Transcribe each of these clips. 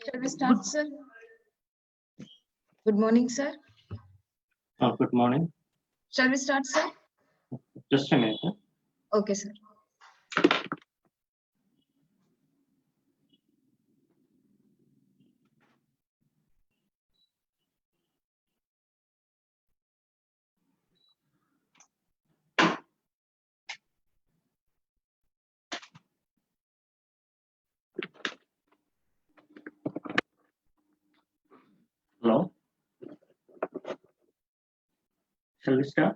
Shall we start, sir? Good morning, sir. Good morning. Shall we start, sir? Just a minute. Okay, sir. Hello. Shall we start?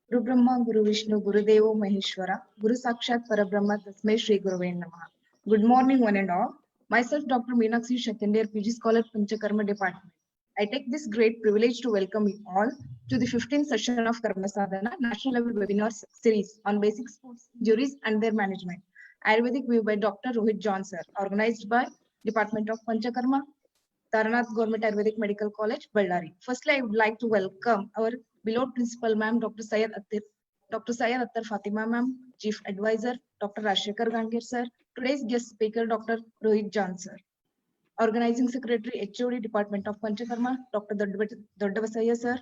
Guru Brahma, Guru Vishnu, Guru Devo Maheshwara, Guru Sakshat Parabrahma, Tasmai Shri Guruve Namaha. Good morning, one and all. Myself, Dr. Meenakshi, second year PG Scholar, Panchakarma Department. I take this great privilege to welcome you all to the 15th session of Karma Sadhana National Level Webinar Series on Basic Sports Injuries and Their Management. Ayurvedic View by Dr. Rohit John, sir, organized by Department of Panchakarma, Taranath Government Ayurvedic Medical College, Ballari. Firstly, I would like to welcome our beloved Principal Ma'am, Dr. Syed Attar Fatima Ma'am, Chief Advisor, Dr. Rashekar Gangir, sir, today's guest speaker, Dr. Rohit John, sir. Organizing Secretary, HOD Department of Panchakarma, Dr. Doddavasaya, sir.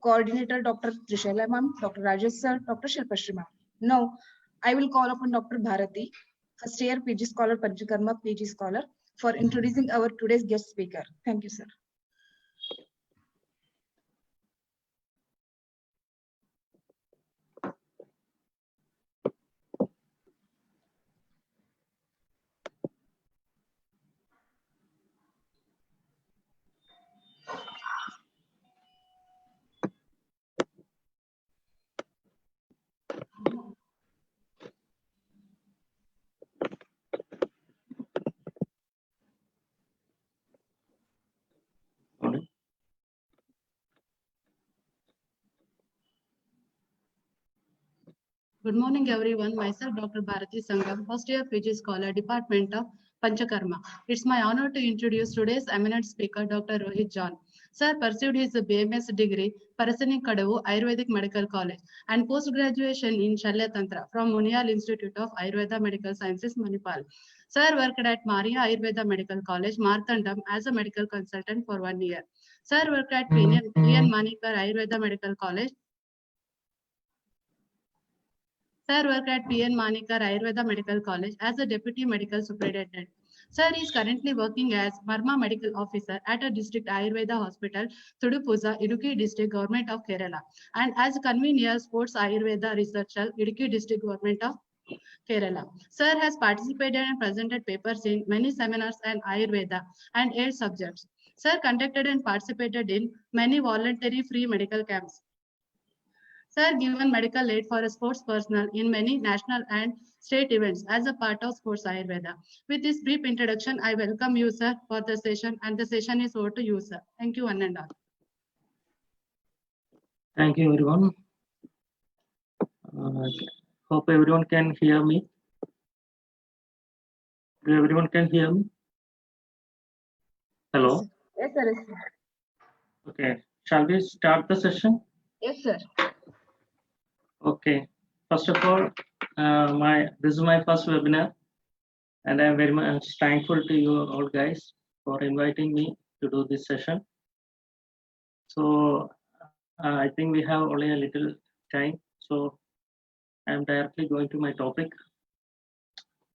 Coordinator, Dr. Trishela Ma'am, Dr. Rajesh, sir, Dr. Shilpashri Ma'am. Now, I will call upon Dr. Bharati, first year PG Scholar, Panchakarma PG Scholar, for introducing our today's guest speaker. Thank you, sir. Morning. Good morning, everyone. Myself, Dr. Bharati Sangam, first year PG Scholar, Department of Panchakarma. It's my honor to introduce today's eminent speaker, Dr. Rohit John. Sir pursued his BMS degree, Parasani Kadavu, Ayurvedic Medical College, and post-graduation in Shalya Tantra from Munial Institute of Ayurveda Medical Sciences, Manipal. Sir worked at Maria Ayurveda Medical College, Marthandam, as a medical consultant for 1 year. Sir worked at PN Manikar Ayurveda Medical College. Sir worked at PN Manikar Ayurveda Medical College as a Deputy Medical Superintendent. Sir is currently working as Marma Medical Officer at a District Ayurveda Hospital, THODUPUZHA, Idukki District, Government of Kerala, and as Convener Sports Ayurveda Researcher, Idukki District, Government of Kerala. Sir has participated and presented papers in many seminars on Ayurveda and 8 subjects. Sir conducted and participated in many voluntary free medical camps. Sir given medical aid for sports personnel in many national and state events as a part of Sports Ayurveda. With this brief introduction, I welcome you, sir, for the session, and the session is over to you, sir. Thank you, one and all. Thank you, everyone. Hope everyone can hear me. Everyone can hear me? Hello? Yes, sir. Yes, sir. Okay. Shall we start the session? Yes, sir. Okay. First of all, this is my first webinar, and I'm very much thankful to you all guys for inviting me to do this session. So I think we have only a little time, so I'm directly going to my topic.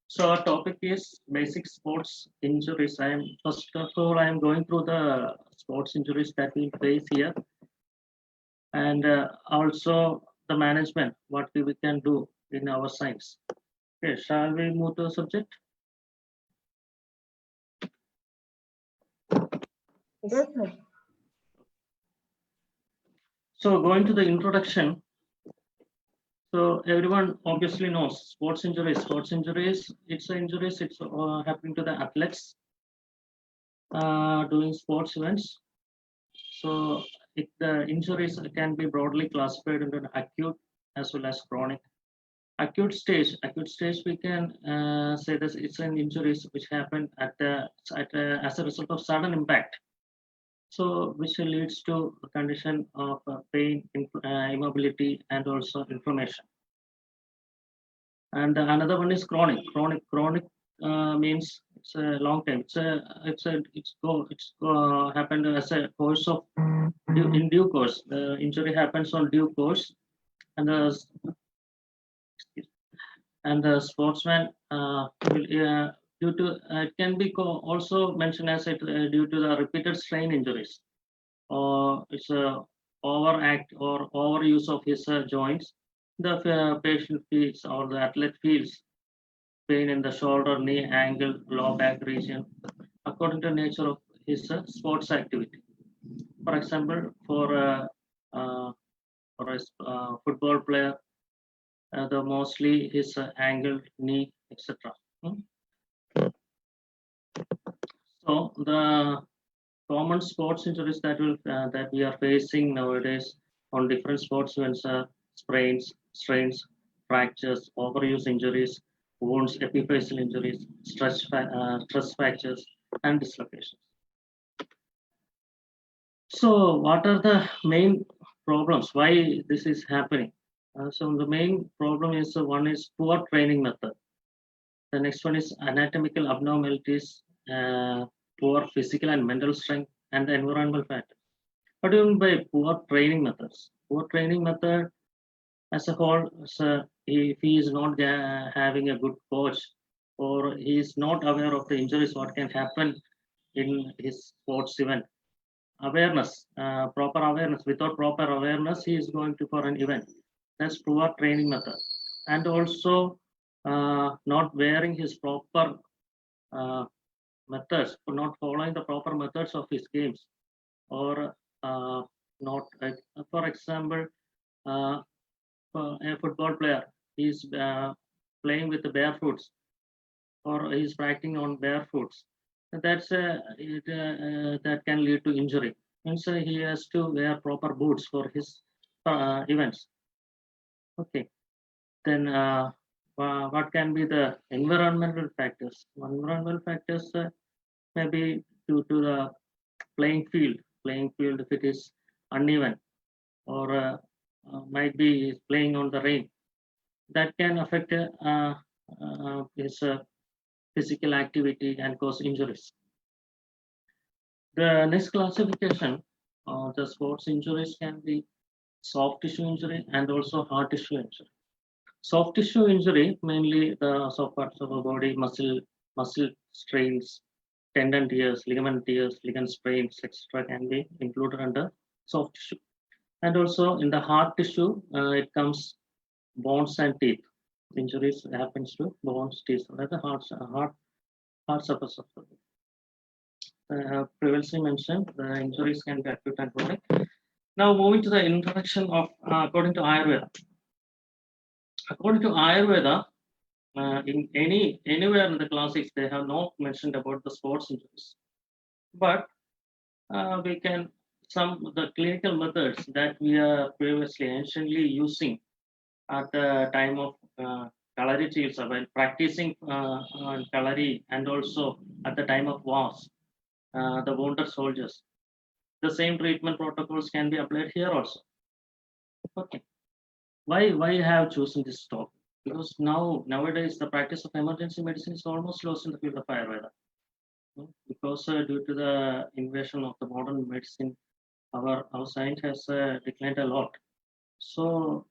So our topic is basic sports injuries. First of all, I am going through the sports injuries that we face here, and also the management, what we can do in our science. Okay, shall we move to the subject? Yes, sir. So going to the introduction. So everyone obviously knows sports injuries. Sports injuries, it's injuries. It's happening to the athletes doing sports events. So the injuries can be broadly classified into an acute as well as chronic. Acute stage we can say that it's an injuries which happen as a result of sudden impact. So which leads to a condition of pain, immobility, and also inflammation. And another one is chronic. Chronic means it's a long time. It's happened as a course of in due course. The injury happens on due course, and the sportsman will due to it can be also mentioned as it due to the repeated strain injuries, or it's a overact or overuse of his joints. The patient feels or the athlete feels pain in the shoulder, knee, ankle, low back region, according to the nature of his sports activity. For example, for a football player, the mostly his ankle, knee, etc. So the common sports injuries that we are facing nowadays on different sports events are sprains, strains, fractures, overuse injuries, wounds, epiphyseal injuries, stress fractures, and dislocations. So what are the main problems? Why this is happening? So the main problem is one is poor training method. The next one is anatomical abnormalities, poor physical and mental strength, and the environmental factors. What do you mean by poor training methods? Poor training method as a whole, if he is not having a good coach, or he is not aware of the injuries, what can happen in his sports event. Awareness, proper awareness. Without proper awareness, he is going to for an event. That's poor training method. And also not wearing his proper methods, or not following the proper methods of his games, or not, for example, a football player is playing with the barefoots, or he's practicing on barefoots. That's that can lead to injury. And so he has to wear proper boots for his events. Okay. Then what can be the environmental factors? Environmental factors may be due to the playing field. Playing field, if it is uneven, or might be playing on the rain, that can affect his physical activity and cause injuries. The next classification of the sports injuries can be soft tissue injury and also hard tissue injury. Soft tissue injury, mainly the soft parts of the body, muscle strains, tendon tears, ligament tears, ligament sprains, etc. can be included under soft tissue. And also in the hard tissue, it comes bones and teeth. injuries happens to bones, teeth, or the heart surface of the body. Previously mentioned, the injuries can be acute and chronic. Now moving to the introduction of according to Ayurveda. According to Ayurveda, in anywhere in the classics, they have not mentioned about the sports injuries. But we can the clinical methods that we are previously anciently using at the time of Kalari Chilsa, while practicing Kalari, and also at the time of wars, the wounded soldiers. The same treatment protocols can be applied here also. Okay. Why I have chosen this topic? Because nowadays the practice of emergency medicine is almost lost in the field of Ayurveda. Because due to the invasion of the modern medicine, our science has declined a lot. So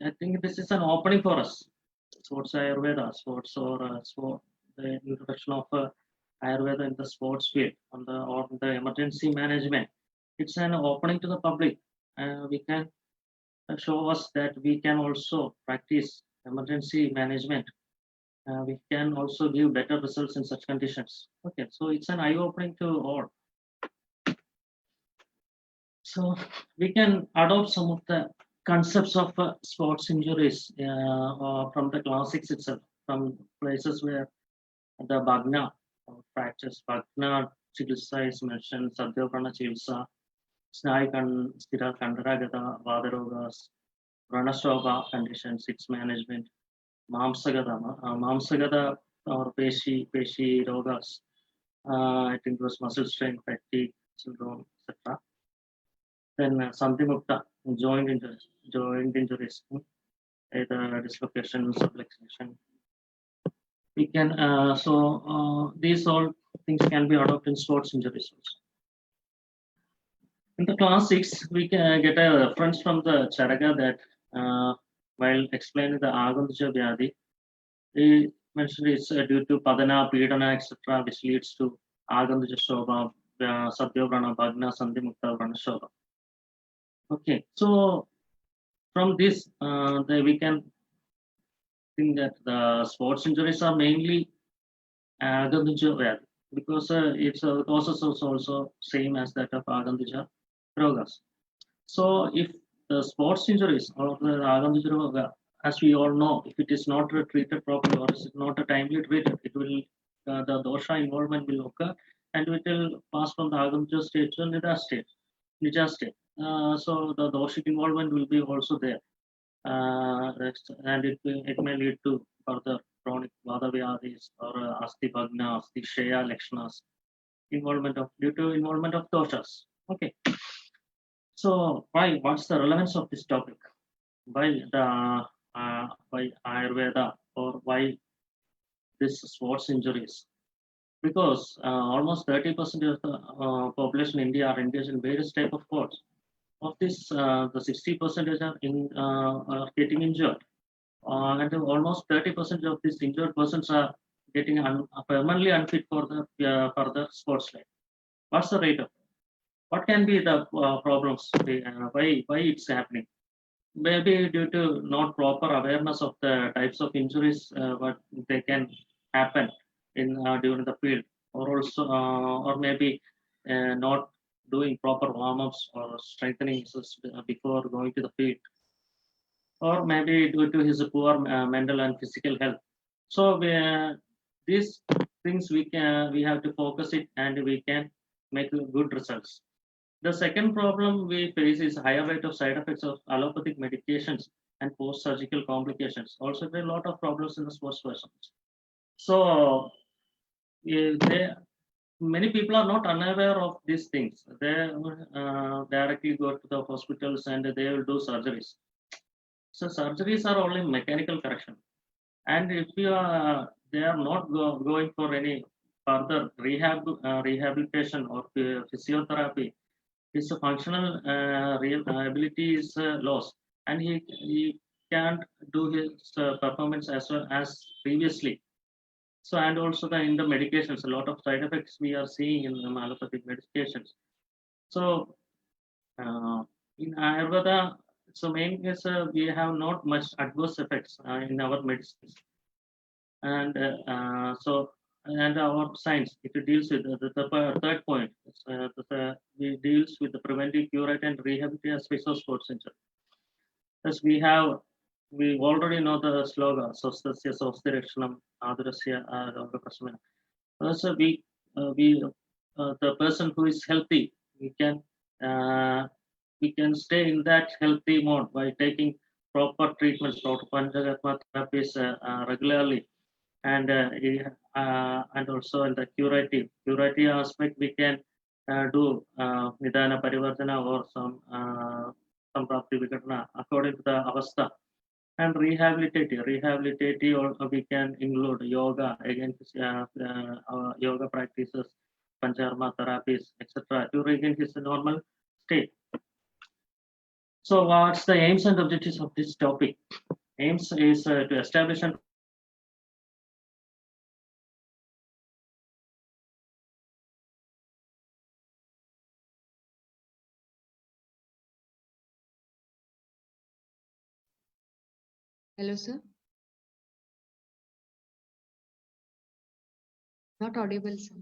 I think this is an opening for us. Sports Ayurveda, sports or the introduction of Ayurveda in the sports field or the emergency management. It's an opening to the public. We can show us that we can also practice emergency management. We can also give better results in such conditions. Okay, so it's an eye-opening to all. So we can adopt some of the concepts of sports injuries from the classics itself, from places where the Bhagna fractures, Bhagna Chikitsa is mentioned, Sadhyaprana Chilsa, Snayu Stira Kandaragata, Vadarogas, Ranashobha conditions, its management, Mamsagada or Peshi Rogas, I think it was muscle strain, fatigue syndrome, etc. Then Sandhimukta, joint injuries, either dislocation, subluxation. We can these all things can be adopted in sports injuries also. In the classics, we can get a reference from the Charaka that while explaining the Agandusha Vyadhi, he mentioned it's due to Padana, Pidana, etc., which leads to Agandusha Shobha, Sadhyaprana, Bhagna, Sandhimukta, Ranashobha. Okay, so from this, we can think that the sports injuries are mainly Agandusha Vyadhi, because its causes is also same as that of Agandusha Rogas. So if the sports injuries or the Agandusha Roga, as we all know, if it is not treated properly or is not timely treated, it will the dosha involvement will occur and it will pass from the Agandusha state to Nija state. So the doshic involvement will be also there, and it may lead to further chronic vada vyadis or asti bhagna, asti shaya lakshanas, due to involvement of doshas. Okay. So what's the relevance of this topic? Why Ayurveda, or why this sports injuries? Because almost 30% of the population in India are engaged in various type of sports. Of this, the 60% are getting injured, and almost 30% of these injured persons are getting permanently unfit for the further sports life. What's the rate of? What can be the problems? Why it's happening? Maybe due to not proper awareness of the types of injuries what they can happen in during the field, or also or maybe not doing proper warm-ups or strengthening before going to the field, or maybe due to his poor mental and physical health. So these things we have to focus it, and we can make good results. The second problem we face is higher rate of side effects of allopathic medications and post-surgical complications. Also, there are a lot of problems in the sports persons. So many people are not unaware of these things. They directly go to the hospitals and they will do surgeries. So surgeries are only mechanical correction. And if they are not going for any further rehabilitation or physiotherapy, his functional ability is lost, and he can't do his performance as well as previously. So, and also in the medications, a lot of side effects we are seeing in the allopathic medications. So in Ayurveda, So main is we have not much adverse effects in our medicines, and and our science it deals with the third point. We deals with the preventive, curative, and rehabilitative aspects of sports injury. Thus, we already know the slogan, Swasthasya Swasthirakshanam Adurasya Rogaprashamana. Also, the person who is healthy, uh, we can stay in that healthy mode by taking proper treatments, proper Panchakarma therapies regularly, and also in the curative aspect, we can do Nidana Parivartana or some Prapti Vikatana according to the Avastha. And rehabilitative, or we can include yoga, again, yoga practices, Pancharma therapies, etc., to regain his normal state. So, what's the aims and objectives of this topic? Aims is to establish and Hello, sir. Not audible, sir.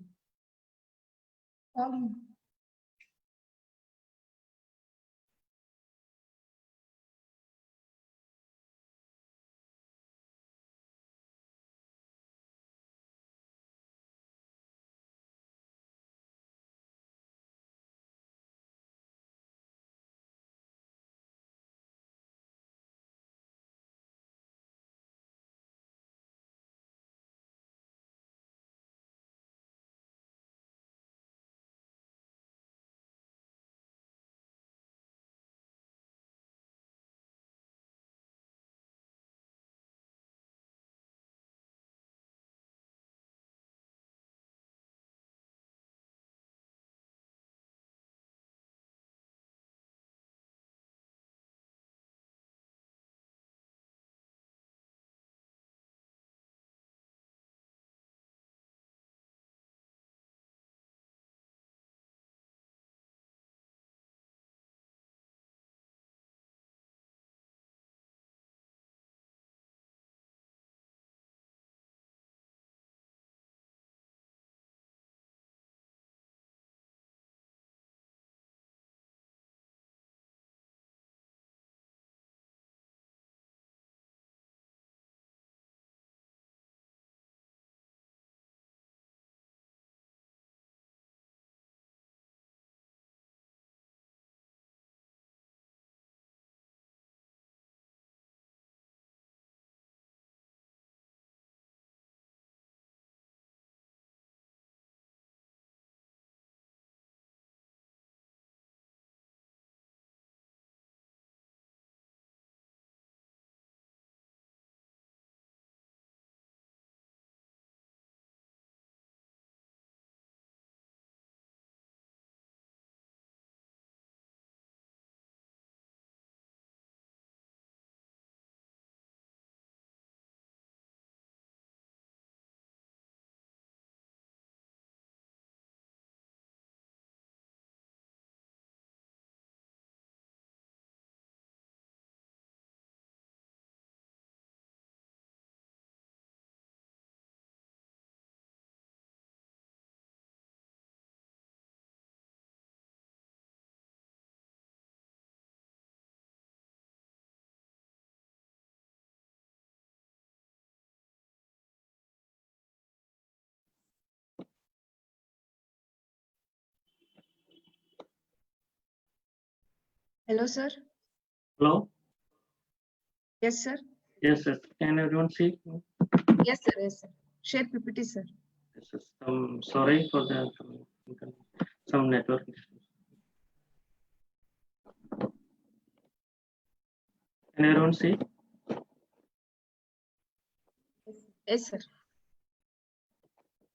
Hello, sir. hello. Yes, sir. Yes, yes. Can everyone see? Yes, sir. Yes, sir. Share PPT, sir. Yes, yes. Sorry for some network issues. Can everyone see? Yes, sir.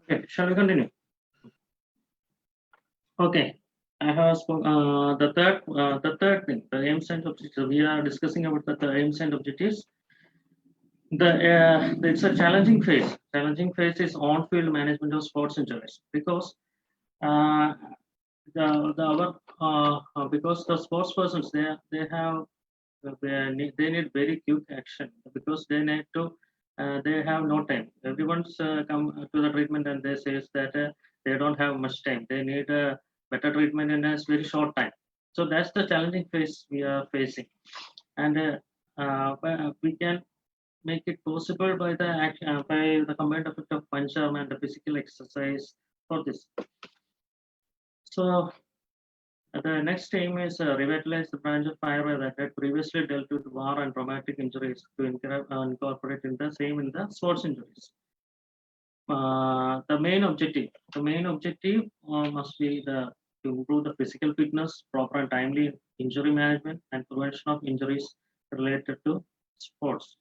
Okay, shall we continue? Okay, I have spoken the third thing, the aims and objectives. We are discussing about the aims and objectives. It's a challenging phase. Challenging phase is on-field management of sports injuries because because the sports persons they have they need very quick action because they need to. They have no time. Everyone's come to the treatment and they says that they don't have much time. They need a better treatment in a very short time. So that's the challenging phase we are facing, and we can make it possible by the action, by the combined effect of pancham and the physical exercise for this. So the next aim is revitalize the branch of Ayurveda that had previously dealt with war and traumatic injuries to incorporate in the same in the sports injuries. The main objective must be to improve the physical fitness, proper and timely injury management, and prevention of injuries related to sports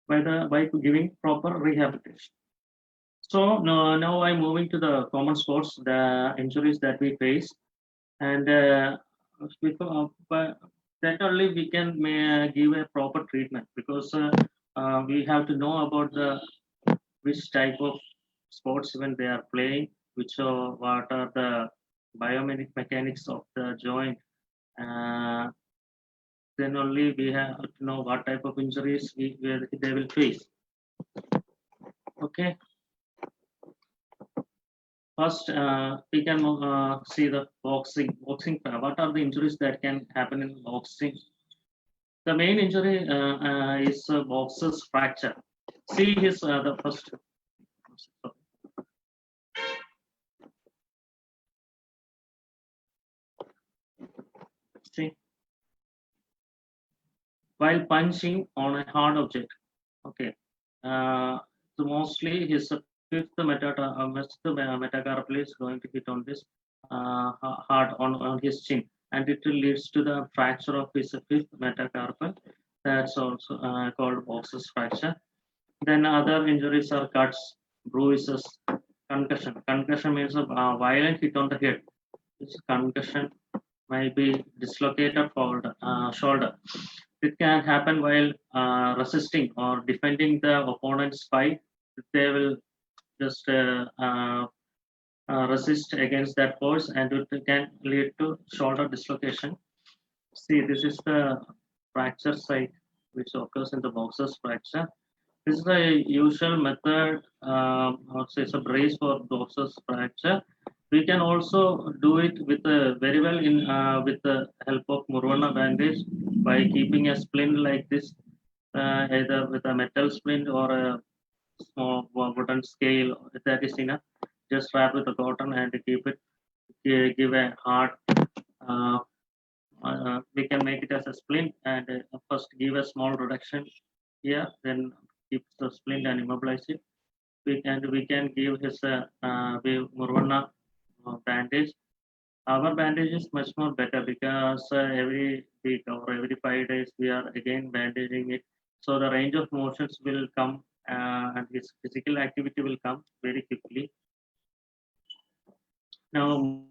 by giving proper rehabilitation. So now I'm moving to the common sports, the injuries that we face, and but that only we can give a proper treatment because we have to know about the which type of sports when they are playing, what are the biomechanics of the joint. Then only we have to know what type of injuries they will face. Okay. First, we can see the boxing. What are the injuries that can happen in boxing? The main injury is boxer's fracture. See his the first. See, while punching on a hard object. Okay. So mostly his fifth metacarpal is going to hit on this hard on his chin, and it leads to the fracture of his fifth metacarpal. That's also called boxer's fracture. Then other injuries are cuts, bruises, concussion. Concussion means a violent hit on the head. This concussion might be dislocated shoulder. It can happen while resisting or defending the opponent's fight. They will just resist against that force, and it can lead to shoulder dislocation. See, this is the fracture site which occurs in the boxer's fracture. This is the usual method. It's a brace for boxer's fracture. We can also do it with very well in with the help of Murvana bandage by keeping a splint like this, either with a metal splint or a small wooden scale. That is enough. Just wrap with the cotton and keep it. Give a hard. We can make it as a splint and first give a small reduction here, then keep the splint and immobilize it. We can give his Murvana bandage. Our bandage is much more better because every week or every 5 days we are again bandaging it. So the range of motions will come and his physical activity will come very quickly. Now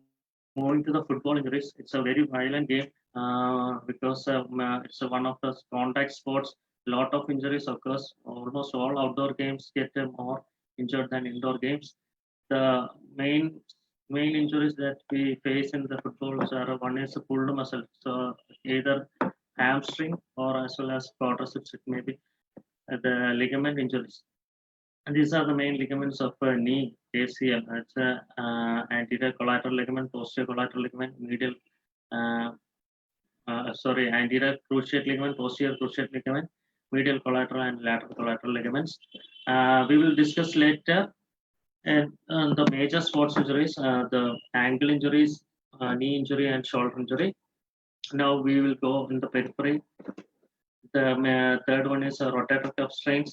moving to the football injuries, it's a very violent game because it's one of the contact sports. A lot of injuries occurs. Almost all outdoor games get more injured than indoor games. The main injuries that we face in the footballs are one is a pulled muscle, so either hamstring or as well as quadriceps. It may be the ligament injuries. And these are the main ligaments of knee, ACL. It's anterior collateral ligament, posterior collateral ligament, medial. Anterior cruciate ligament, posterior cruciate ligament, medial collateral and lateral collateral ligaments. We will discuss later. And the major sports injuries, the ankle injuries, knee injury, and shoulder injury. Now we will go in the periphery. The third one is rotator cuff strains.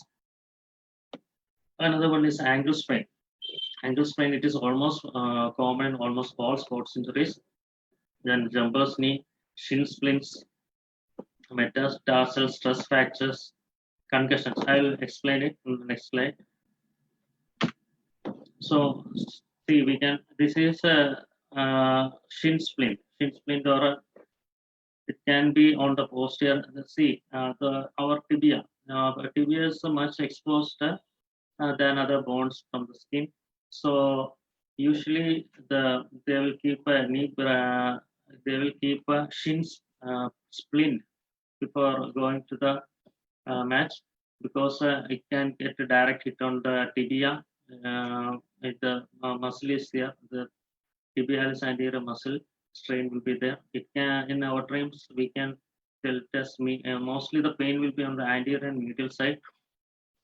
Another one is ankle sprain. Ankle sprain, it is almost common in almost all sports injuries. Then jumper's knee, shin splints, metatarsal stress fractures, concussions. I will explain it in the next slide. So see, this is a shin splint. Shin splint or it can be on the posterior. See, our tibia. Our tibia is much exposed than other bones from the skin. So usually they will keep a knee. They will keep a shin splint before going to the match, because it can get a direct hit on the tibia. If the muscle is there, the tibialis anterior muscle strain will be there. It can, in our dreams, we can test mostly the pain will be on the anterior and medial side.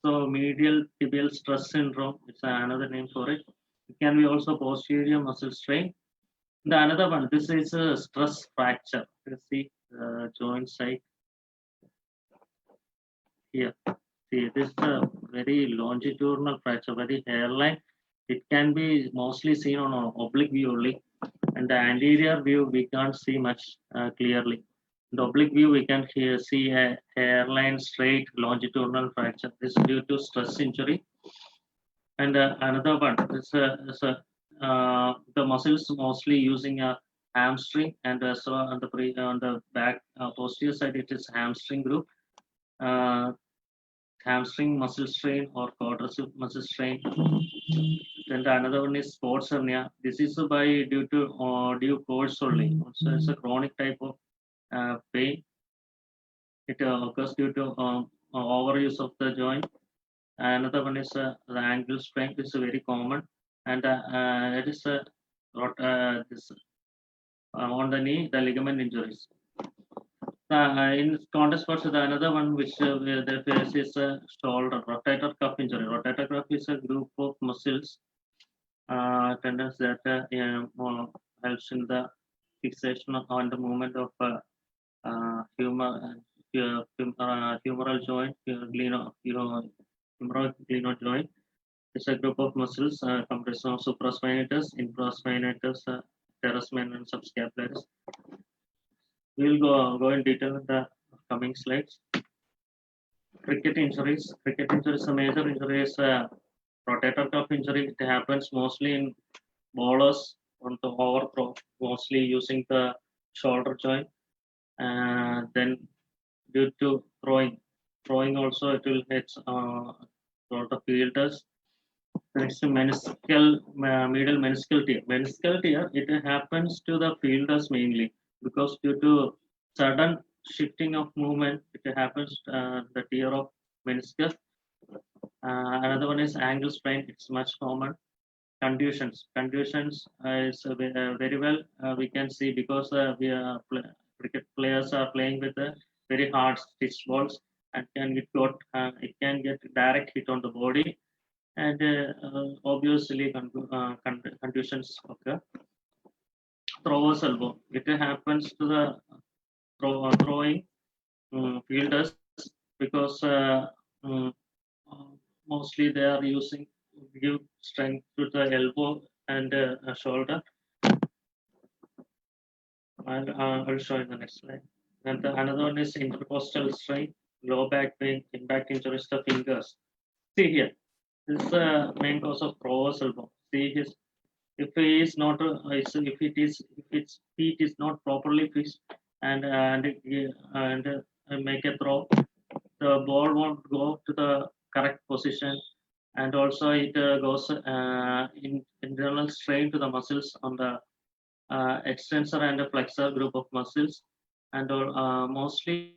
So medial tibial stress syndrome, it's another name for it. It can be also posterior muscle strain. The another one, this is a stress fracture. You see the joint side here. See, this is a very longitudinal fracture, very hairline. It can be mostly seen on an oblique view only, and the anterior view we can't see much clearly. In the oblique view, we can see a hairline straight longitudinal fracture. This is due to stress injury. And another one is the muscles mostly using a hamstring, and so on the back posterior side it is hamstring group. Hamstring muscle strain or quadricep muscle strain. Then the another one is sports hernia. This is due course only. So it's a chronic type of pain. It occurs due to overuse of the joint. Another one is the ankle sprain. This is very common, and it is this on the knee, the ligament injuries. In contrast, the another one which they face is a shoulder rotator cuff injury. Rotator cuff is a group of muscles, tendons that helps in the fixation on the movement of humeral joint, humeral glenoid joint. It's a group of muscles comprising of supraspinatus, infraspinatus, teres and subscapularis. We will go in detail in the coming slides. Cricket injuries. Cricket injuries, a major injury is rotator cuff injury. It happens mostly in bowlers on the overthrow, mostly using the shoulder joint. Then due to throwing also it will hit the fielders. Next, medial meniscal tear. Meniscal tear, it happens to the fielders mainly, because due to sudden shifting of movement, it happens the tear of meniscus. Another one is ankle sprain. It's much common. Contusions. Contusions is very well we can see, because cricket players are playing with very hard stitched balls, and it can get direct hit on the body, and obviously contusions occur. Thrower's elbow. It happens to the throwing fielders, because mostly they are give strength to the elbow and shoulder. I'll show you the next slide. And another one is intercostal strain, low back pain, impact injuries to fingers. See here, this is the main cause of thrower's elbow. See his, if its feet is not properly fixed and make a throw, the ball won't go to the correct position, and also it goes internal strain to the muscles on the extensor and the flexor group of muscles, and mostly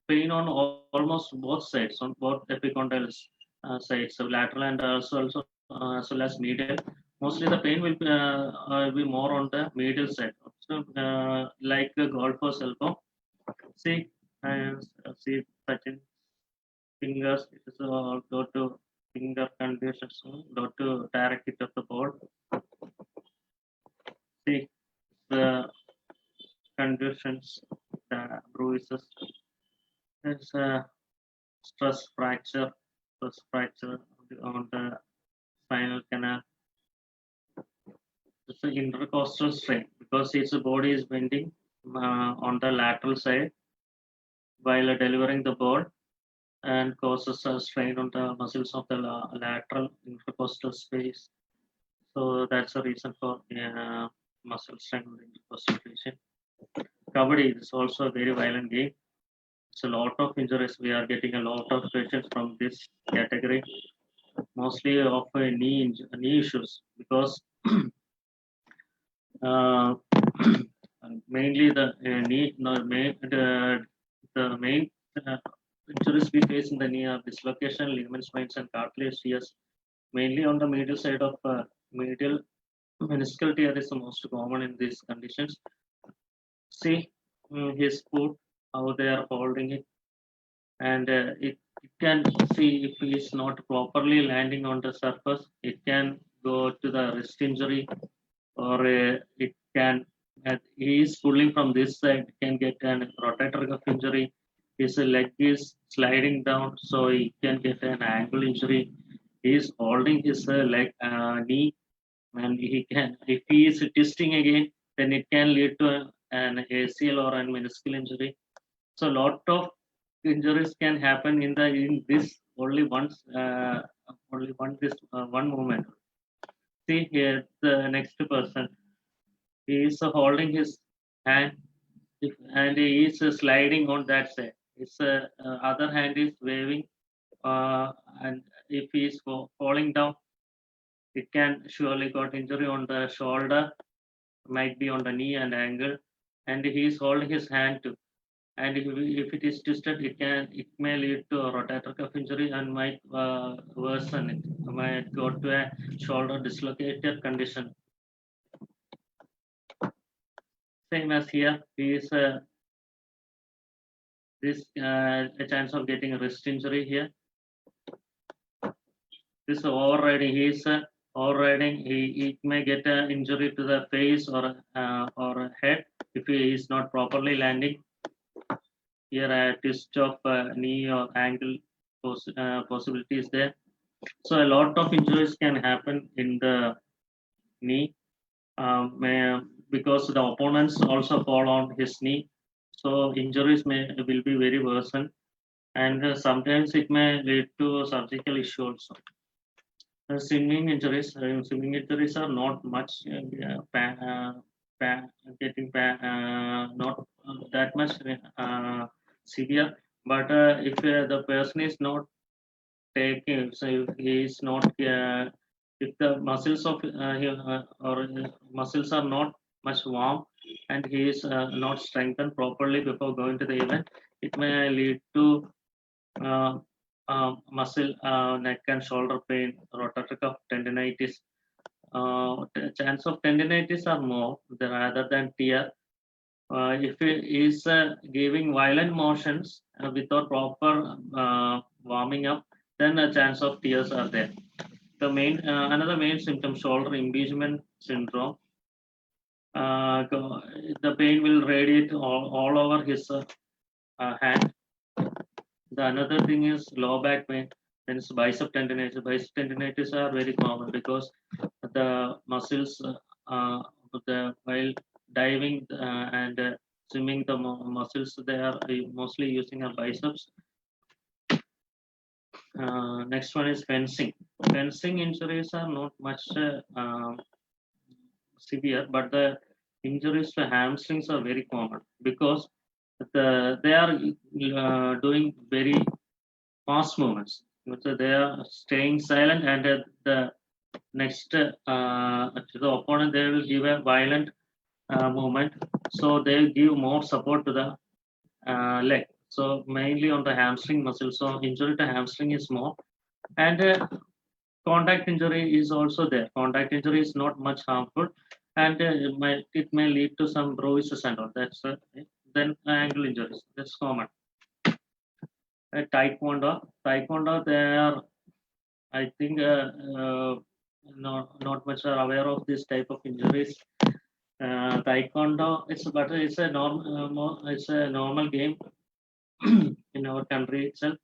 pain on almost both sides, on both epicondyles sides, so lateral and also as well as medial. Mostly the pain will be more on the medial side, so, like the golfer's elbow. See touching fingers, it is go to finger conditions, go to direct hit of the ball. See the conditions, the bruises. There's a stress fracture on the spinal canal. It's an intercostal strain, because its body is bending on the lateral side while delivering the ball, and causes a strain on the muscles of the lateral intercostal space. So that's the reason for muscle strain on the intercostal region. Kabaddi is also a very violent game. It's a lot of injuries. We are getting a lot of patients from this category, mostly of knee issues, because mainly the knee, the the main injuries we face in the knee are dislocation, ligament sprains, and cartilage tears. Mainly on the medial side of medial meniscal tear is the most common in these conditions. See his foot, how they are holding it, and it can see if he is not properly landing on the surface, it can go to the wrist injury, or it can, he is pulling from this side, can get an rotator cuff injury. His leg is sliding down, so he can get an ankle injury. He is holding his knee, and he can, if he is twisting again, then it can lead to an ACL or an meniscal injury. So lot of injuries can happen in this only once, one movement. See here the next person. He is holding his hand, and he is sliding on that side. His other hand is waving, and if he is falling down, it can surely got injury on the shoulder, might be on the knee and ankle, and he is holding his hand too. And if it is twisted, it may lead to a rotator cuff injury and might worsen it, might go to a shoulder dislocated condition. Same as here, he is a chance of getting a wrist injury here. This overriding, he is overriding. He may get an injury to the face or head if he is not properly landing. Here a twist of knee or ankle possibility is there. So a lot of injuries can happen in the knee, because the opponents also fall on his knee. So injuries will be very worsen, and sometimes it may lead to surgical issue also. Swimming injuries are not much not that much severe, but if the person is not taking, so if he is not, if the muscles of muscles are not much warm, and he is not strengthened properly before going to the event, it may lead to muscle, neck and shoulder pain, rotator cuff tendinitis. The chance of tendinitis are more rather than tear. If it is giving violent motions without proper warming up, then a chance of tears are there. The main another main symptom, shoulder impingement syndrome. The pain will radiate all over his hand. The another thing is low back pain. Then it's bicep tendinitis. Bicep tendinitis are very common because the muscles, while diving and swimming, the muscles they are mostly using our biceps. Next one is fencing. Fencing injuries are not much severe, but the injuries to hamstrings are very common because they are doing very fast movements. So they are staying silent, and the next to the opponent they will give a violent movement. So they will give more support to the leg. So mainly on the hamstring muscle. So injury to hamstring is more, and contact injury is also there. Contact injury is not much harmful, and it may lead to some bruises and all. That's then ankle injuries. That's common. Taekwondo, they are, I think, not much are aware of this type of injuries. Taekwondo, it's a normal game in our country itself.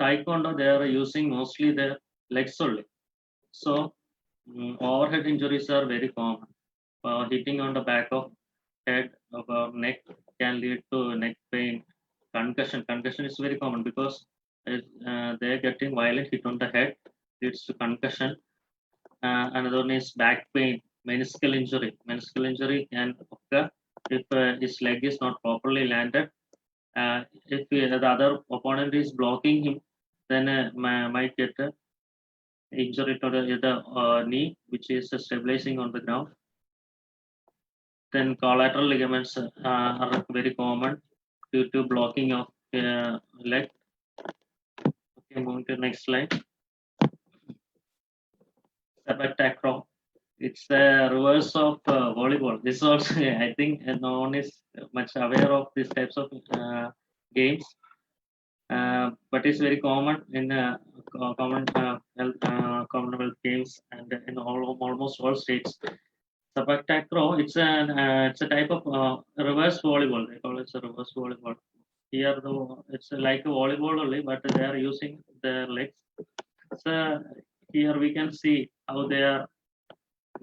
Taekwondo, they are using mostly their legs only. So overhead injuries are very common. Hitting on the back of head or neck can lead to neck pain. Concussion is very common because they're getting violent hit on the head, leads to concussion. Another one is back pain, meniscal injury. Meniscal injury can occur if his leg is not properly landed. If the other opponent is blocking him, then might get injury to the knee, which is stabilizing on the ground. Then collateral ligaments are very common. due to blocking of leg. Okay, moving to the next slide. Sabbatacro. It's a reverse of volleyball. This also, I think, no one is much aware of these types of games, but it's very common in Commonwealth games and in almost all states. Sabbatacro, it's a type of reverse volleyball. They call it a reverse volleyball. Here, it's like a volleyball only, but they are using their legs. So here we can see how they are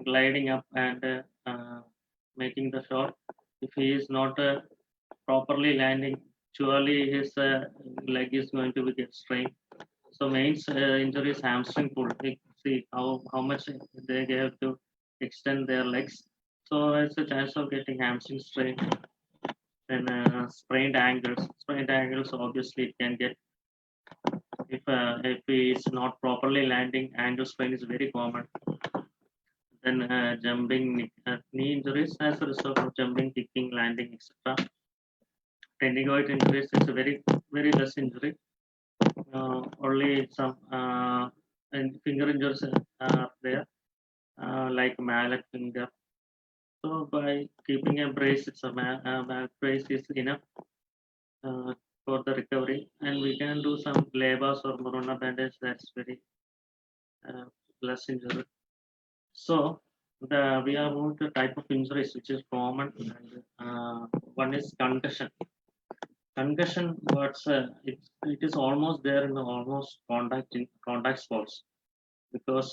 gliding up and making the shot. If he is not properly landing, surely his leg is going to get strained. So main injury is hamstring pull. See how much they have to extend their legs. So it's a chance of getting hamstring strain. Then sprained ankles. Sprained ankles obviously it can get if he is not properly landing. Ankle sprain is very common. Then jumping knee injuries as a result of jumping, kicking, landing, etc. Tendinoid injuries is a very less injury. Only some and finger injuries are there, like mallet finger. So by keeping a brace, it's a brace is enough for the recovery, and we can do some labas or Morona bandage. That's very less injury. So we are moving to type of injuries which is common. And, one is concussion. Concussion, it is almost there in almost contact sports because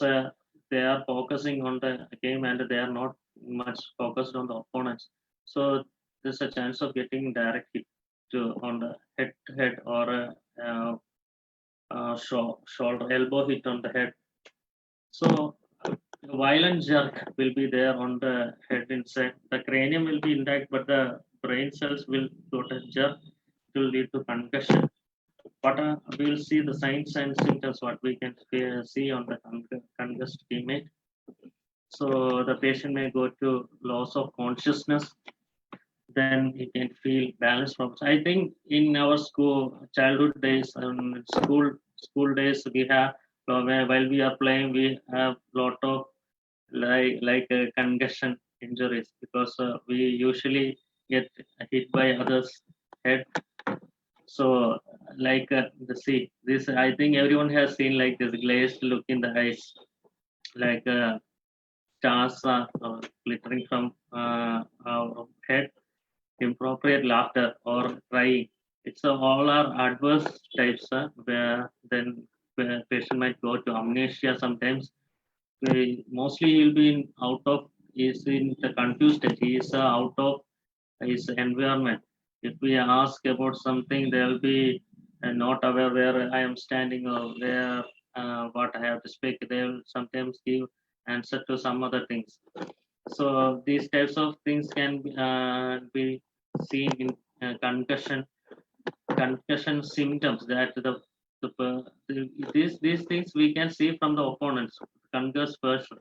they are focusing on the game and they are not much focused on the opponents. So there's a chance of getting direct hit on the head or shoulder elbow hit on the head. So a violent jerk will be there on the head inside. The cranium will be intact, but the brain cells will go to jerk. It will lead to concussion. But we will see the signs and symptoms what we can see on the concussed teammate. So the patient may go to loss of consciousness. Then he can feel balance problems. I think in our childhood days and school days, we have while we are playing, we have lot of like concussion injuries because we usually get hit by others' head. So like this, I think everyone has seen like this glazed look in the eyes, like stars are glittering from our head, inappropriate laughter or crying. It's all are adverse types where then the patient might go to amnesia sometimes. Mostly he'll be is in the confused state. He is out of his environment. If we ask about something, they will be not aware where I am standing or where what I have to speak. They will sometimes give answer to some other things. So these types of things can be seen in concussion symptoms that these things we can see from the opponents concussed person.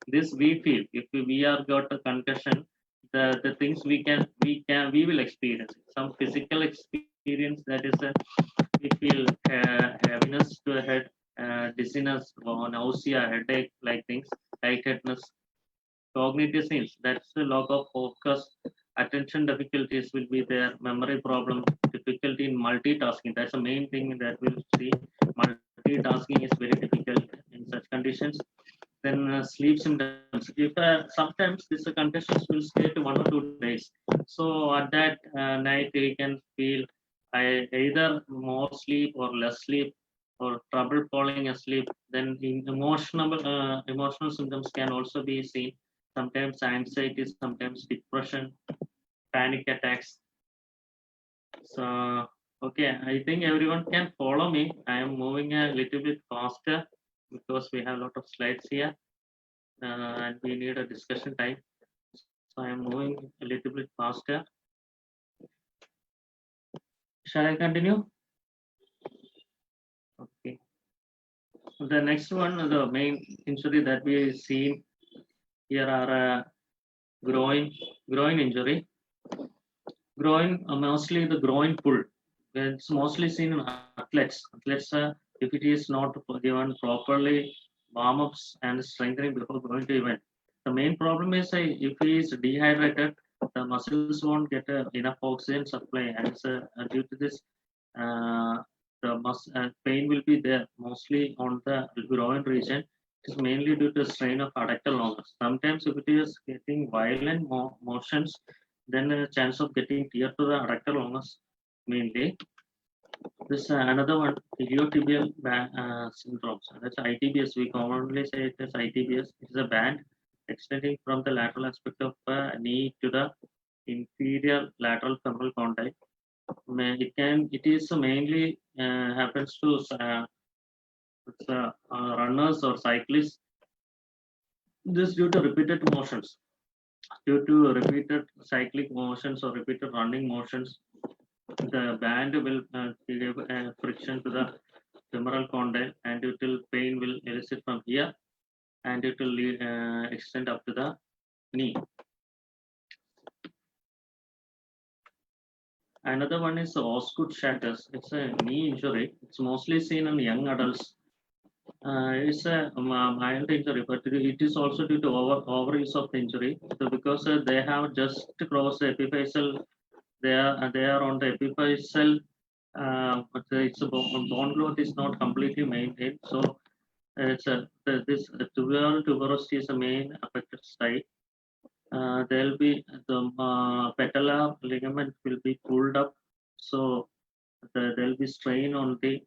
This we feel if we are got a concussion, the things we will experience some physical experience, that is we feel heaviness to the head, dizziness or nausea, headache like things, lightheadedness. Cognitive scenes, that's the lack of focus, attention difficulties will be there, memory problem, difficulty in multitasking. That's the main thing that we'll see. Multitasking is very difficult in such conditions. Then sleep symptoms. If sometimes these conditions will stay to 1 or 2 days. So at that night we can feel either more sleep or less sleep or trouble falling asleep. Then emotional symptoms can also be seen. Sometimes anxiety, sometimes depression, panic attacks. So, okay, I think everyone can follow me. I am moving a little bit faster because we have a lot of slides here and we need a discussion time. So I am moving a little bit faster. Shall I continue? Okay. The next one, the main injury that we see here are groin injury. Groin, mostly the groin pull. It's mostly seen in athletes. Athletes, if it is not given properly warm-ups and strengthening before going to event. The main problem is if he is dehydrated, the muscles won't get enough oxygen supply, and due to this, the pain will be there mostly on the groin region. It's mainly due to strain of adductor longus. Sometimes if it is getting violent motions, then a chance of getting tear to the adductor longus mainly. This another one, iliotibial syndrome. So that's ITBS. We commonly say it as ITBS. It is a band extending from the lateral aspect of knee to the inferior lateral femoral condyle. It is mainly happens to runners or cyclists. This due to repeated motions, due to repeated cyclic motions or repeated running motions. The band will give friction to the femoral condyle, and it will pain will elicit from here, and it will extend up to the knee. Another one is Osgood shatters. It's a knee injury. It's mostly seen in young adults. It's a mild injury, but it is also due to overuse of the injury. So because they have just crossed the epiphyseal, they are on the epiphyseal, but its bone growth is not completely maintained. So it's this tuberosity is the main affected site. There will be the patellar ligament will be pulled up, so there will be strain on the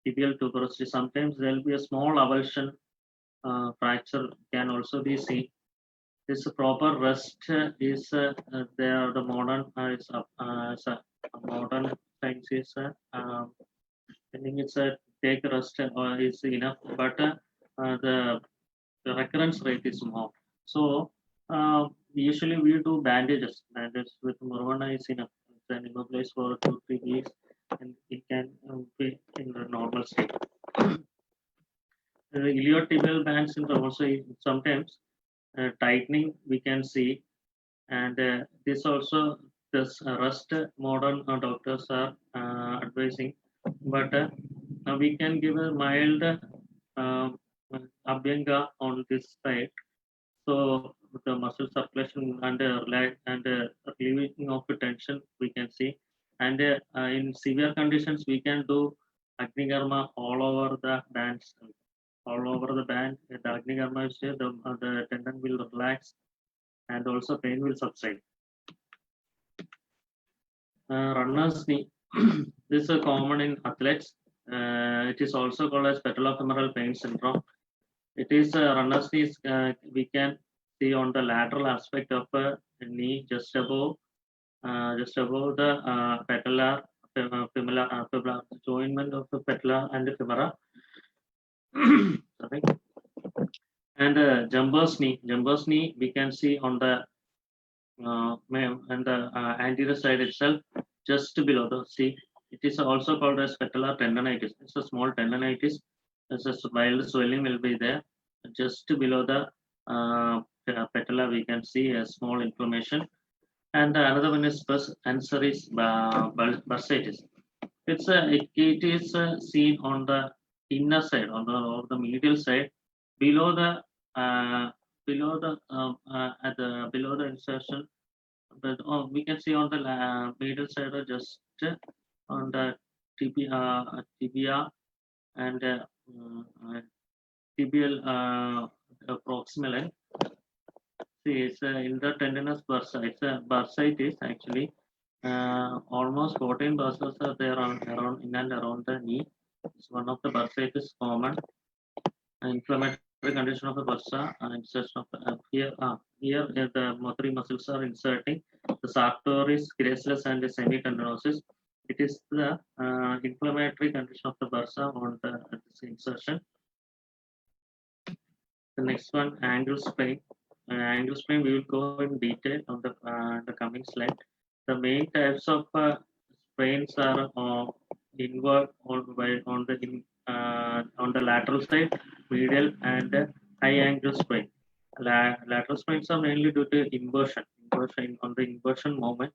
tibial tuberosity. Sometimes there will be a small avulsion, fracture can also be seen. This proper rest is there. The modern modern science is I think it's a take rest is enough, but the recurrence rate is more. So usually we do bandages. Bandages with Morvana is enough. It's an immobilized for 2-3 weeks, and it can be in the normal state. The iliotibial band syndrome also sometimes tightening we can see, and this also this rest modern doctors are advising, but we can give a mild abhyanga on this side, so the muscle circulation and relax and relieving of the tension we can see, and in severe conditions we can do Agnikarma all over the bands. All over the band, the Agnikarma is there, the tendon will relax, and also pain will subside. Runner's knee. This is common in athletes. It is also called as patellofemoral pain syndrome. It is runner's knee. We can see on the lateral aspect of the knee, just above the patellar femoral joinment of the patella and the femora. Sorry. And jumper's knee. Jumper's knee we can see on the anterior side itself, just below the see. It is also called as patellar tendonitis. It's a small tendonitis. As a mild swelling will be there. Just below the patella, we can see a small inflammation. And another one is anseris bursitis. It is seen on the inner side, on the medial side, below the insertion. But we can see on the medial side, just on the tibia and tibial proximal end. See, it's intertendinous bursa. It's a bursitis actually. Almost 14 bursas are there around in and around the knee. It's one of the bursitis common. Inflammatory condition of the bursa, insertion of here the three muscles are inserting the sartorius, gracilis, and the semitendinosus. It is the inflammatory condition of the bursa on this insertion. The next one, ankle sprain. Ankle sprain we will go in detail on the coming slide. The main types of sprains are inward on the lateral side, medial, and high ankle sprain. Lateral sprains are mainly due to inversion on the inversion moment.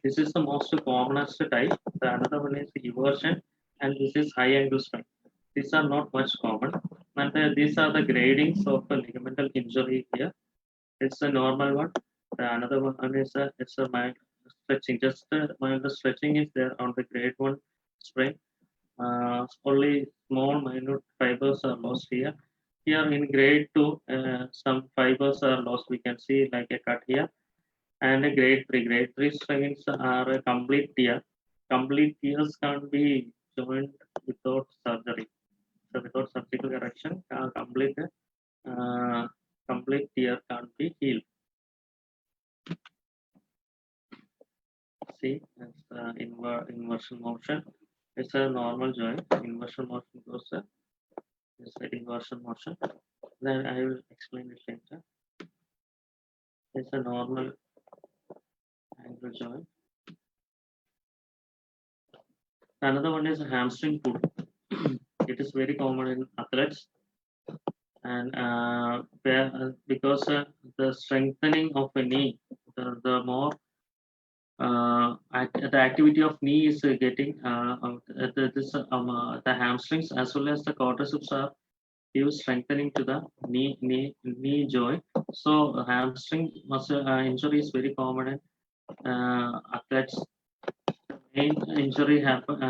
This is the most commonest type. The another one is eversion, and this is high ankle sprain. These are not much common, and these are the gradings of a ligamental injury here. It's a normal one. The another one is it's a mild stretching. Just mild stretching is there on the grade 1 sprain. Only small minute fibers are lost here. Here in grade 2, some fibers are lost. We can see like a cut here. And a grade 3. Grade 3 strains are a complete tear. Complete tears can't be joined without surgery. So without surgical correction, complete tear can't be healed. See, it's inversion motion. It's a normal joint. Inversion motion goes it's an inversion motion. Then I will explain it later. It's a normal ankle joint. Another one is a hamstring pull. It is very common in athletes, and because the strengthening of a knee, the more the activity of knee is getting the hamstrings as well as the quadriceps are give strengthening to the knee joint. So hamstring muscle injury is very common in athletes. Main injury happen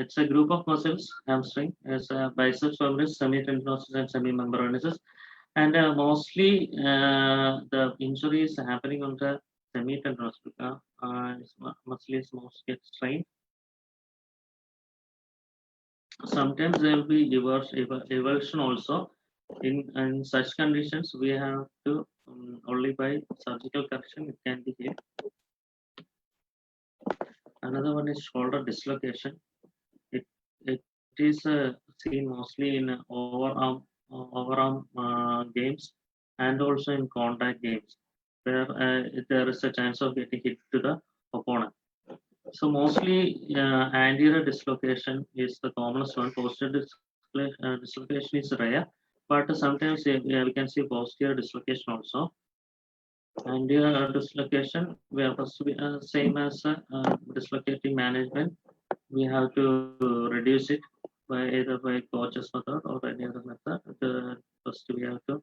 it's a group of muscles. Hamstring is biceps femoris, semitendinosus, and semimembranosus, and mostly the injury is happening on the semitendinosus because muscle is most get strained. Sometimes there will be eversion also. In such conditions, we have to only by surgical correction it can be healed. Another one is shoulder dislocation. It is seen mostly in overarm games and also in contact games where there is a chance of getting hit to the opponent. So mostly anterior dislocation is the commonest one. Posterior dislocation is rare, but sometimes we can see posterior dislocation also. Anterior dislocation, we are supposed to be same as dislocating management. We have to reduce it by either by Koch's method or any other method. First we have to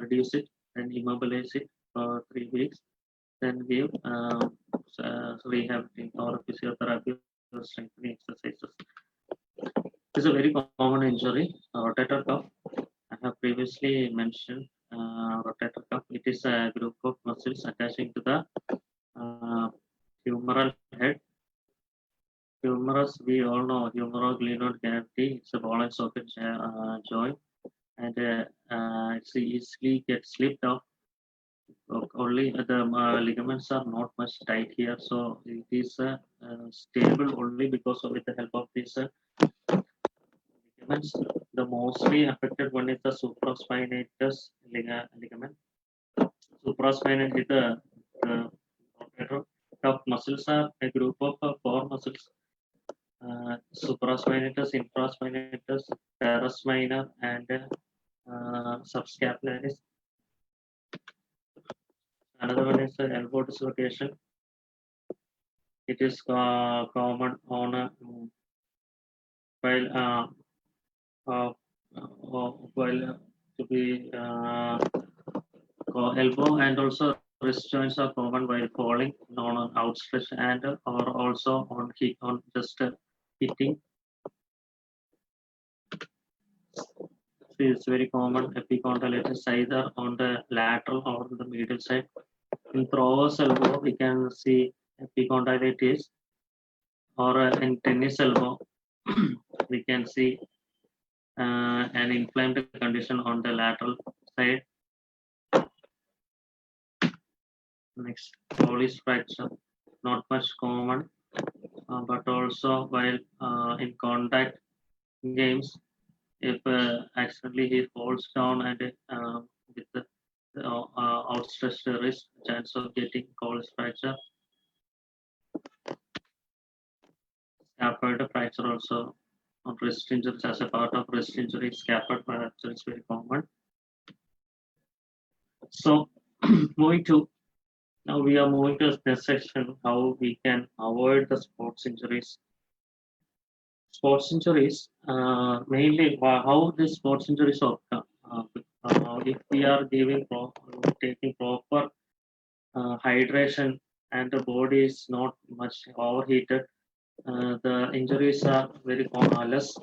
reduce it and immobilize it for 3 weeks. Then give rehab or physiotherapy or strengthening exercises. This is a very common injury, rotator cuff. I have previously mentioned rotator cuff. It is a group of muscles attaching to the humeral head. Humerus, we all know humeroglenoid cavity. It's a ball and socket joint, and it's easily gets slipped off. Only the ligaments are not much tight here, so it is stable only because of with the help of these ligaments. The mostly affected one is the supraspinatus ligament. Supraspinatus is the rotator cuff muscles are a group of 4 muscles. Supraspinatus, infraspinatus, teres minor, and subscapularis. Another one is the elbow dislocation. It is common on while to be elbow and also wrist joints are common while falling on an outstretched hand or also on just hitting. It's very common epicondylitis either on the lateral or the medial side. In thrower's elbow, we can see epicondylitis, or in tennis elbow, we can see an inflamed condition on the lateral side. Next, Colles fracture, not much common, but also while in contact games, if accidentally he falls down and with the outstretched wrist, chance of getting Colles fracture. Scaphoid fracture also on wrist injuries as a part of wrist injury. Scaphoid fracture is very common. So moving to Now we are moving to the section how we can avoid the sports injuries. Sports injuries, mainly how the sports injuries occur. If we are taking proper hydration and the body is not much overheated, the injuries are very less.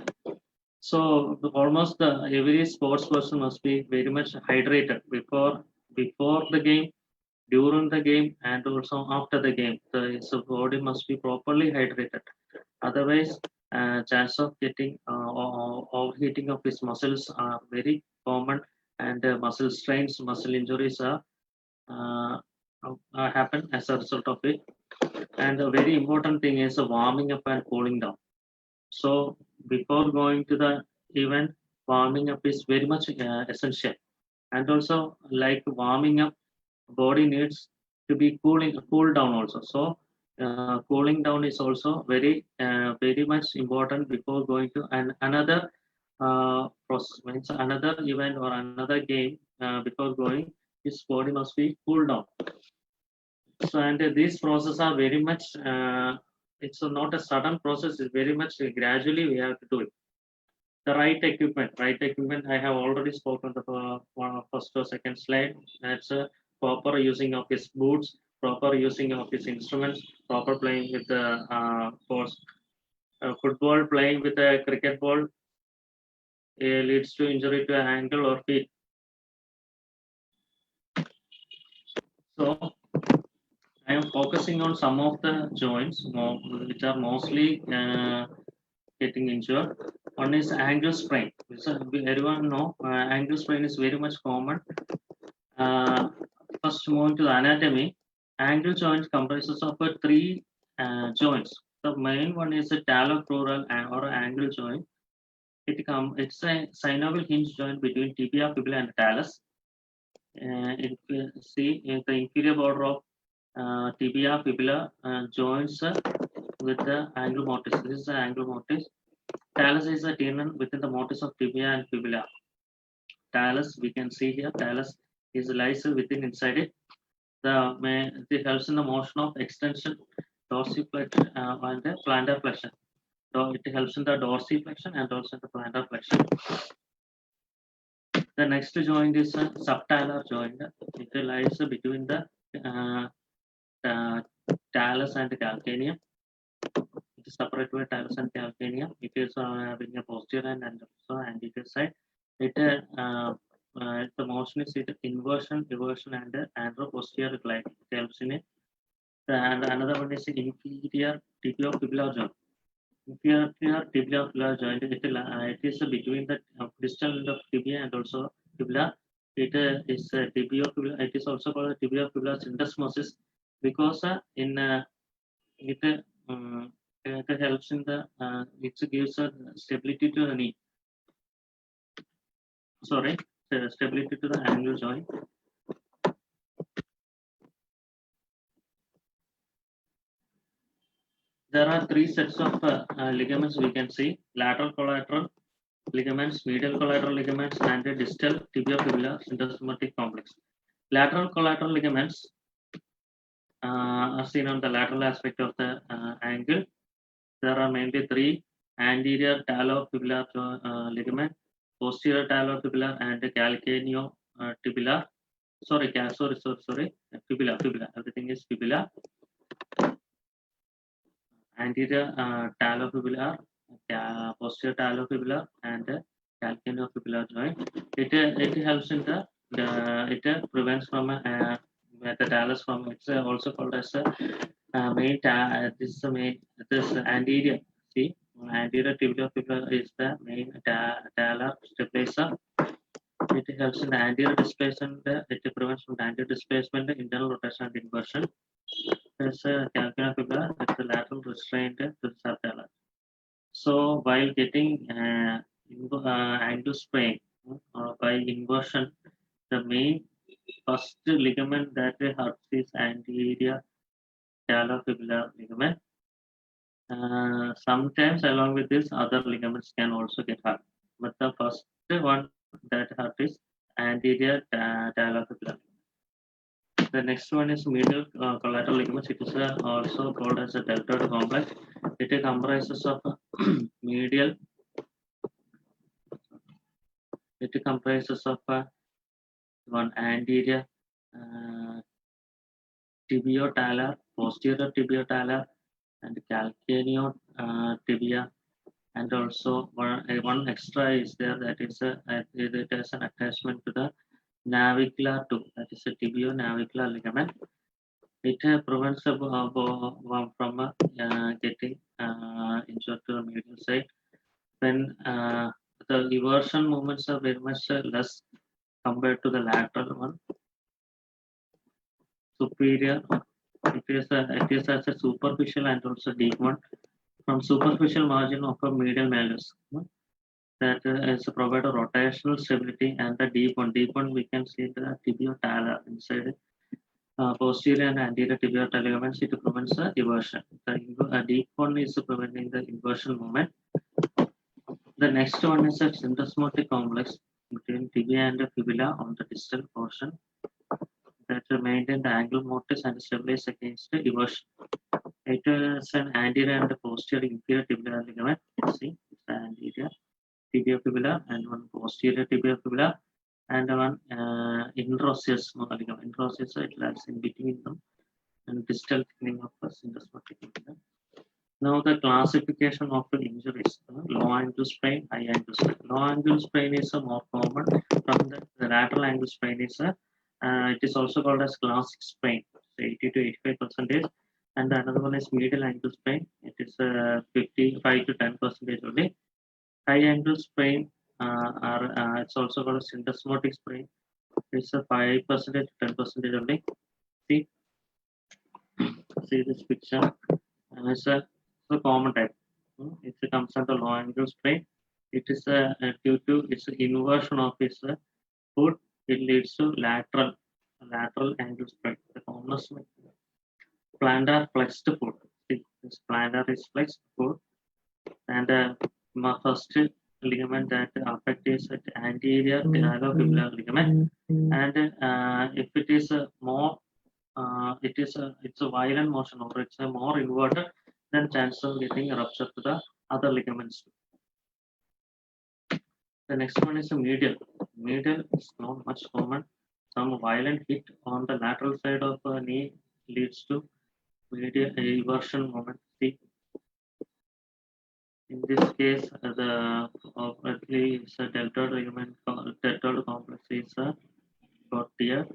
So almost every sports person must be very much hydrated before the game, during the game, and also after the game. The body must be properly hydrated. Otherwise, chance of getting overheating of his muscles are very common, and muscle strains, muscle injuries uh, happen as a result of it. And a very important thing is warming up and cooling down. So before going to the event, warming up is very much essential. And also, like warming up, body needs to be cool down also. So cooling down is also very much important before going to another process. Means another event or another game before going, his body must be cooled down. So and these processes are very much. It's not a sudden process. It's very much gradually we have to do it. The right equipment. Right equipment. I have already spoken the first or second slide. That's a proper using of his boots, proper using of his instruments, proper playing with the football, playing with a cricket ball leads to injury to an ankle or feet. So I am focusing on some of the joints which are mostly getting injured. One is ankle sprain. Everyone know ankle sprain is very much common. First, moving to the anatomy, ankle joint comprises of three joints. The main one is a talocrural or ankle joint. It's a synovial hinge joint between tibia, fibula, and talus. See in the inferior border of tibia, fibula joints with the ankle mortise. This is the ankle mortise. Talus is a tendon within the mortise of tibia and fibula. Talus, we can see here, talus lies within inside it. It helps in the motion of extension, dorsiflexion, and the plantar flexion. So it helps in the dorsiflexion and also in the plantar flexion. The next joint is a subtalar joint. It lies between the talus and the calcaneum. It is separated by talus and calcaneum. It is having a posterior and also anterior side. The motion is inversion, reversion, and anteroposterior gliding. It helps in it. And another one is inferior tibiofibular joint. Inferior tibiofibular joint. It is between the distal end of tibia and also fibula. It is tibiofibular. It is also called tibiofibular syndesmosis because it helps in the it gives a stability to the knee. Sorry, stability to the ankle joint. There are three sets of ligaments we can see: lateral collateral ligaments, medial collateral ligaments, and the distal tibiofibular syndesmotic complex. Lateral collateral ligaments are seen on the lateral aspect of the ankle. There are mainly three: anterior talofibular ligament, posterior talofibular, and calcaneotibular. Sorry, fibula. Everything is fibula. Anterior talofibular, posterior talofibular, and calcaneofibular joint. It helps in it prevents from metatalus from. It's also called as main. This anterior. See, anterior tibiofibular is the main talar stabilizer. It helps in the anterior displacement. It prevents from the anterior displacement, internal rotation, and inversion. There's a calcaneofibular. It's a lateral restraint to the subtalar. So while getting ankle sprain by inversion, the main first ligament that hurts is anterior talofibular ligament. Sometimes along with this, other ligaments can also get hurt. But the first one that hurt is anterior talofibular. The next one is medial collateral ligaments. It is also called as a deltoid complex. It comprises of medial. It comprises of one anterior tibiotalar, posterior tibiotalar, and calcaneal tibia, and also one extra is there, that is it has an attachment to the navicular tube, that is a tibio-navicular ligament. It prevents the bone from getting injured to the medial side. When the eversion movements are very much less compared to the lateral one. Superior, it is as a superficial and also deep one. From superficial margin of a medial malleus, that is provide a rotational stability, and the deep one we can see the tibiotalar inside. Posterior and anterior tibiotalar ligaments, it prevents the eversion. The deep one is preventing the eversion movement. The next one is a syndesmotic complex between tibia and the fibula on the distal portion, that maintain the angle mortis and stabilize against the eversion. It is an anterior and posterior inferior tibial ligament. See, it's the anterior tibiofibular and one posterior tibiofibular, and one interosseous ligament. Interosseous, it lies in between them, and distal thickening of the syndesmotic ligament. Now the classification of the injuries: low ankle sprain, high ankle sprain. Low ankle sprain is more common. From the lateral ankle sprain is it is also called as classic sprain, 80 to 85%. And another one is medial ankle sprain. It is 55 to 10% only. High ankle sprain it's also called a syndesmotic sprain. It's a 5% to 10% only. See this picture. It's a common type. It comes under low ankle sprain. It is due to its inversion of its foot. It leads to lateral ankle sprain. The commonest plantar flexed foot. See, this plantar is flexed foot, and first ligament that affect is anterior tibiofibular ligament, and if it is more, it's a violent motion, or it's a more inverted, then chance of getting a rupture to the other ligaments. The next one is a medial. Medial is not much common. Some violent hit on the lateral side of the knee leads to medial eversion movement. See, in this case, the it's a deltoid ligament, deltoid complex is got here.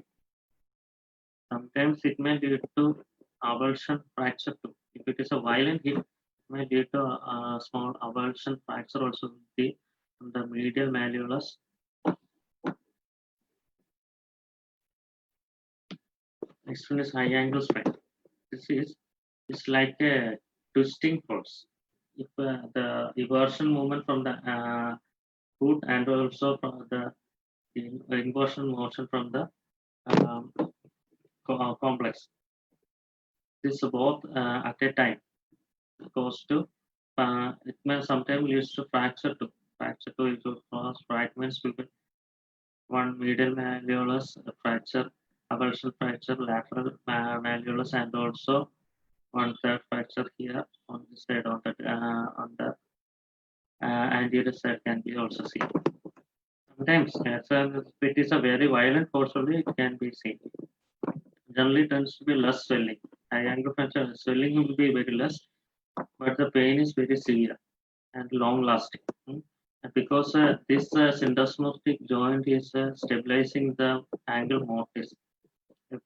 Sometimes it may lead to avulsion fracture too. If it is a violent hit, it may lead to a small avulsion fracture also be on the medial malleolus. Next one is high ankle sprain. This is it's like a twisting force. If the eversion movement from the foot and also from the inversion motion from the complex, this both at a time goes to it may sometimes leads to fracture to it will cause fragments will be one medial malleolus fracture, avulsion fracture, lateral malleolus, and also one third fracture here on the side of the anterior side can be also seen. Sometimes if it is a very violent force only, it can be seen. Generally tends to be less swelling. High ankle fracture swelling will be very less, but the pain is very severe and long lasting. Because this syndesmotic joint is stabilizing the angle mortis,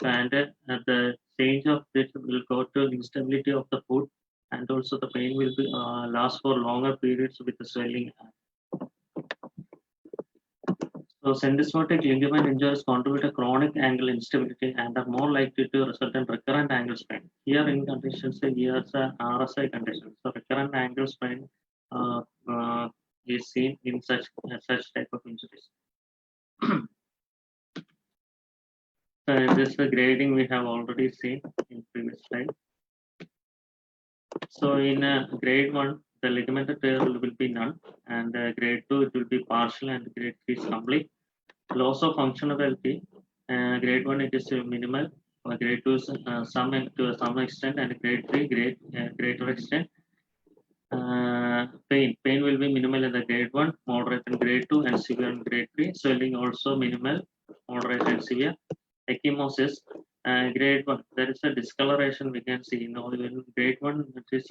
and the change of it will go to instability of the foot, and also the pain will be last for longer periods with the swelling. So syndesmotic ligament injuries contribute to chronic ankle instability and are more likely to result in recurrent ankle sprain. Here in conditions, here is RSI conditions. So recurrent ankle sprain is seen in such type of injuries. So this grading we have already seen in previous slide. So in grade 1, the ligament tear will be none, and grade 2 it will be partial, and grade 3 is complete. Loss of functionality, grade 1 it is minimal, grade 2 is some to some extent, and grade 3 greater extent. Pain will be minimal in the grade 1, moderate in grade 2, and severe in grade 3. Swelling also minimal, moderate and severe. Ecchymosis, grade 1, there is a discoloration we can see. No, in grade 1, it is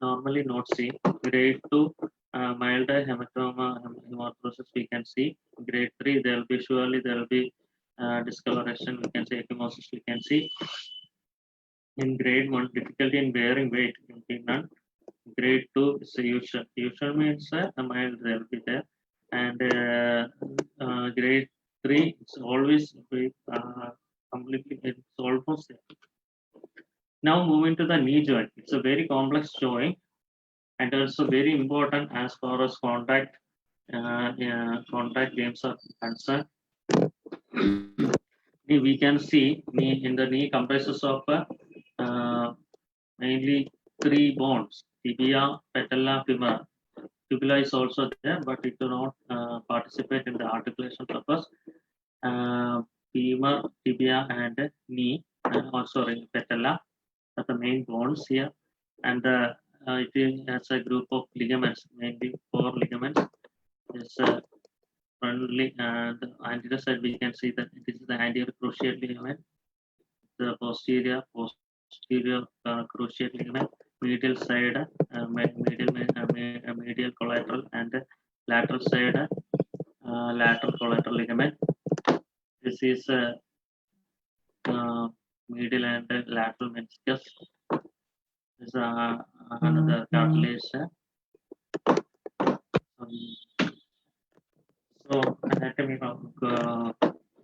normally not seen. Grade 2, mild hematoma, hematosis we can see. Grade 3, there will be discoloration, we can say ecchymosis we can see. In grade 1, difficulty in bearing weight can be none. Grade 2 is usual. Usual means a mild there will be there. And grade 3 it's always completely, it's almost there. Now moving to the knee joint. It's a very complex joint and also very important as far as contact games are concerned. We can see the knee comprises of mainly 3 bones: tibia, patella, femur. Fibula is also there, but it do not participate in the articulation purpose. Femur, tibia, and knee, and also patella are the main bones here. And it has a group of ligaments, mainly 4 ligaments. It's frontally and anterior side. We can see that this is the anterior cruciate ligament, the posterior cruciate ligament, medial side, medial collateral, and lateral side, lateral collateral ligament. This is medial and lateral meniscus. This is another cartilage. So anatomy of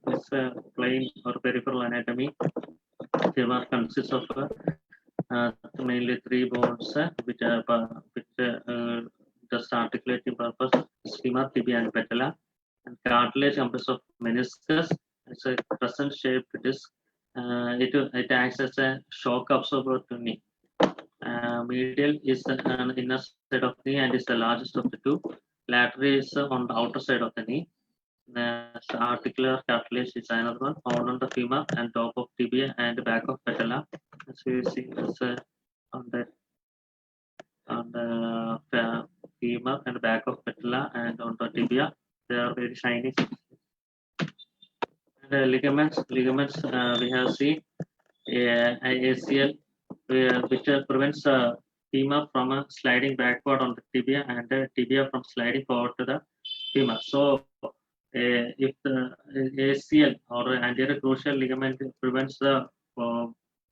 this plain or peripheral anatomy. Femur consists of mainly 3 bones, which just articulating purpose: femur, tibia, and patella. And cartilage consists of meniscus. It's a crescent-shaped disc. It acts as a shock absorber to knee. Medial is the inner side of the knee and is the largest of the 2. Lateral is on the outer side of the knee. The articular cartilage is another one, on the femur and top of tibia and back of patella. As you see, this on the femur and back of patella and on the tibia, they are very shiny. And ligaments we have seen ACL, which prevents femur from sliding backward on the tibia and tibia from sliding forward to the femur. So if the ACL or anterior cruciate ligament prevents the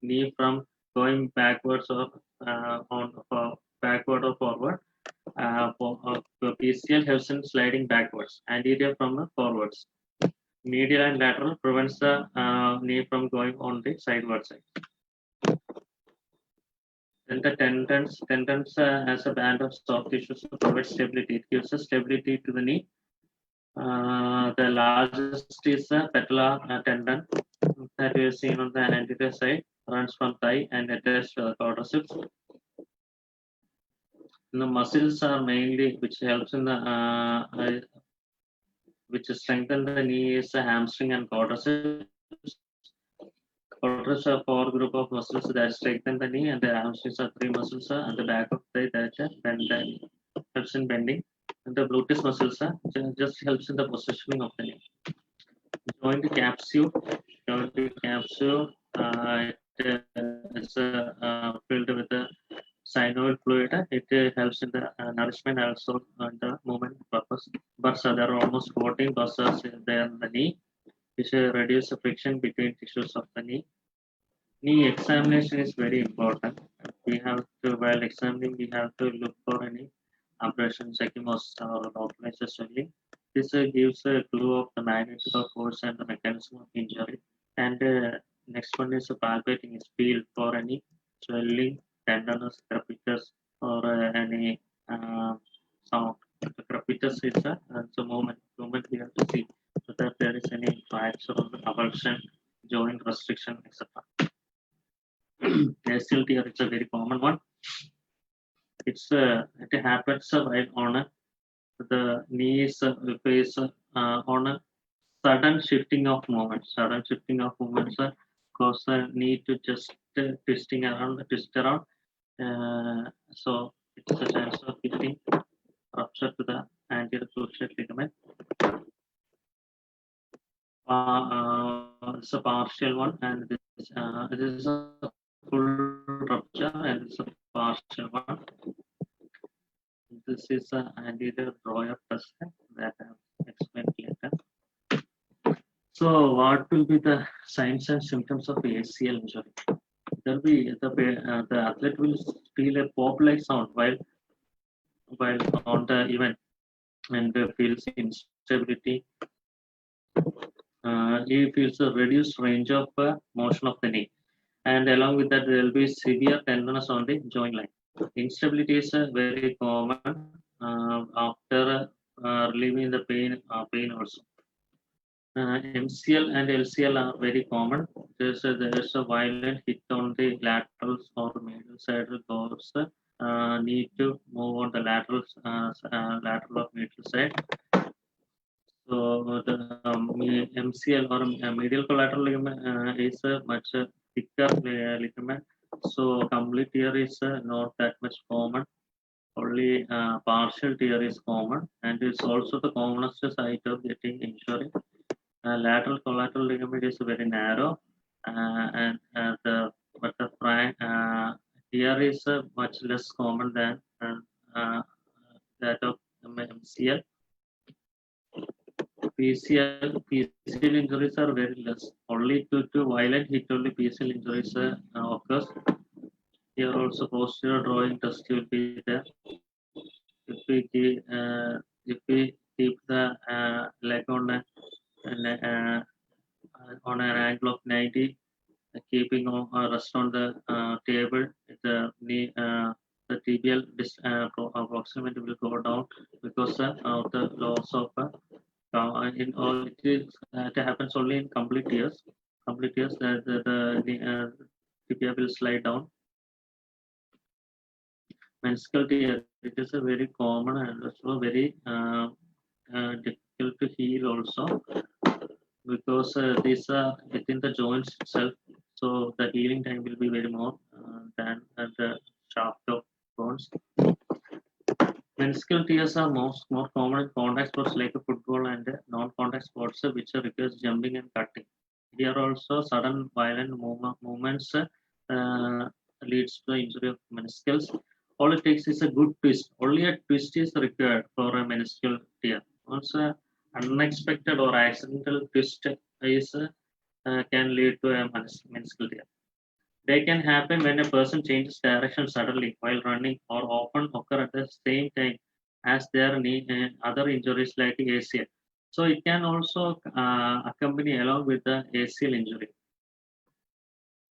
knee from going backwards or backward or forward, PCL helps in sliding backwards, anterior from forwards. Medial and lateral prevents the knee from going on the sideward side. Then the tendons as a band of soft tissues to provide stability. It gives us stability to the knee. The largest is the patellar tendon that we have seen on the anterior side, runs from thigh and attached to the quadriceps. And the muscles are mainly which helps in the which strengthen the knee is the hamstring and quadriceps. Quadriceps are 4 group of muscles that strengthen the knee, and the hamstrings are 3 muscles at the back of the thigh that helps in bending. And the gluteus muscles just helps in the positioning of the knee. Joint capsule is filled with the synovial fluid. It helps in the nourishment also and the movement purpose. But there are almost 14 muscles there in the knee, which reduce the friction between tissues of the knee. Knee examination is very important. We have to, while examining, we have to look for any abrasions, ecchymosis, or localized swelling. This gives a clue of the magnitude of force and the mechanism of injury. And next one is palpating, is feel for any swelling, tenderness, crepitus, or any sound. The crepitus is a movement we have to see whether there is any fracture or avulsion, joint restriction, etc. ACL tear is a very common one. It happens while on the knees face on a sudden shifting of movements. Sudden shifting of movements cause the need to just twist around. So it's a chance of getting rupture to the anterior cruciate ligament. It's a partial one, and this is a full rupture, and it's a partial one. This is an anterior drawer test that I'll explain later. So, what will be the signs and symptoms of ACL injury? There will be the athlete will feel a pop-like sound while on the event, and feels instability. He feels a reduced range of motion of the knee, and along with that, there will be severe tenderness on the joint line. Instability is very common after relieving the pain also. MCL and LCL are very common. There's a violent hit on the laterals or medial side goes. Need to move on the lateral of medial side. So the MCL or medial collateral ligament is a much thicker ligament. So complete tear is not that much common. Only partial tear is common, and it's also the commonest site of getting injury. Lateral collateral ligament is very narrow, and the tear is much less common than that of MCL. PCL injuries are very less. Only due to violent hit only PCL injuries occurs. Here also posterior drawing test will be there. If we keep the leg on an angle of 90, keeping rest on the table, the knee, the tibial approximate will go down because of the loss of it happens only in complete tears. Complete tears, the tibia will slide down. Meniscal tear, it is a very common and also very difficult to heal also, because these are within the joints itself, so the healing time will be very more than the shaft of bones. Meniscal tears are more common in contact sports like football and non-contact sports which requires jumping and cutting. Here also sudden violent movements leads to injury of meniscus. All it takes is a good twist. Only a twist is required for a meniscal tear. Once unexpected or accidental twist is can lead to a meniscal tear. They can happen when a person changes direction suddenly while running, or often occur at the same time as their other injuries like ACL. So it can also accompany along with the ACL injury.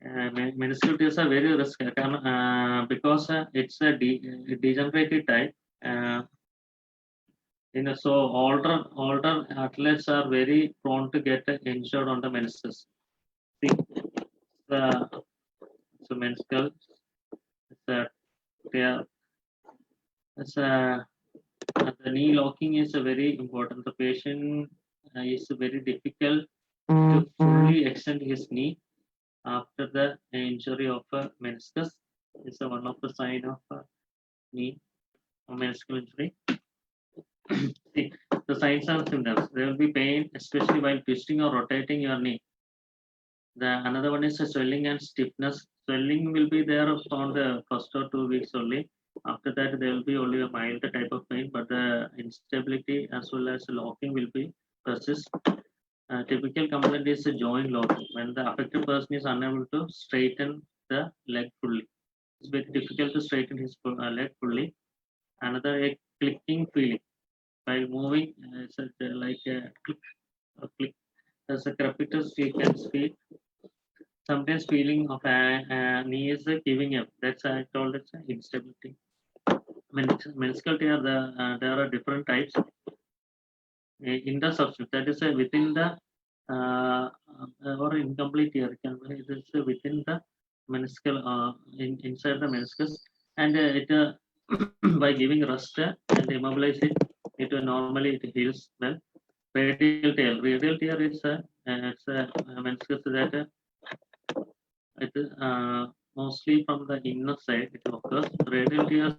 Meniscal tears are very risky because it's a degenerated type. So older athletes are very prone to get injured on the meniscus. See, so meniscal, the knee locking is very important. The patient is very difficult to fully extend his knee after the injury of meniscus. Is one of the sign of knee or meniscal injury. See, the signs and symptoms. There will be pain, especially while twisting or rotating your knee. Another one is swelling and stiffness. Swelling will be there on the first or 2 weeks only. After that, there will be only a mild type of pain, but the instability as well as locking will be persist. Typical complaint is joint locking when the affected person is unable to straighten the leg fully. It's very difficult to straighten his leg fully. Another a clicking feeling while moving. It's like a click. There's a crepitus you can feel. Sometimes feeling of knee is giving up. That's I told it's instability. Meniscal tear, there are different types. Intersubstance, that is within the or incomplete tear. It is within the meniscal, inside the meniscus, and it by giving rest and immobilize it, it normally it heals well. Radial tear is it's a meniscus that it is mostly from the inner side it occurs. Radial tears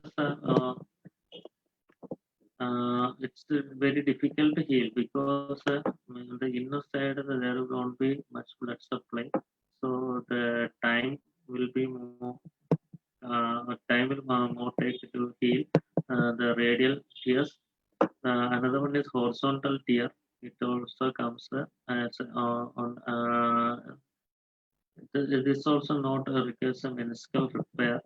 it's very difficult to heal because on the inner side there won't be much blood supply, so the time will be more more take to heal the radial tears. Another one is horizontal tear. It also comes as on it is also not requires a meniscal repair.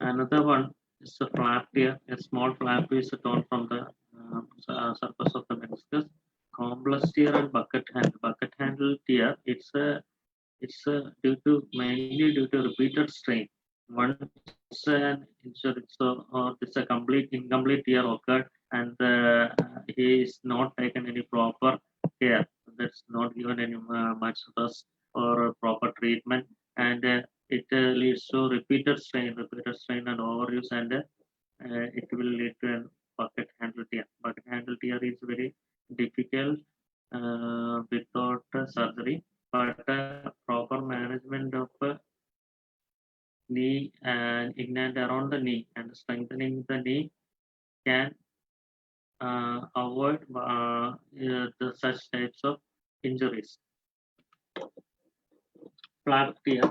Another one is a flap tear. A small flap is torn from the surface of the meniscus. Complex tear and bucket handle. Bucket handle tear. It's due to mainly due to repeated strain. Once an injury, so or it's a complete incomplete tear occurred, and he is not taken any proper care. That's not given any much rest or proper treatment, and it leads to repeated strain, and overuse, and it will lead to a bucket handle tear. Bucket handle tear is very difficult without surgery, but proper management of knee and in and around the knee and strengthening the knee can avoid such types of injuries. Flap tear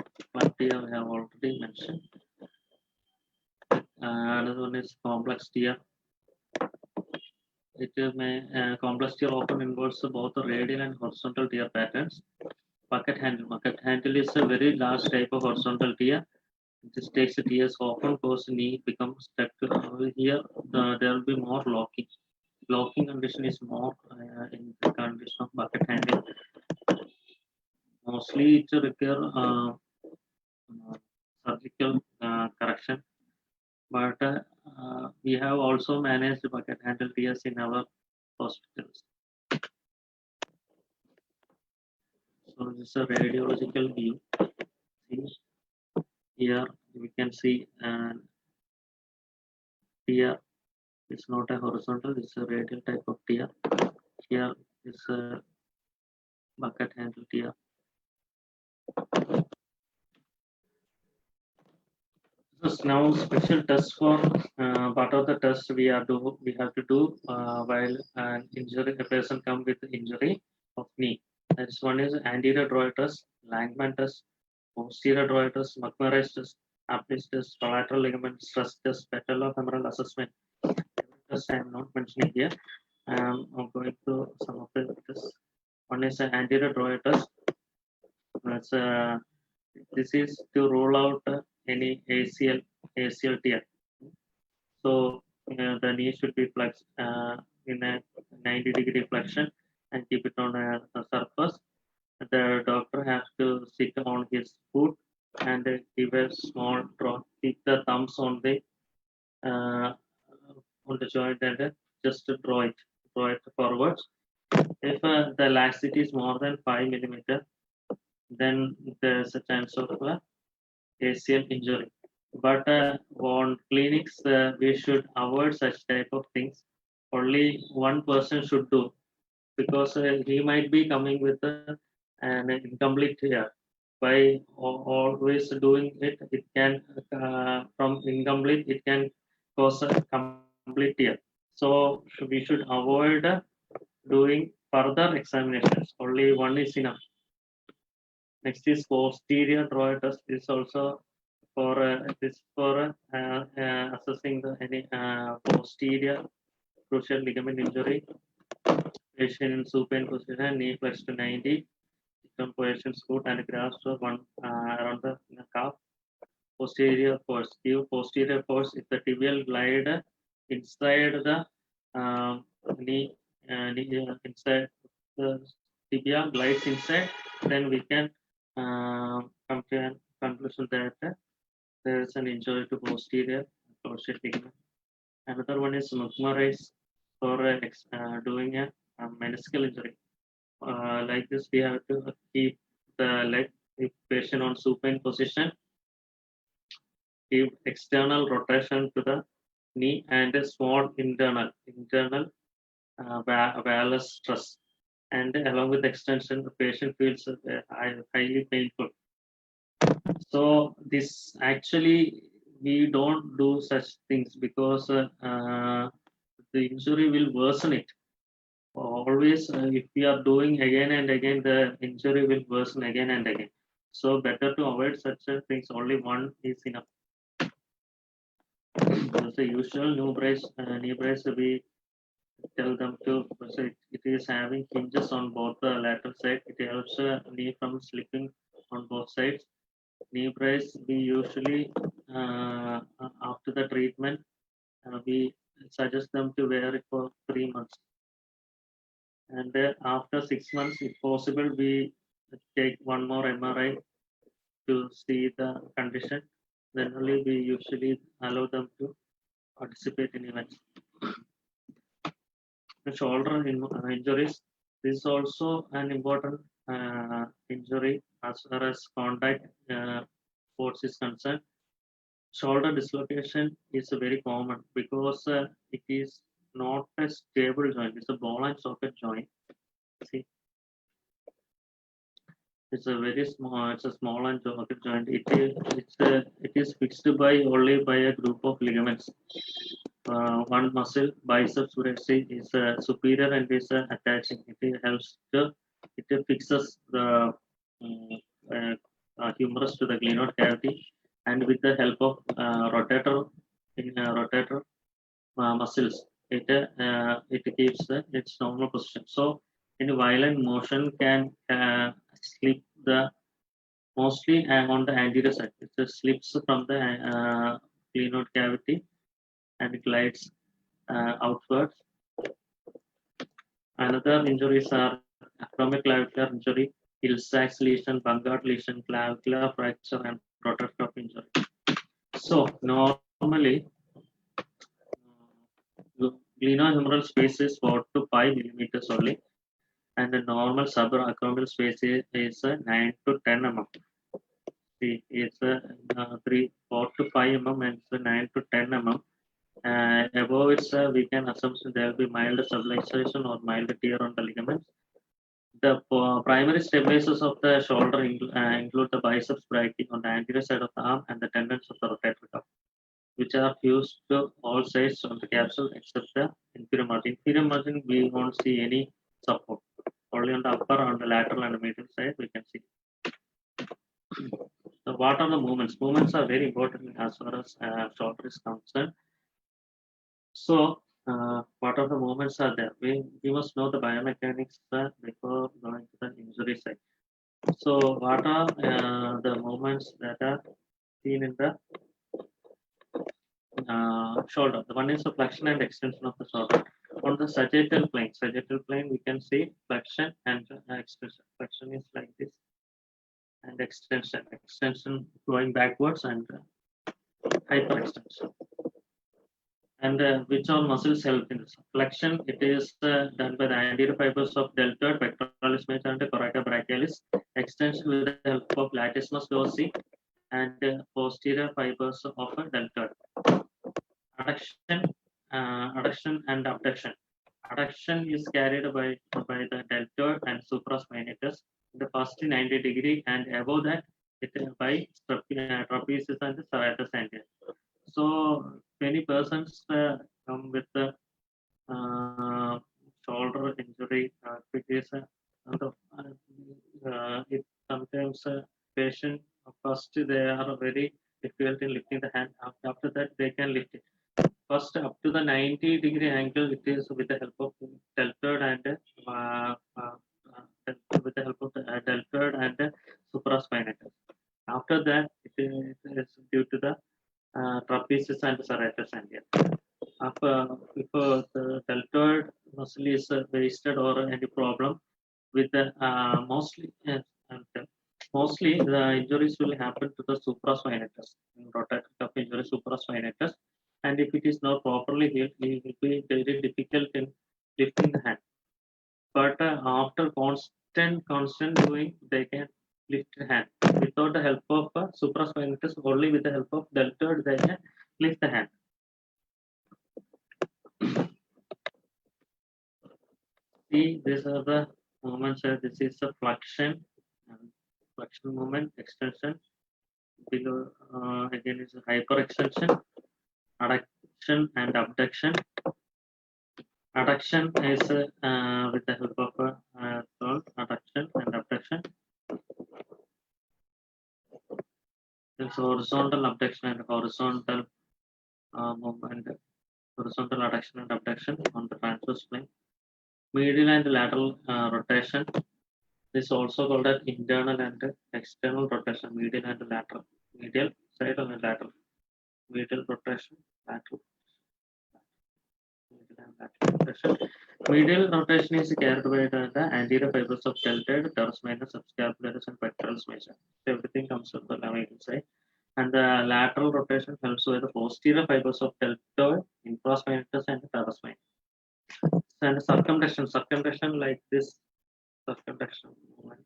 we have already mentioned. Another one is complex tear. Complex tear often involves both the radial and horizontal tear patterns. Bucket handle. Bucket handle is a very large type of horizontal tear. This takes the tears often cause knee becomes stuck. Here there will be more locking. Locking condition is more in the condition of bucket handle. Mostly it require surgical correction, but we have also managed bucket handle tears in our hospitals. So this is a radiological view. See, here we can see tear is not a horizontal, it's a radial type of tear. Here is a bucket handle tear. So now special test for part of the test we have to do while a person come with injury of knee. That's one is anterior drawer test, ligament test, posterior drawer test, McMurray's test, Aplis test, collateral ligament stress test, patellofemoral assessment. Test I am not mentioning here. I'm going to some of the tests. One is an anterior drawer test. That's this is to rule out any ACL tear. So the knee should be flexed in a 90-degree flexion and keep it on a surface. The doctor has to sit on his foot and give a small draw. Keep the thumbs on the joint and just draw it forwards. If the laxity is more than 5 millimeter, then there's a chance of ACL injury. But on clinics, we should avoid such type of things. Only one person should do, because he might be coming with an incomplete tear. By always doing it, it can from incomplete it can cause a complete tear. So we should avoid doing further examinations. Only one is enough. Next is posterior drawer test. Is also for assessing any posterior cruciate ligament injury. Patient in supine position, knee flexed to 90. Some positions foot and grasp one around the calf. Posterior force. Give posterior force if the tibial glide inside the knee, inside the tibia glides inside, then we can come to a conclusion that there is an injury to posterior cruciate ligament. Another one is McMurray's for doing a meniscal injury. Like this, we have to keep the leg patient on supine position, give external rotation to the knee and a small internal valgus stress. and along with extension, the patient feels highly painful. So this actually we don't do such things because the injury will worsen it. Always, if we are doing again and again, the injury will worsen again and again. So better to avoid such things. Only one is enough. As the usual knee brace, we tell them to. So it is having hinges on both the lateral side. It helps knee from slipping on both sides. Knee brace we usually after the treatment we suggest them to wear it for 3 months, and after 6 months if possible we take one more MRI to see the condition, then only we usually allow them to participate in events. The shoulder injuries, this is also an important injury as far as contact sports is concerned. Shoulder dislocation is very common because it is not a stable joint. It's a ball and socket joint. See, it's a very small. It's a small and socket joint. It is fixed by only by a group of ligaments. One muscle, biceps brachii, is superior and is attaching. It helps to it fixes the humerus to the glenoid cavity, and with the help of rotator muscles, it keeps its normal position. So, any violent motion can slip the mostly on the anterior side. It just slips from the glenoid cavity and glides outwards. Another injuries are acromioclavicular injury, Hill-Sachs lesion, Bungard lesion, clavicular fracture, and rotator cuff injury. So normally, glenohumeral space is 4 to 5 millimeters only, and the normal subacromial space is 9 to 10 mm. See, it's 4 to 5 mm and it's 9 to 10 mm. Above it, we can assume there will be mild subluxation or mild tear on the ligaments. The primary stabilizers of the shoulder include the biceps brachii on the anterior side of the arm and the tendons of the rotator cuff, which are fused to all sides of the capsule except the inferior margin. Inferior margin, we won't see any support. Only on the upper, on the lateral and the medial side, we can see. So what are the movements? Movements are very important as far as shoulder is concerned. So, what are the movements are there? We must know the biomechanics before going to the injury side. So, what are the movements that are seen in the shoulder? The one is the flexion and extension of the shoulder. On the sagittal plane, we can see flexion and extension. Flexion is like this, and extension going backwards, and hyperextension. And which all muscles help in this? Flexion, it is done by the anterior fibers of deltoid, pectoralis major, and coraca brachialis. Extension with the help of latissimus dorsi and posterior fibers of deltoid. Adduction and abduction. Adduction is carried by the deltoid and supraspinatus in the first 90 degree, and above that it is by trapezius and the serratus anterior. So many persons come with the shoulder injury. It sometimes patient first they are very difficult in lifting the hand. After that they can lift it. First up to the 90 degree angle, it is with the help of deltoid and with the help of the deltoid and supraspinatus. After that, it is due to the trapezius and serratus anterior. If the deltoid muscle is wasted or any problem with the mostly the injuries will happen to the supraspinatus, rotator cuff injury, supraspinatus, and if it is not properly healed, it will be very difficult in lifting the hand. But after constant doing, they can lift the hand without the help of supraspinatus. Only with the help of deltoid they can lift the hand. See, these are the movements. This is a flexion, flexion movement, extension. Below again is hyperextension, adduction and abduction. Adduction is with the help of a adduction and abduction. It's horizontal abduction and horizontal movement, horizontal adduction and abduction on the transverse plane. Medial and lateral rotation is also called as internal and external rotation. Medial and lateral. Medial side and lateral. Medial rotation, lateral. Medial rotation is carried by the anterior fibers of deltoid, teres minor, subscapularis, and pectoralis major. Everything comes from the medial side. And the lateral rotation helps with the posterior fibers of deltoid, infraspinatus, and teres minor. And circumduction like this, circumduction movement.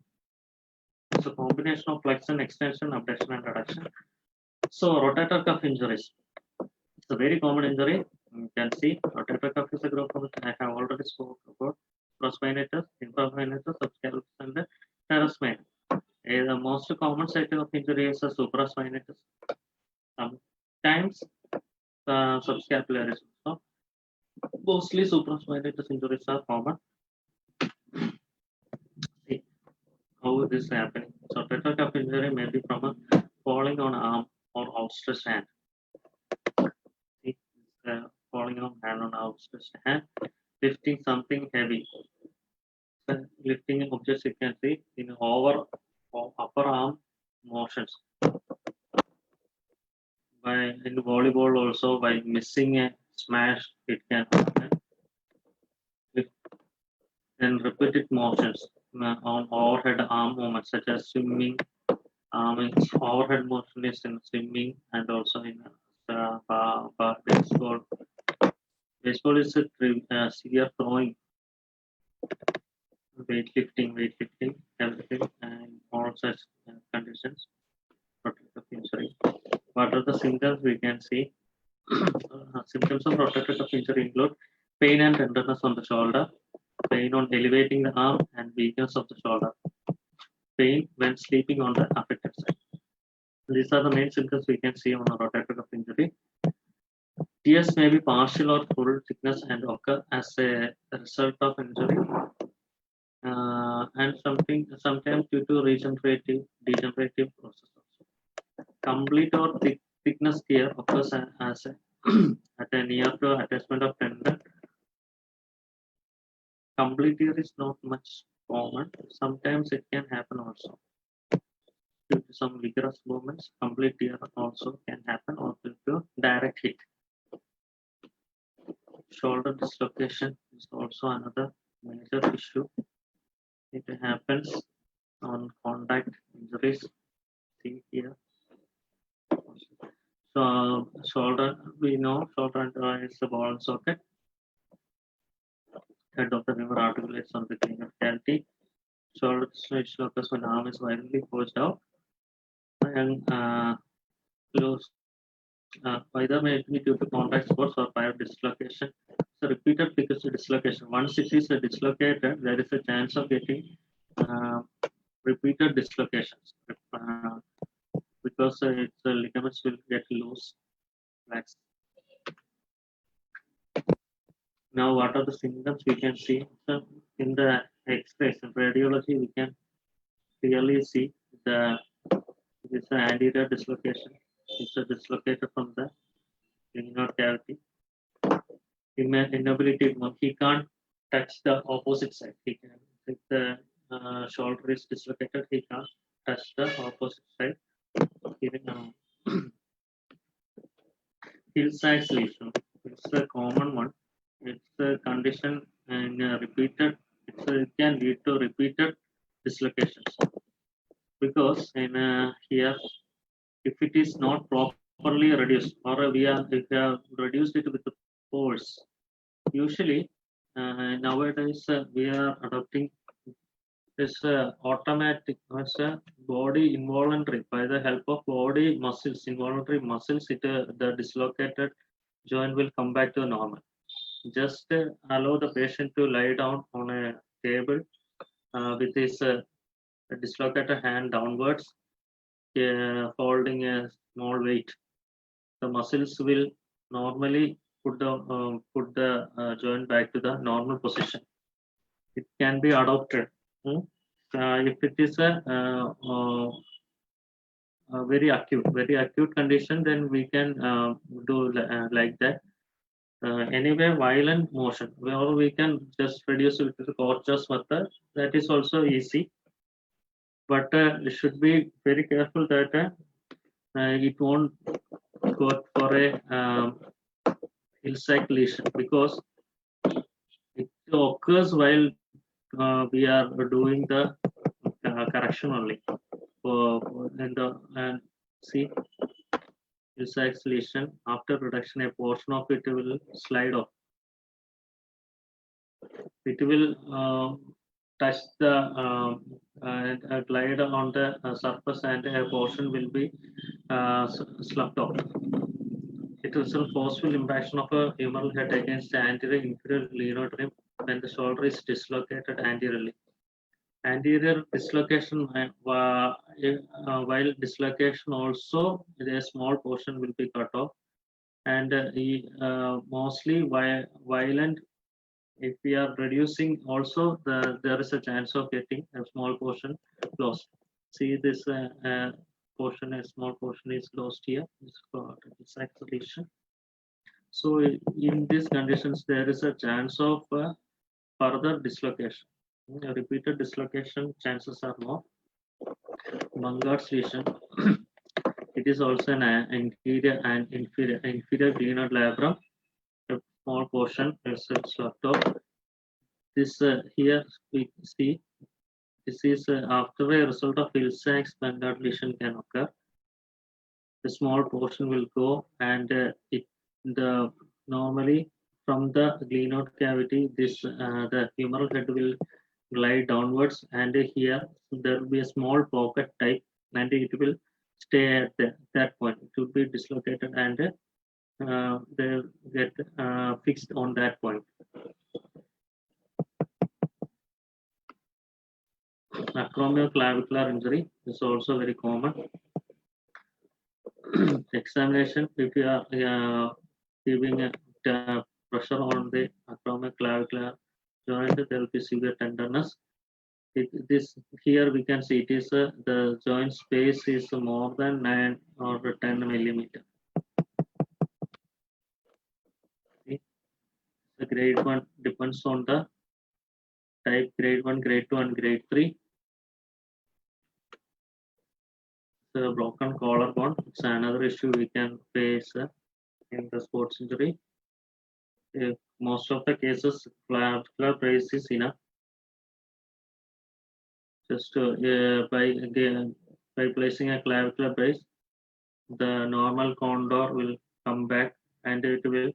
It's a combination of flexion, extension, abduction, and adduction. So rotator cuff injuries. It's a very common injury. You can see rotator cuff is a group of I have already spoken about prospinatus, infraspinatus, subscapularis, and the teres minor. The most common site of injury is a supraspinatus. Sometimes subscapularis. So mostly supraspinatus injuries are common. See how this is happening. So rotator cuff injury may be from a falling on arm or outstretched hand. See, falling on hand on outstretched hand, lifting something heavy. So lifting objects you can see in over or upper arm motions. By in volleyball also by missing a smash it can happen. Then repeated motions on overhead arm movements such as swimming. Overhead motion is in swimming and also in baseball. Baseball is a severe throwing, weightlifting, everything, and all such conditions. Rotator cuff injury. What are the symptoms we can see? Symptoms of rotator cuff injury include pain and tenderness on the shoulder, pain on elevating the arm, and weakness of the shoulder. Pain when sleeping on the affected side. These are the main symptoms we can see on a rotator cuff injury. Tears may be partial or full thickness and occur as a result of injury, and sometimes due to degenerative process. Complete or thickness tear occurs as at a near to attachment of tendon. Complete tear is not much common. Sometimes it can happen also. Due to some vigorous movements, complete tear also can happen or due to direct hit. Shoulder dislocation is also another major issue. It happens on contact injuries. See here. So shoulder, we know shoulder is the ball and socket. Head of the member articulates on the cranial cavity. Shoulder dislocation occurs when arm is violently forced out and close. Either may be due to contact force or prior dislocation. So repeated frequency dislocation. Once it is dislocated, there is a chance of getting repeated dislocations because its ligaments will get loose. Relax. Now, what are the symptoms we can see? So in the X-rays and radiology, we can clearly see this anterior dislocation. It's a dislocated from the cranial cavity. Inability, he can't touch the opposite side. He can, if the shoulder is dislocated, he can't touch the opposite side. Even hillside lesion, it's a common one. It's a condition in repeated. It can lead to repeated dislocations because in here, if it is not properly reduced or if we have reduced it with the force, usually nowadays we are adopting this automatic body involuntary by the help of body muscles, involuntary muscles. The dislocated joint will come back to normal. Just allow the patient to lie down on a table with his dislocated hand downwards, holding a small weight. The muscles will normally put the joint back to the normal position. It can be adopted. If it is a very acute condition, then we can do like that. Anyway, violent motion, or we can just reduce it to the Korch's method. That is also easy, but you should be very careful that it won't go for a Hill-Sachs lesion, because it occurs while we are doing the correction only. And see, Hill-Sachs lesion, after reduction, a portion of it will slide off. It will touch the glide on the surface, and a portion will be sloughed off. It is a forceful impaction of a humeral head against the anterior inferior glenoid rim when the shoulder is dislocated anteriorly. Anterior dislocation, while dislocation also, a small portion will be cut off, and mostly violent. If we are reducing, also there is a chance of getting a small portion lost. See this portion, a small portion is lost here. It's called acceleration. So in these conditions, there is a chance of further dislocation. Repeated dislocation chances are more. Bungard's lesion. It is also an anterior and inferior glenoid labrum. A small portion is swept off. This here we see, this is after a result of Hill-Sachs Bungard lesion can occur. The small portion will go, and the normally from the glenoid cavity, this the humeral head will glide downwards, and here there will be a small pocket type, and it will stay at that point. It will be dislocated, and they get fixed on that point. Acromioclavicular injury is also very common. Examination, if you are giving a pressure on the acromioclavicular joint, there will be severe tenderness. This here we can see it is the joint space is more than 9 or 10 millimeter. The grade 1 depends on the type, grade 1, grade 2, and grade 3. The broken collarbone, it's another issue we can face in the sports injury. Most of the cases, clavicular brace is enough. Just by placing a clavicular brace, the normal condor will come back, and it will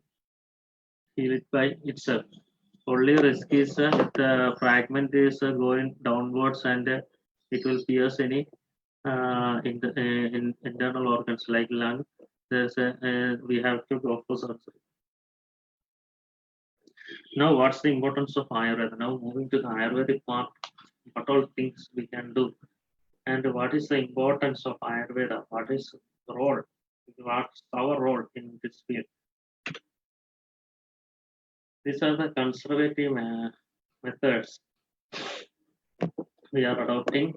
heal it by itself. Only risk is the fragment is going downwards, and it will pierce any in internal organs like lung. There's we have to go for surgery. Now, what's the importance of Ayurveda? Now, moving to the Ayurvedic part, what all things we can do, and what is the importance of Ayurveda? What is the role? What's our role in this field? These are the conservative methods we are adopting.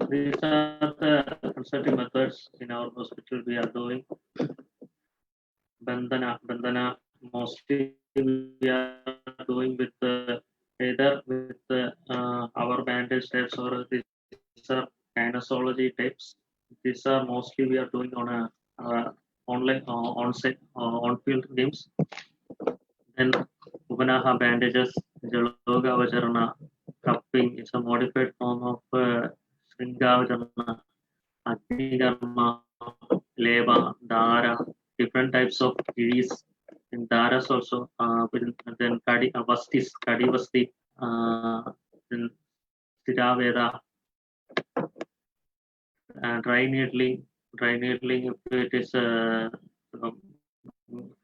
These are the conservative methods in our hospital we are doing. Bandhana, mostly we are doing with either with our bandage types, or these are kinesiology types. These are mostly we are doing on a online on-site on-field games. Then Upanaha bandages, Jaloga Vajarana, cupping is a modified form of Sringavajarana, Agnikarma, Leva, Dara, different types of gidis. In Daras also, then Kadi Vasti, then Siddhaveda, dry needling if it is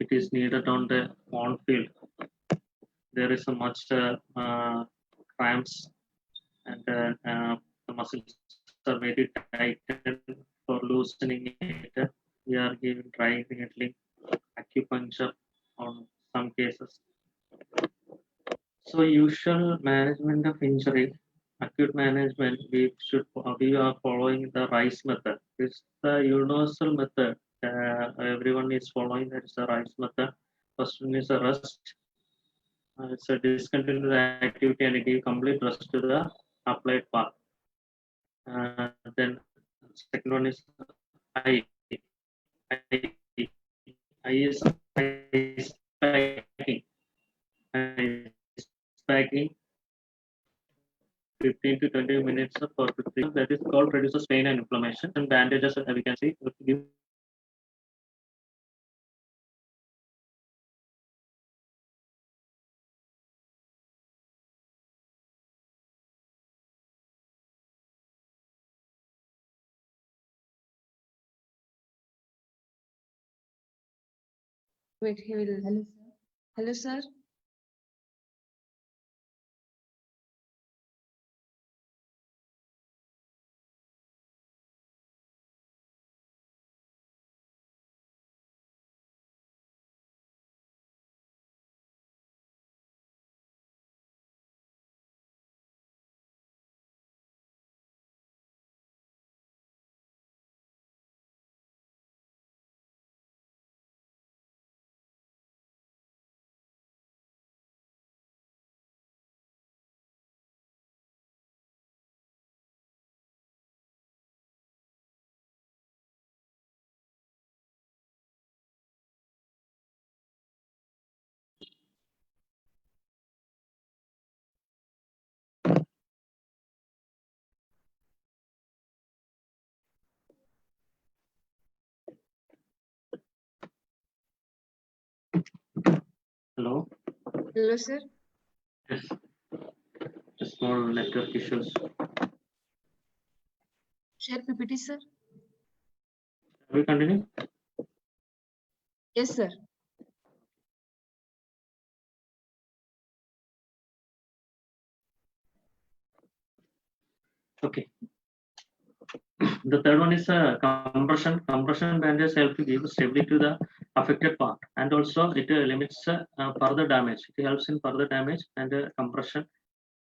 it is needed on the on field. There is a much cramps and the muscles are very tight for loosening it. We are giving dry immediately acupuncture on some cases. So usual management of injury, acute management, we are following the RICE method. It's the universal method. Everyone is following. That is the RICE method. First one is a rest. It's a discontinue the activity and give complete rest to the applied part. Then second one is I is packing. Packing 15 to 20 minutes for 15. That is called reduces pain and inflammation. And bandages, as we can see, give Wait, he will. Hello, sir. hello. Hello, sir. Yes. Just small network issues. Share PPT, sir. Will we continue? Yes, sir. Okay. The third one is compression. Compression bandages help to give stability to the affected part, and also it limits further damage. It helps in further damage and compression.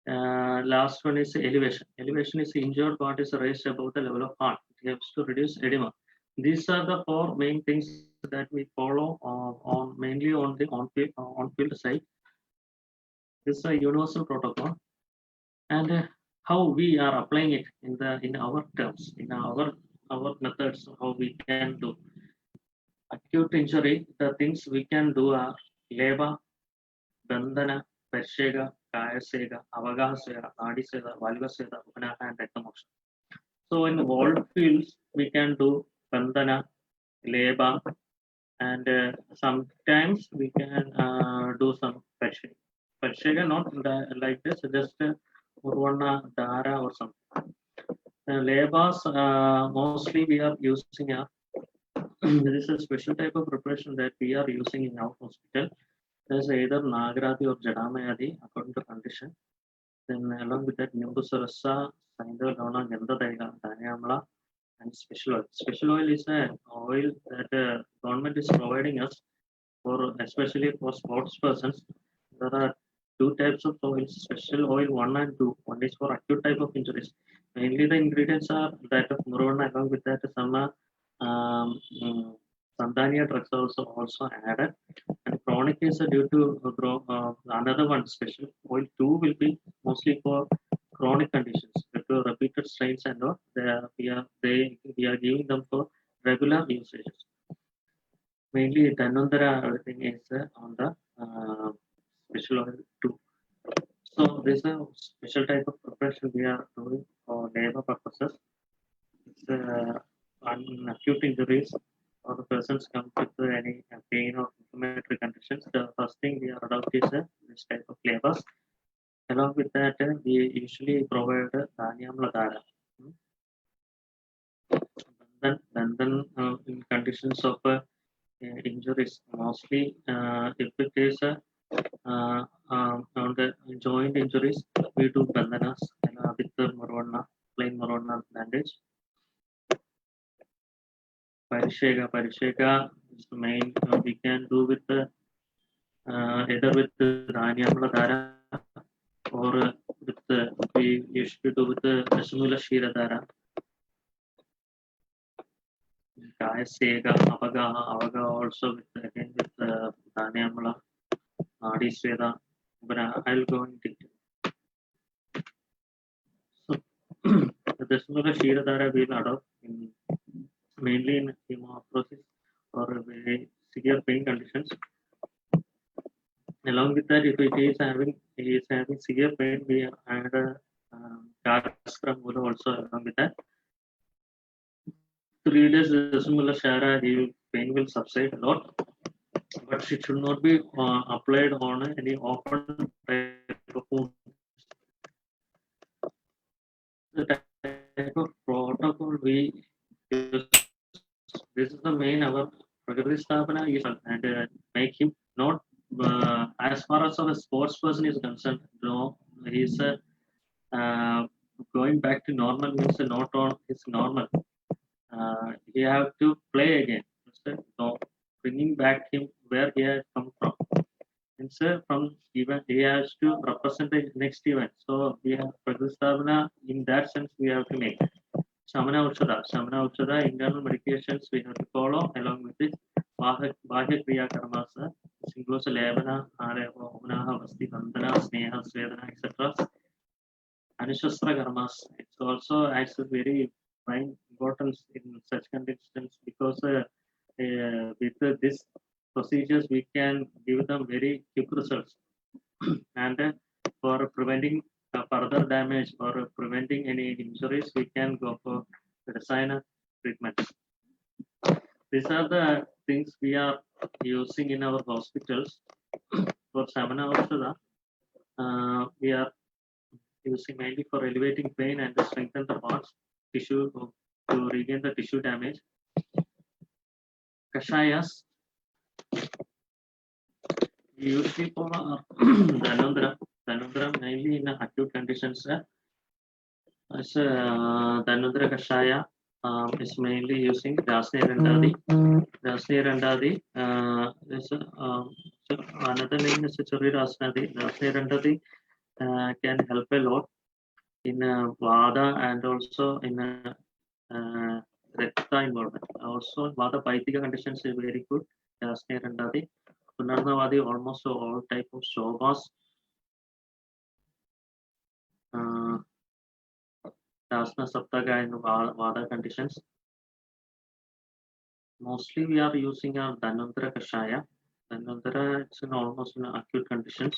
Last one is elevation. Elevation is the injured part is raised above the level of heart. It helps to reduce edema. These are the four main things that we follow on mainly on the on-field side. This is a universal protocol, and how we are applying it in our terms, in our methods, how we can do acute injury. The things we can do are leva, bandhana, parshega, kayasega, avagahasega, adisega, valvasega, upanaha, and rectomotion. So in all fields we can do bandhana, leva, and sometimes we can do some parshega. Parshega not like this, just urvana, dara or something. Levas mostly we are using there is a special type of preparation that we are using in our hospital. There's either Nagarati or Jadamayadi according to condition. Then along with that Nimbusarasa, Saindra Lona, Ganda Daiga, Danyamla, and special oil. Special oil is an oil that government is providing us for especially for sports persons. There are two types of oils, special oil 1 and 2. One is for acute type of injuries. Mainly the ingredients are that of Murona, along with that some Sandania drugs are also added. And chronic is due to another one, special oil 2 will be mostly for chronic conditions, due to repeated strains and all. We are giving them for regular usages. Mainly Dhanvantara everything is on the special oil 2. So this is a special type of preparation we are doing for labor purposes. It's on acute injuries or the persons come with any pain or inflammatory conditions. The first thing we are adopt is this type of labors. Along with that, we usually provide Dhanyamla Dara. Then in conditions of injuries. Mostly, if it is on the joint injuries, we do bandanas with the marona, plain marona bandage. Parishega is the main we can do with the either with the Dhanyamla Dara or with the we usually do with the Simula Shira Dara. Sega, Avaga also with again with the Dhanyamla, Adi Sveda, but I'll go in detail. So the Simula Shira Dara will adopt mainly in hemoarthrosis or very severe pain conditions. Along with that, if he is having severe pain, we add a scrum also along with that. 3 days the similar shara, pain will subside a lot, but it should not be applied on any open type of wound. The type of protocol we use, this is the main our Prakriti Sthapana is and make him not as far as a sports person is concerned. No, he's going back to normal means not on his normal. He have to play again. No, bringing back him where he has come from. Instead, from event he has to represent the next event. So we have Prakriti Sthapana in that sense we have to make. Shamana Uchada, internal medications we have to follow along with it. Bahya Kriya Karmas, which includes Levana, Areva, Omanaha, Vasti, Vandana, Sneha, Svedana, etc. Anushastra Karmas, it's also has a very prime importance in such conditions because with these procedures we can give them very quick results and for preventing further damage or preventing any injuries, we can go for designer treatments. These are the things we are using in our hospitals. For Samana Aushadha, we are using mainly for elevating pain and to strengthen the parts, tissue to regain the tissue damage. Kashayas, we usually for Dhanvantara mainly in acute conditions. As Dhanvantara Kashaya is mainly using Dasni Rendadi. Dasni Rendadi is so another name is Churi Dasnadi. Dasni Rendadi can help a lot in Vada and also in Rekta involvement. Also, Vada Paitika conditions is very good. Dasni Rendadi. Punarnavadi almost all type of shobas. Dasna Saptaga in Vada conditions. Mostly we are using our Dhanvantara Kashaya. Dhanvantara it's in almost in acute conditions.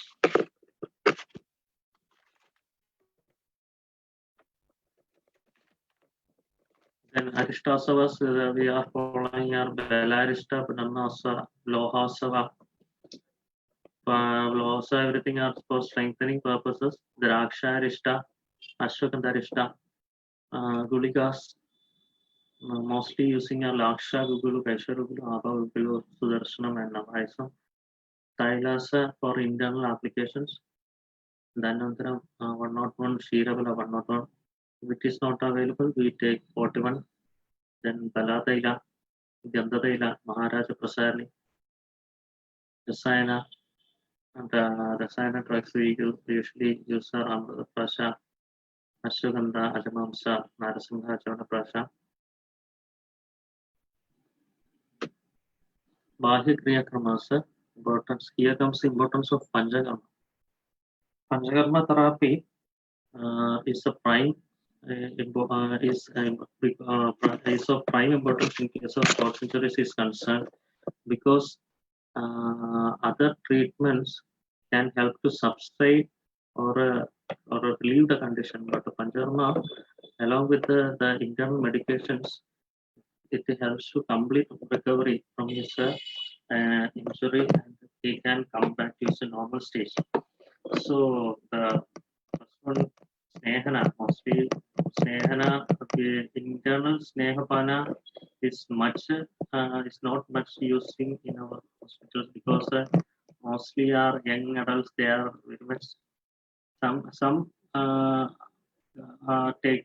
Then Aristasavas, we are following our Belarista, Pranasa, Lohasava. Lohasa, everything are for strengthening purposes. Draksha Arista, Ashwagandharista, Guligas, mostly using a Laksha, Gugulu, Pesharugulu, Abha, Gugulu, Sudarshanam, and Namaisa. Stylasa for internal applications. Then 101 Shirabala 101. If it is not available, we take 41. Then Balataila, Gandhataila, Maharaja Prasarni, Rasayana, and Rasayana drugs we usually use are Amrita Prasha, Ashwagandha, Ajamamsa, Narasimha, Chavana Prasha. Bahya Kriya Karmasa, importance. Here comes the importance of Panchakarma. Panchakarma therapy is a prime is of prime importance in case of sports injuries is concerned because other treatments can help to subside or relieve the condition, but the Panchakarma along with the internal medications it helps to complete recovery from his injury and he can come back to his normal stage. So the first one, Snehana, mostly Snehana, the internal Snehapana is much is not much using in our hospitals because mostly are young adults. They are very much some take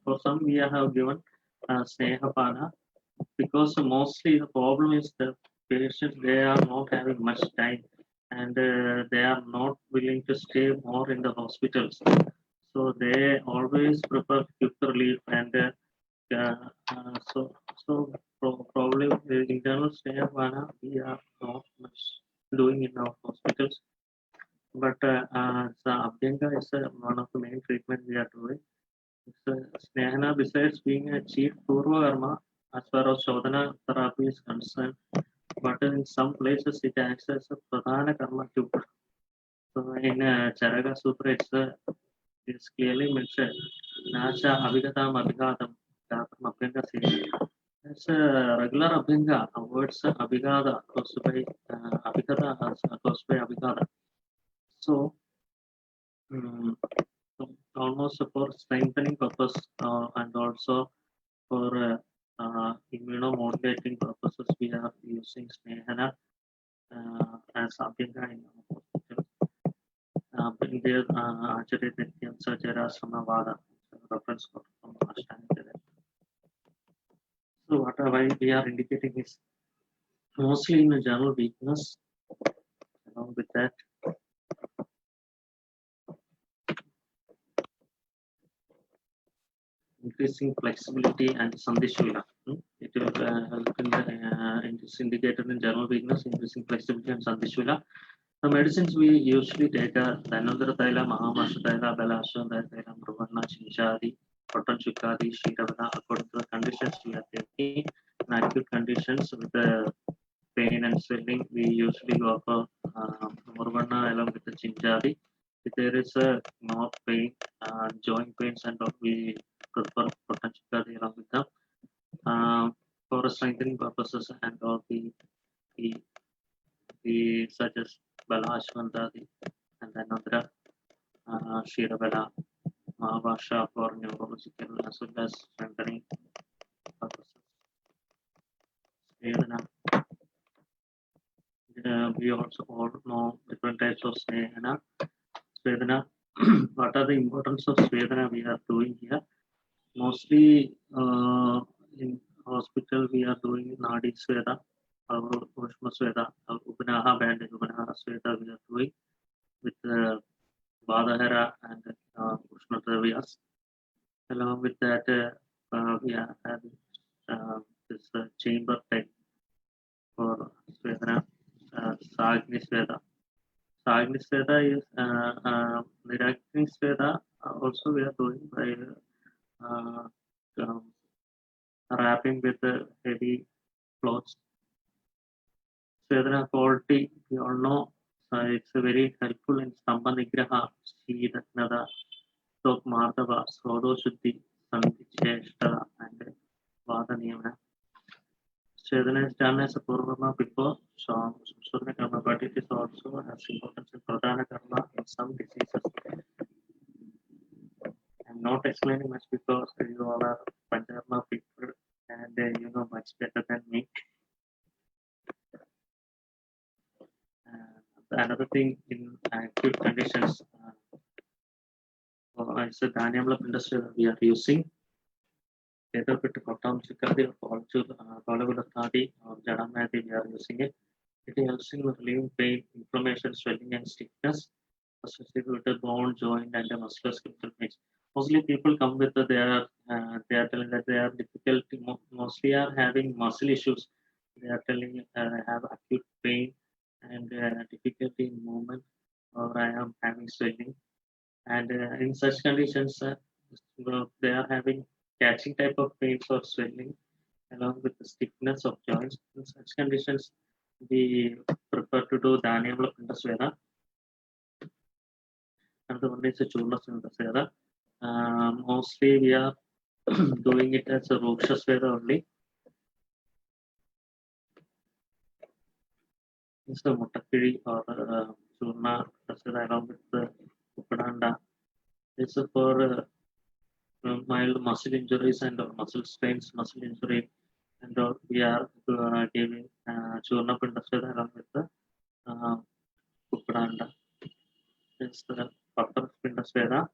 for some we have given Snehapana because mostly the problem is the patients they are not having much time and they are not willing to stay more in the hospitals. So they always prefer quick relief and probably the internal Snehapana we are not much doing in our hospitals. But the Abhyanga is one of the main treatment we are doing. Snehana, besides being a chief Purva as far as Shodhana therapy is concerned, but in some places it acts as a Pradhana Karma too. So in Charaka Sutra, it's clearly mentioned, Nacha Abhigatam Abhigatam, Abhyanga series. As a regular Abhyanga avoids Abhigada caused by Abhigata caused by Abhigada. So, almost for strengthening purpose and also for immunomodulating purposes, we are using Snehana as Abhyanga in our hospital. In there, Acharya Nityam Sajara Samavada, reference from Ashtanga. So, why we are indicating is mostly in a general weakness. Along with that, increasing flexibility and Sandishvila. It will help in it is indicated in general weakness, increasing flexibility and Sandishvila. The medicines we usually take are Dhanandra Thaila, Mahamasha Thaila, Balasha Thaila, Mruvanna, Chinchadi, Cotton Chukadi, Shitavada, according to the conditions we are taking. In acute conditions with the pain and swelling, we usually go for Mruvanna along with the Chinchadi. If there is a more pain, joint pains, and we prefer Cotton Chukadi along with them. For strengthening purposes and all the such as Balashwantadi and then other Shiravela, Mahavasha for neurological as well as strengthening purposes. We also all know different types of Svedana. What are the importance of Svedana we are doing here? Mostly in hospital we are doing Nadi Sveda, or Ushma Sveda, or Upanaha band and Upanaha Sveda we are doing with Badahara and Ushma Dravyas. Along with that, we are having this chamber type for Svedana, Sagni Sveda. Sagni Sveda is Niragni Sveda. Also, we are doing by wrapping with heavy clothes. Svedana quality, we all know, it's very helpful in Stamba Nigraha, Sidagnada, Tok Madhava, Srodo Shuddhi, Sandhi Cheshta, and Vada Niyama. Svedana is done as a Purvama before Samsurna Karma, but it is also has importance in Pradhana Karma in some diseases. I'm not explaining much because you all are Panchakarma people and you know much better than me. Another thing in acute conditions, it's a Danyamla industry that we are using. Either with Kotam Chikadi or Kolagudakadi or Jadamati, we are using it. It helps in relieving pain, inflammation, swelling, and stiffness associated with the bone, joint, and the musculoskeletal pains. Mostly people come with they are telling that they are difficulty, mostly are having muscle issues. They are telling have acute pain and difficulty in movement, or I am having swelling. And in such conditions, they are having catching type of pains or swelling along with the stiffness of joints. In such conditions, we prefer to do Danyamla Sveda. Another one is a Churna Sveda. Mostly we are doing it as a Roksha Sveda only. It's a Mutakiri or Churna Sveda along with the Upadanda. It's for mild muscle injuries and muscle strains, muscle injury, and and we are giving Churna Pindasveda along with the Kupradanda. This Patra Pindasveda.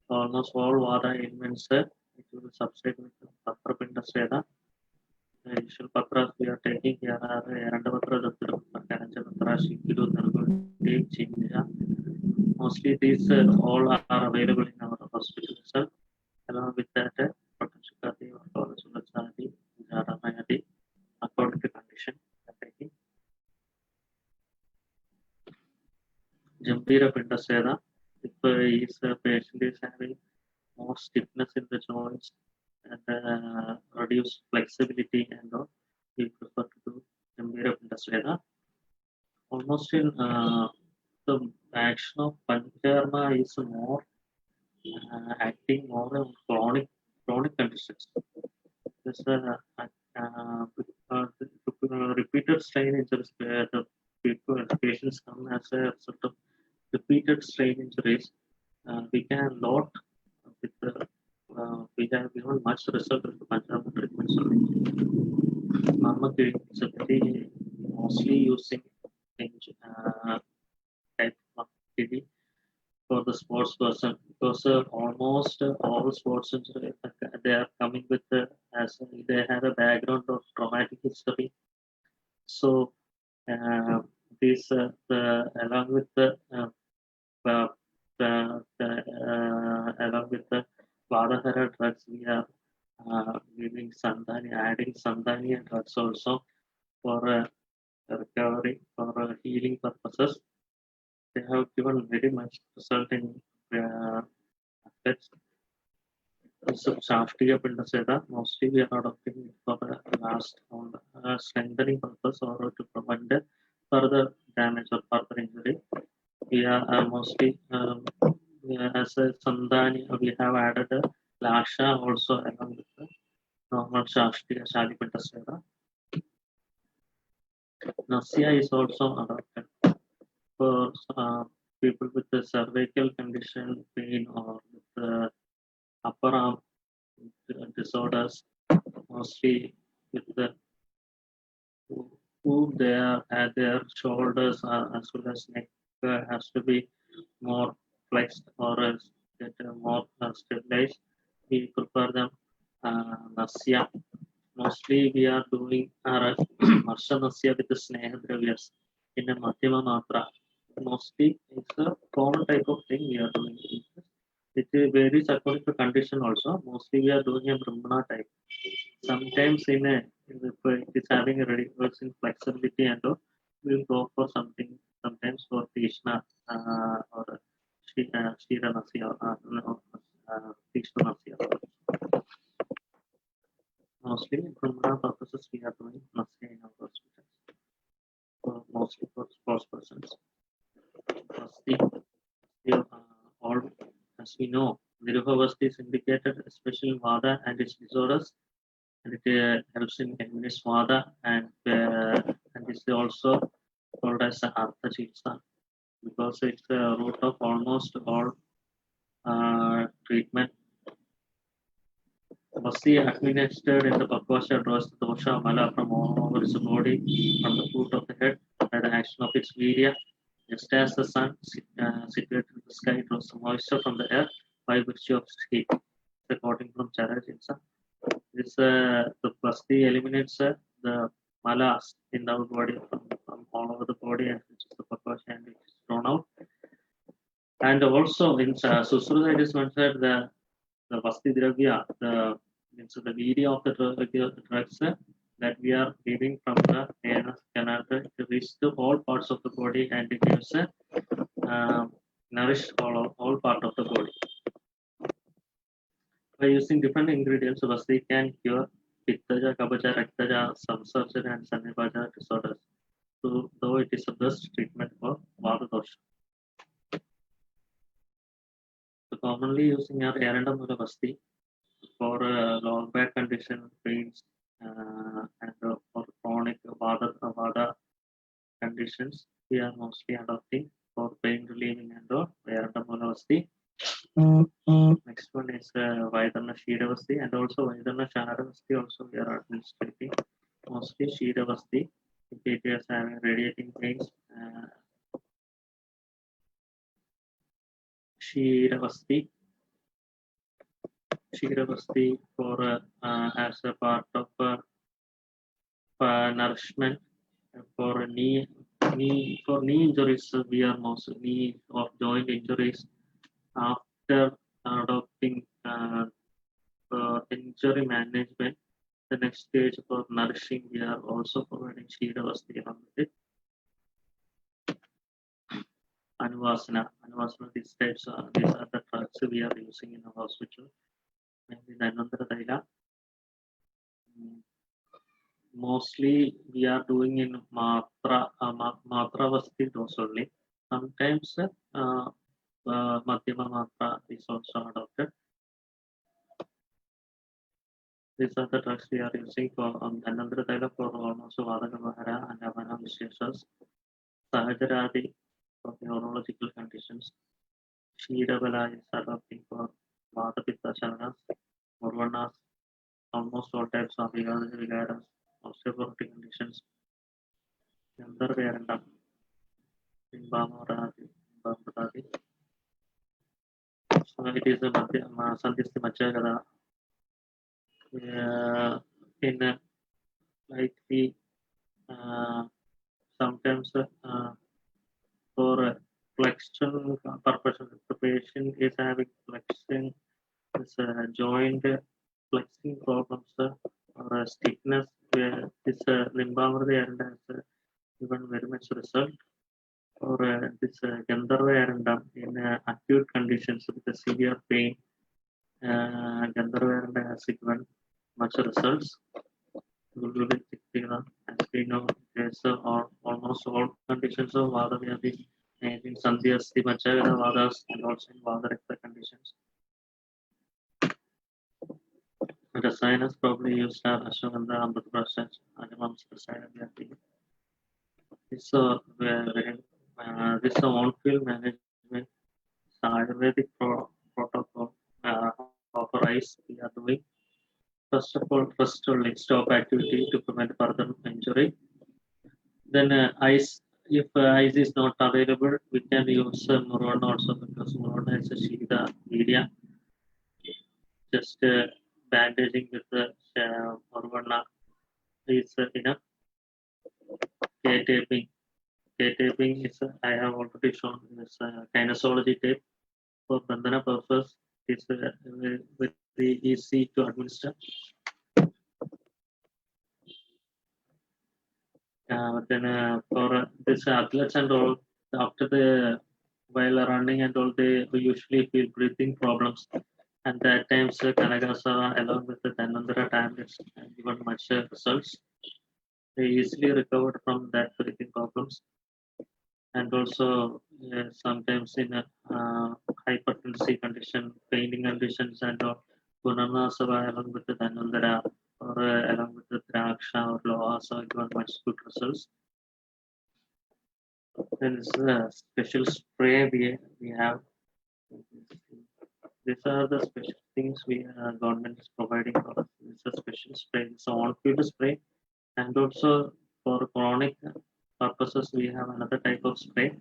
Almost all Vada elements it will substrate with the Patra Pindasveda. The initial Patras we are taking here are Erandavatra, Dattapatra, Karanjavatra, Shikidu, Nargoti, Chinja. Mostly these all are available in our hospital itself. Along with that, Protashikati or Torasulachati, Jaramayati, according to condition. Taking Jambira Pindasveda. If a patient is having more stiffness in the joints and reduced flexibility and all, we prefer to do Jambira Pindasveda. Almost in the action of Panchakarma is more acting more on chronic conditions. There's repeated strain injuries where the patients come as a sort of repeated strain injuries. We can lot with the we have given much result with the Panchakarma treatments. Normal is mostly using type of TD for the sports person because almost all sports injuries they are coming with as they have a background of traumatic history. So this along with the along with the Vadahara drugs, we are giving Sandhani, adding Sandhani drugs also for recovery, for healing purposes. They have given very much result in aspects. So Shaftiya Pindasveda, mostly we are adopting it for the last strengthening purpose or to prevent further damage or further injury. We are mostly as a Sandhani, we have added a Lasha also along with the normal Shaftiya Shali Pindasveda. Nasya is also adopted for people with the cervical condition, pain, or with the upper arm disorders, mostly with the who they are at their shoulders as well as neck has to be more flexed or get more stabilized. We prefer them Nasya. Mostly we are doing Marsha Nasya with the Sneha Dravyas in a Madhyama Matra. Mostly it's a common type of thing we are doing. It varies according to condition also. Mostly we are doing a Brahmana type. Sometimes if it is having a reversing flexibility and all, we'll go for something. Sometimes for Krishna or Shira Nasya Krishna Nasya. Mostly Brahmana purposes we are doing Nasya in our hospitals. Mostly for sports persons. All as we know, Virubhavasti is indicated especially in Vada and its disorders, and it helps in eliminate Vada and is also called as Artha Chitsa because it's the root of almost all treatment. Vasti administered in the Pakvasha draws the dosha mala from all over his body from the foot of the head by the action of its virya. Just as the sun situated in the sky draws the moisture from the air by virtue of its heat. According from Charajitsa. This the Vasti eliminates the malas in our body from all over the body and which is the Pakvasha and it is thrown out. And also in Susruta it is mentioned the Vasti Dravya, the virya of the drugs that we are giving from the anus canal to reach to all parts of the body and it gives nourish all part of the body. By using different ingredients, Vasti can cure Pittaja, Kabaja, Raktaja, Samsarja and Sanibaja disorders, though it is the best treatment for Vata dosha. So commonly using our Erandamula Vasti for lower back condition, pains, and for chronic Vada conditions, we are mostly adopting for pain relieving and Erandamula Vasti. Next one is Vaidana Shidavasti and also Vaidana Sharavasti also we are administrating. Mostly Shidavasti if it is having radiating pains. Shiravasti for as a part of nourishment for knee injuries. We are mostly knee or joint injuries after adopting injury management. The next stage for nourishing, we are also providing Shiravasti along with it. Anuvasana, these are the drugs we are using in the hospital. Maybe Dhanvantara Taila. Mostly we are doing in Matravasti dose only. Sometimes Madhyama Matra is also adopted. These are the drugs we are using for Dhanvantara Taila for almost Vadagavahara and Avana Visheshas. Sahajaradi for neurological conditions. Shiravala is adopting for Vata Pitta Charanas, Murvanas, almost all types of vigaras, osteoporotic conditions. Yandar Veranda, Imbamoradi. So it is a Sandhisti Machagada. In like the sometimes for flexion purpose, the patient is having flexion, this joint flexing problems or stiffness, where this Limbamurdi and has given very much result. Or this Gandharva Aranda in acute conditions with a severe pain, Gandharva Aranda has given much results. As we know, there's almost all conditions of Vada Vyadi in Sandhyas, the Machagada Vadas, and also in Vada Rekta conditions. The sinus probably used Ashwagandha, Amrutprasha, Agamams, Vyadi. This this on-field management, Ayurvedic protocol authorized we are doing. First of all, let's stop activity to prevent further injury. Then ice, if ice is not available, we can use Murvana also, because Murvana is a Shida media. Just bandaging with the Murvana is enough. K-taping is, I have already shown this kinesiology tape for bandhana purpose. It's very easy to administer. Then for this athletes and all, after while running and all, they usually feel breathing problems. And at times, Kanagasa along with the Dhanvantara tablets given much results. They easily recovered from that breathing problems. And also sometimes in hypertensive condition, painting conditions and all, Punarnasava along with the Dhanvantara or along with the Draksha or Lohasa given much good results. There is a special spray we have. These are the special things government is providing for us. It's a special spray. It's an on-field spray, and also for chronic purposes we have another type of spray.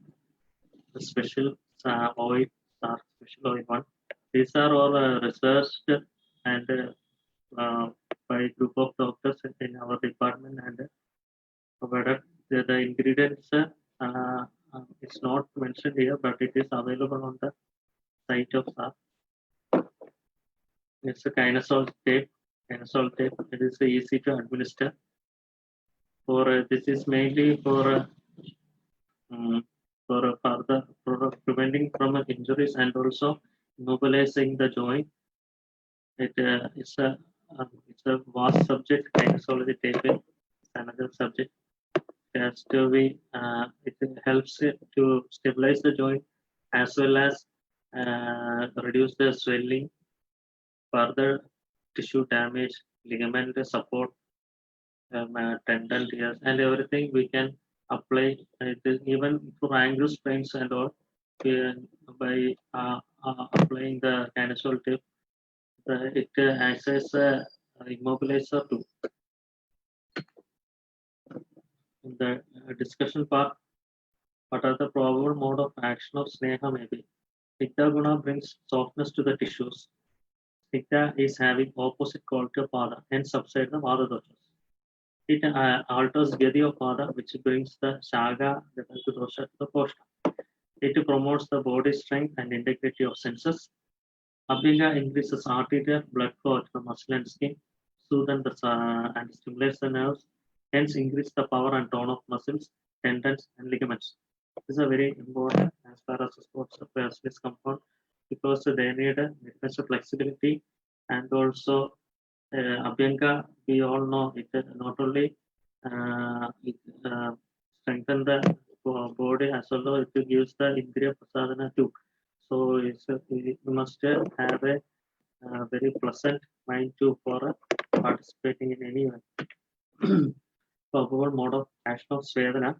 The special oil, SARC special oil one. These are all researched and by a group of doctors in our department and provided. The ingredients it's not mentioned here, but it is available on the site of SARC. It's a kinesol tape. It is easy to administer. For this is mainly for further preventing from injuries and also mobilizing the joint. It's a vast subject. Kinesology taping is another subject. Has to be it helps it to stabilize the joint as well as reduce the swelling, further tissue damage, ligament support, tendon tears, and everything we can apply. Even for ankle sprains and all, by applying the kinesol tip. It acts as a immobilizer too. In the discussion part, what are the probable mode of action of Sneha maybe? Snigdha Guna brings softness to the tissues. Snigdha is having opposite quality of Vada, hence subside the Vada doshas. It alters Gadi of Vada, which brings the Shaga, the dosha to the Koshta. It promotes the body strength and integrity of senses. Abhinga increases arterial blood flow to the muscle and skin, soothes and stimulates the nerves, hence increase the power and tone of muscles, tendons, and ligaments. This is a very important as far as the sports specialist compound because they need a much flexibility and also Abhyanga, we all know it not only it strengthen the body as well as it gives the Indriya Prasadana too. So you must have a very pleasant mind too for participating in any event. Probable mode of action of Svedana.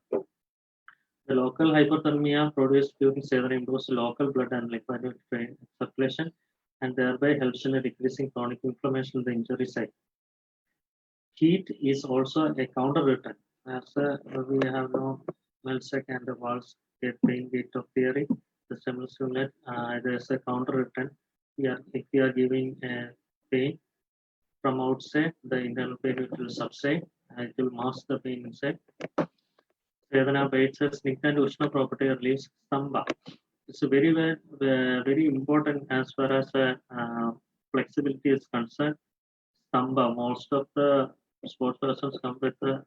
The local hypothermia produced during Svedana improves local blood and lymphatic circulation and thereby helps in decreasing chronic inflammation in the injury site. Heat is also a counter return. As we have no Melsack and the walls get pain gate of theory, the stimulate there is a counter return. If we are giving pain from outside, the internal pain will subside and it will mask the pain inside. Vedana Bates says Snigdha and Ushna property relieves Stamba. It's very important as far as flexibility is concerned. Stamba, most of the sports persons come with the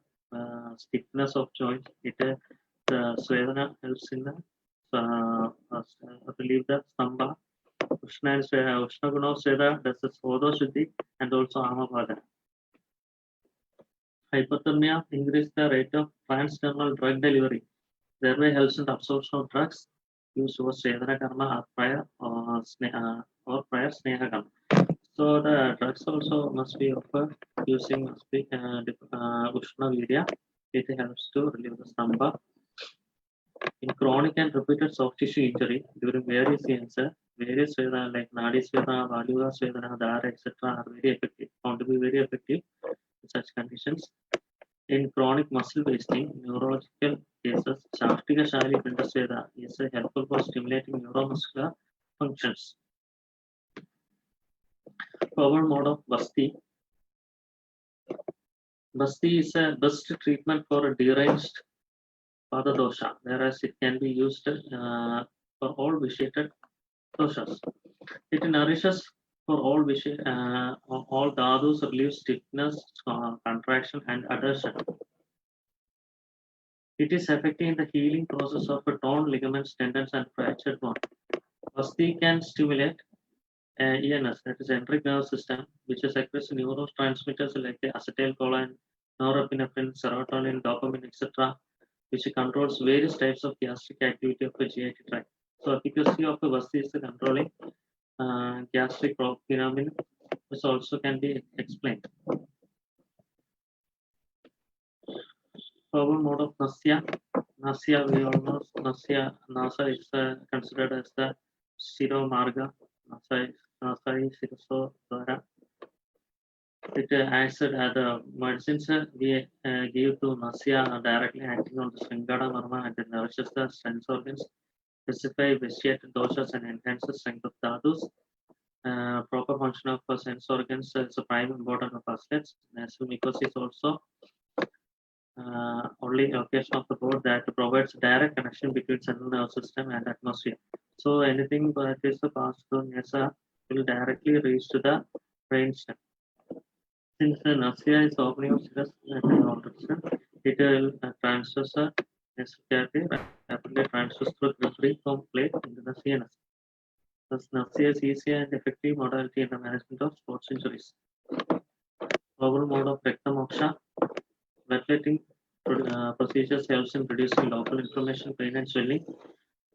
stiffness of joints. The Svedana helps in the relieve the Stamba. Ushna and Ushna Guna of Sveda does the Svodha Shuddhi and also Amapada. Hypothermia increases the rate of transdermal drug delivery, thereby helps in the absorption of drugs used for Svedana Karma or prior Sneha Karma. So the drugs also must be offered using Ushna Virya. It helps to relieve the Stamba. In chronic and repeated soft tissue injury during various years, various Vedana like Nadi Svedana, Valuga Svedana, Dara, etc. are very effective, found to be very effective in such conditions. In chronic muscle wasting, neurological cases, Shaftika Shali Pintasveda is helpful for stimulating neuromuscular functions. Common mode of Basti. Basti is a best treatment for a deranged Vata dosha, whereas it can be used for all vitiated doshas. It nourishes for all dhadus, relieves stiffness, contraction, and adhesion. It is effective in the healing process of torn ligaments, tendons, and fractured bone. Basti can stimulate ENS, that is enteric nerve system, which secretes neurotransmitters like acetylcholine, norepinephrine, serotonin, dopamine, etc., which controls various types of gastric activity of the GI tract. So efficacy of the Basti is controlling gastric phenomenon, which also can be explained. Common mode of Nasya. Nasya, we all know Nasa is considered as the Shiro Marga. Nasa is Shiroso Dwara. It acts as the medicines we give to Nasya are directly acting on the Sringada Marma and it nourishes the sense organs, specify vitiated doshas and enhances strength of dhadus. Proper function of sense organs is a prime important of aspects. Nasal mucosa is also only location of the body that provides direct connection between central nervous system and atmosphere. So anything that is passed through Nasa will directly reach to the brainstem. Since the Nasya is opening of Siras, it will transfer rapidly transfers through the free form plate into the CNS. Thus, Nasya is easy and effective modality in the management of sports injuries. Overall mode of recta moksha. Bloodletting procedures helps in reducing local inflammation, pain, and swelling.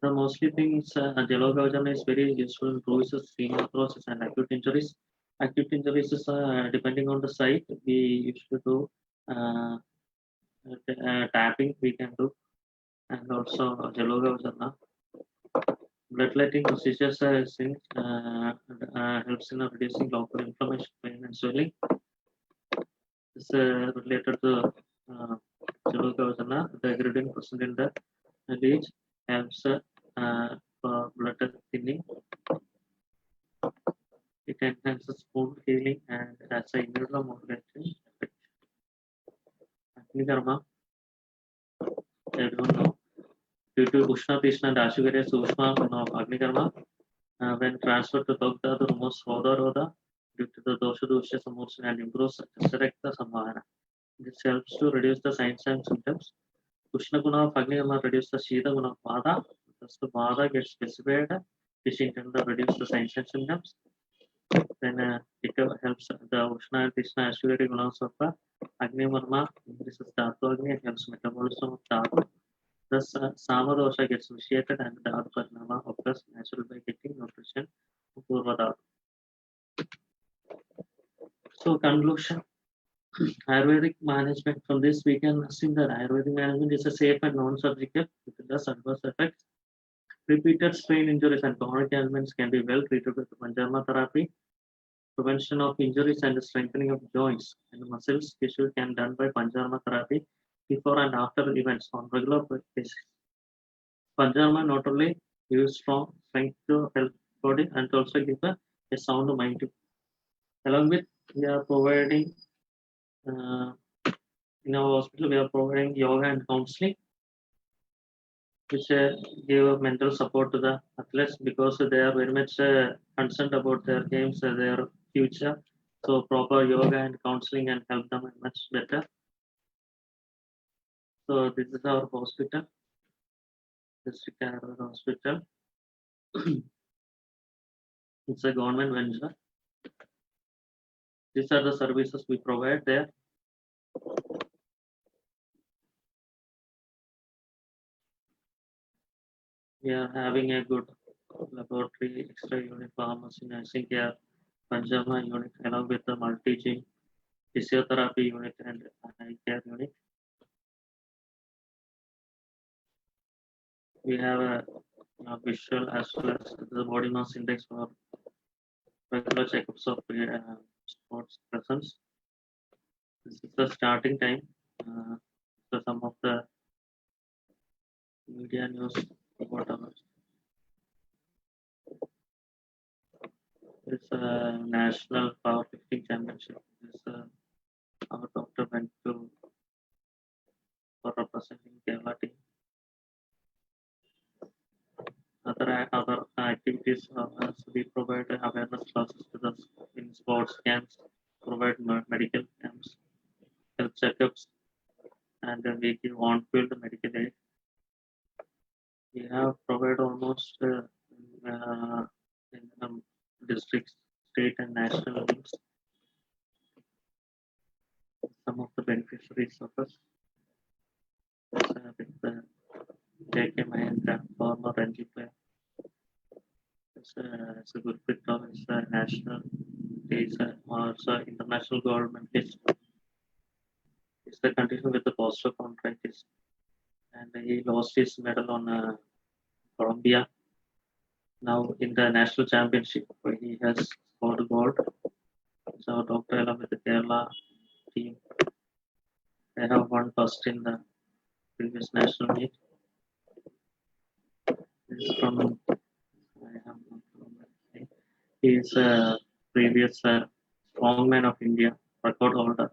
The mostly things Jalogavajana is very useful in bruises, hematosis, and acute injuries. Acute injuries is depending on the site. We usually do tapping. We can do, and also Jalogavajana. Bloodletting procedures helps in reducing local inflammation, pain, and swelling. This is related to the ingredient present in the leech helps for blood thinning. It enhances wound healing and has a immunomodulating effect. Agnikarma, everyone know. Due to Ushna Tishna and Ashugare Sushma of Agnikarma, when transferred to THODUPUZHA, removes Rodha due to the Dosha Dusha Sammotion and improves Sarekta Samvahana. This helps to reduce the signs and symptoms. Ushna Guna of Agnikarma reduces the Shida Guna of Vada. Thus the Vada gets specified, which in turn reduce the signs and symptoms. Then it helps the Ushna and Tishna Ashugare Gunas of Agnikarma increases Dhatu Agni and helps metabolism of Dhatu. Thus, Samadosha gets initiated and the Dhatu Parnama occurs naturally by getting nutrition from Purva Dhatu. So, conclusion. Ayurvedic management. From this, we can assume that Ayurvedic management is a safe and non-surgical with less adverse effects. Repeated sprain injuries and chronic ailments can be well treated with Panchkarma therapy. Prevention of injuries and strengthening of joints and muscles tissue can be done by Panchkarma therapy before and after events on regular basis. Panchkarma not only gives strong strength to health body and also gives a sound mind too. Along with, we are providing in our hospital, we are providing yoga and counseling, which give mental support to the athletes because they are very much concerned about their games and their future. So proper yoga and counseling can help them much better. So this is our hospital, district Ayurveda hospital. It's a government venture. These are the services we provide there. We are having a good laboratory, extra unit, pharmacy, nursing care, Panchkarma unit, along with the multi-gene physiotherapy unit and eye care unit. We have a visual as well as the body mass index for regular checkups of sports presence. This is the starting time. So some of the media news about our it's a national powerlifting championship. This our doctor went to for representing Kerala team. Other activities we provide awareness classes to the in sports camps, provide medical camps, health checkups, and then we give on-field medical aid. We have provided almost in districts, state, and national leagues. Some of the beneficiaries of us. With the J.K. Mahendra, former Ranji player. It's a good fit of it's a national, it's also international government list. It's the condition with the postal contract is, and he lost his medal on Colombia. Now in the national championship, where he has scored gold. So Dr. along with the Kerala team, they have won first in the previous national meet. This is from he is a previous strongman of India, record holder.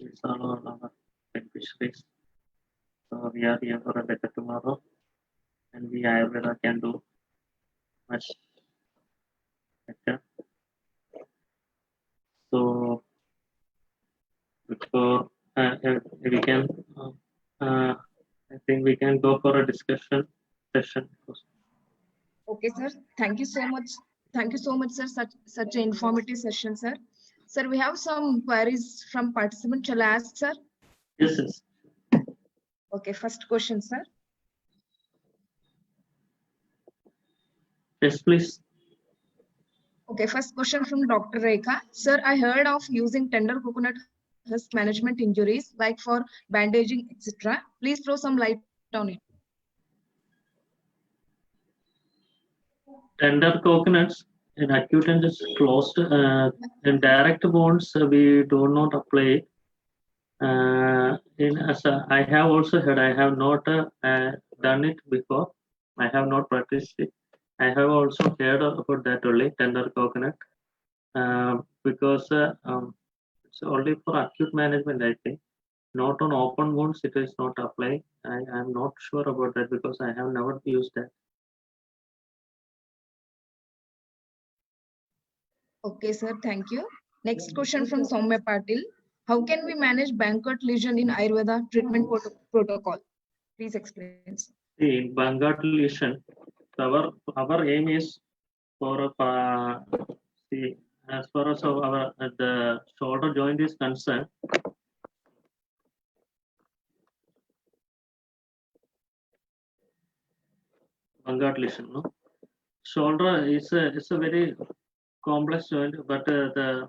These are all our beneficiaries. So we are here for a better tomorrow, and we Ayurveda can do much better. So before we can, I think we can go for a discussion session. Okay, sir. Thank you so much. Thank you so much, sir. Such an informative session, sir. Sir, we have some queries from participants. Shall I ask, sir? Yes, yes. Okay, first question, sir. Yes, please. Okay, first question from Dr. Rekha. Sir, I heard of using tender coconut husk management injuries, like for bandaging, etc. Please throw some light on it. tender coconuts in acute and just closed. In direct wounds, we do not apply. I have also heard, I have not done it before. I have not practiced it. I have also heard about that only, tender coconut, because it's only for acute management, I think. Not on open wounds, it is not applied. I am not sure about that because I have never used that. Okay, sir. Thank you. Next question from Soumya Patil. How can we manage Bankert lesion in Ayurveda treatment protocol? Please explain, sir. See, in Bangat lesion, our aim is for see, as far as our the shoulder joint is concerned, Bangat lesion, no? Shoulder is a very complex joint, but the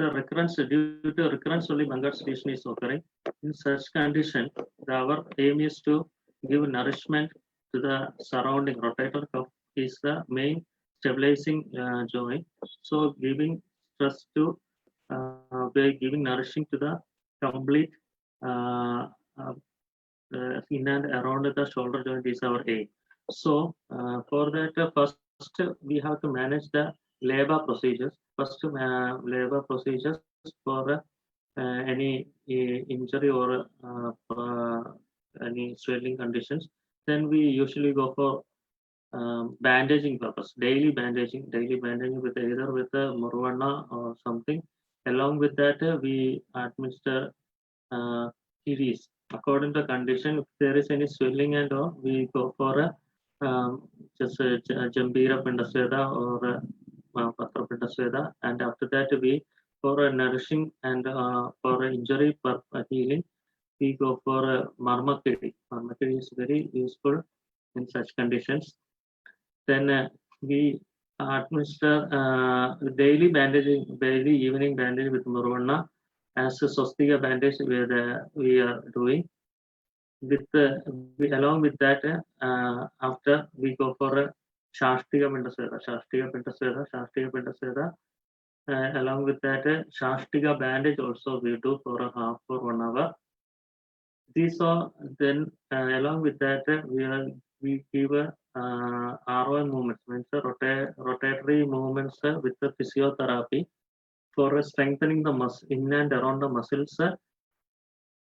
recurrence, due to recurrence only Bangat lesion is occurring. In such condition, our aim is to give nourishment to the surrounding rotator cuff is the main stabilizing joint. So giving stress to by giving nourishing to the complete in and around the shoulder joint is our aim. So for that, first we have to manage the labor procedures. First, labor procedures for any injury or any swelling conditions. Then we usually go for bandaging purpose, daily bandaging with either with a Murvana or something. Along with that, we administer series according to condition. If there is any swelling and all, we go for a just a Jambira Pindasveda or Patra Pindasveda, and after that we for a nourishing and for injury for healing, we go for a Marmakiri. Marmakiri is very useful in such conditions. Then we administer daily bandaging, daily evening bandage with Murvana as a Swastika bandage we are doing. With along with that, after we go for a Shastika Pindasveda. Along with that, Shastika bandage also we do for a half for 1 hour. These are then along with that we give ROM movements, means rotatory movements with the physiotherapy for strengthening the muscle in and around the muscles.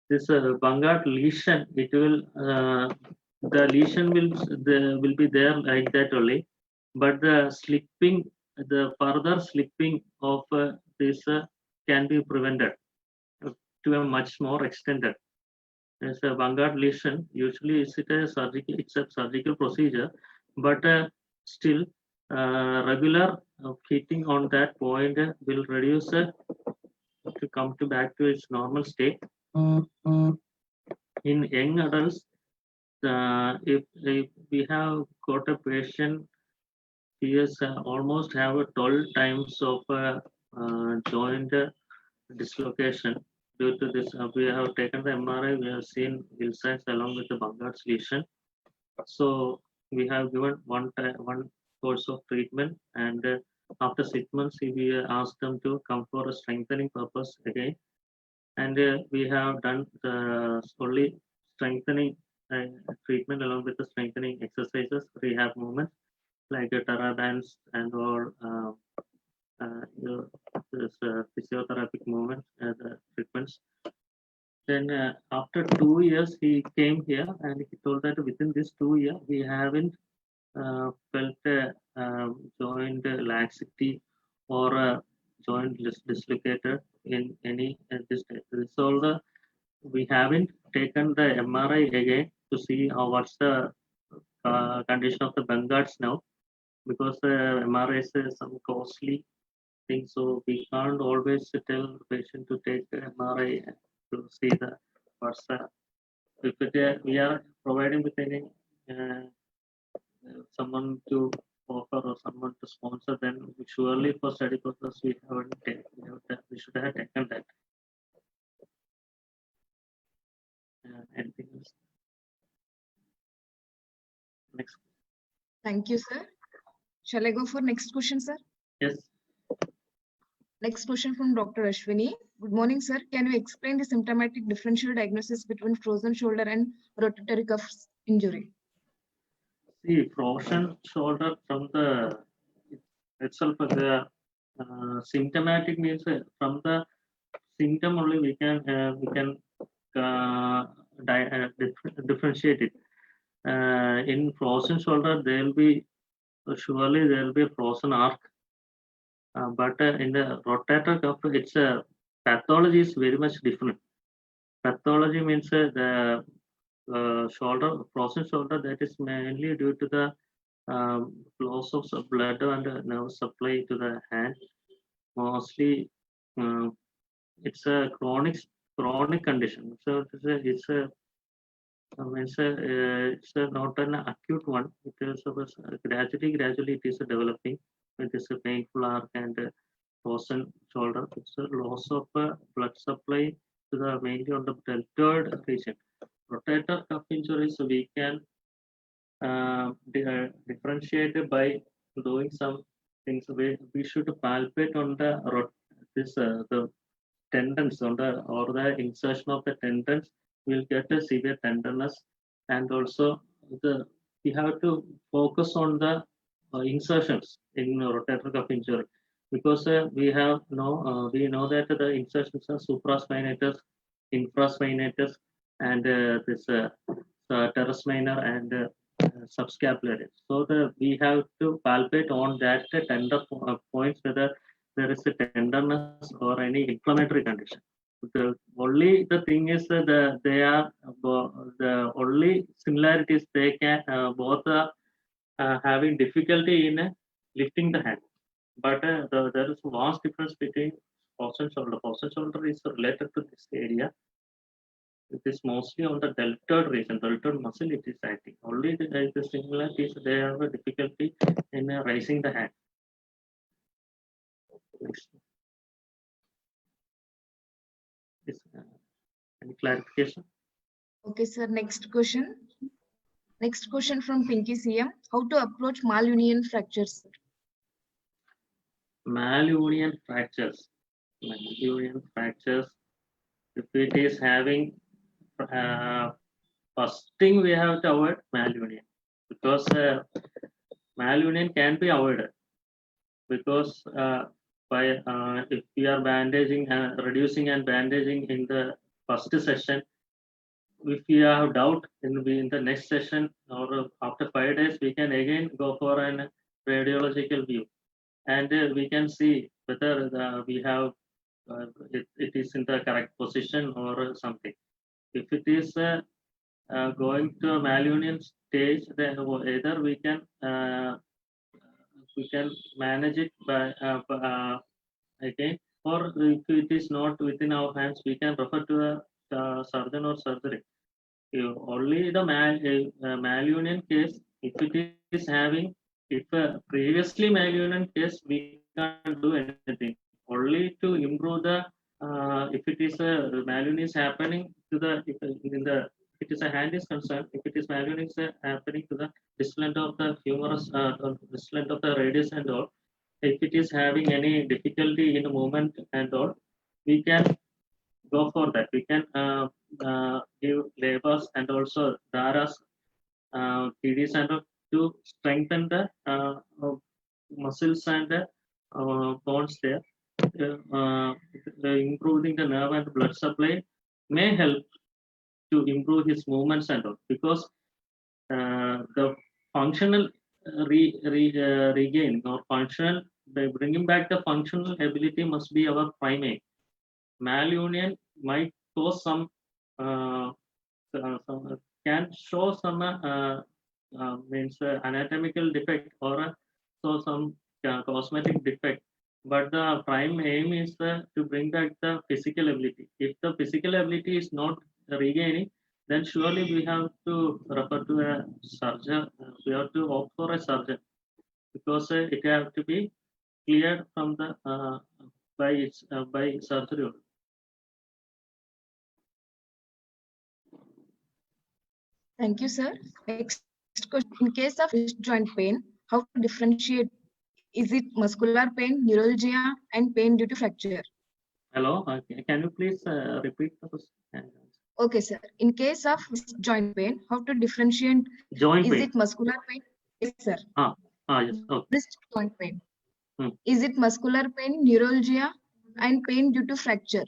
This Bangat lesion, it will the lesion will be there like that only, but the slipping, the further slipping of this can be prevented to a much more extended. As a Bangat lesion, usually it's a surgical procedure, but still regular hitting on that point will reduce to come back to its normal state. In young adults, if we have got a patient, he has almost have 12 times of joint dislocation. Due to this, we have taken the MRI, we have seen hillsides along with the Bangat's lesion. So we have given one course of treatment, and after 6 months, we asked them to come for a strengthening purpose again. And we have done the only strengthening treatment along with the strengthening exercises, rehab movements like Tara dance and all this physiotherapeutic movements and treatments. Then after 2 years, he came here and he told that within this 2 years, we haven't felt joint laxity or joint dislocated in any this all we haven't taken the MRI again to see what's the condition of the Bangats now, because the MRI is some costly thing, so we can't always tell the patient to take the MRI to see the what's the if we are providing with any someone to offer or someone to sponsor, then surely for study purpose we haven't taken, we should have taken that. Anything else? Next. Thank you, sir. Shall I go for next question, sir? Yes. Next question from Dr. Ashwini. Good morning, sir. Can you explain the symptomatic differential diagnosis between frozen shoulder and rotatory cuff injury? See, frozen shoulder from the itself, the symptomatic means from the symptom only we can differentiate it. In frozen shoulder, there will be surely there will be a frozen arc, but in the rotator cuff, its pathology is very much different. Pathology means the shoulder, frozen shoulder, that is mainly due to the loss of blood and nerve supply to the hand. Mostly, it's a chronic condition. So it's not an acute one. It is gradually it is developing. It is a painful arc and frozen shoulder. It's a loss of blood supply to the mainly on the deltoid region. Rotator cuff injuries we can differentiate by doing some things. We should palpate on the the tendons on the or the insertion of the tendons. We'll get a severe tenderness, and also we have to focus on the insertions in rotator cuff injury, because we know that the insertions are supraspinatus, infraspinatus, and this teres minor and subscapularis. So we have to palpate on that tender points whether there is a tenderness or any inflammatory condition. The thing is that they are the only similarities they can both are having difficulty in lifting the hand, but there is a vast difference between frozen shoulder. Frozen shoulder is related to this area. It is mostly on the deltoid region, deltoid muscle it is acting. Only the similarities, they have a difficulty in raising the hand. Next. Any clarification? Okay, sir. Next question. Next question from Pinky CM. How to approach malunion fractures? Malunion fractures. If it is having first thing we have to avoid malunion, because malunion can be avoided, because if we are bandaging, reducing and bandaging in the first session, if we have doubt in the next session or after 5 days, we can again go for an radiological view, and we can see whether we have it is in the correct position or something. If it is going to a malunion stage, then either we can manage it by again, or if it is not within our hands, we can refer to a surgeon or surgery. Only the malunion case, if it is having, if previously malunion case, we can't do anything. Only to improve the if it is a malunion is happening to the if it is a hand is concerned, if it is malunion is happening to the distal end of the humerus, distal end of the radius and all, if it is having any difficulty in the movement and all, we can go for that. We can give labors and also daras, TDs and all, to strengthen the muscles and bones there. Improving the nerve and blood supply may help to improve his movements and all, because the functional regain or functional, by bringing back the functional ability must be our prime aim. Malunion might cause some can show some means anatomical defect or some cosmetic defect, but the prime aim is to bring back the physical ability. If the physical ability is not regaining, then surely we have to refer to a surgeon. We have to opt for a surgeon, because it has to be cleared from the by surgery. Thank you, sir. Next question. In case of wrist joint pain, how to differentiate Is it muscular pain, neuralgia, and pain due to fracture? Hello, can you please repeat the question? Okay, sir. In case of joint pain, how to differentiate? Joint Is pain. it muscular pain? Yes, sir. Yes, okay. Wrist joint pain. Hmm. Is it muscular pain, neuralgia, and pain due to fracture?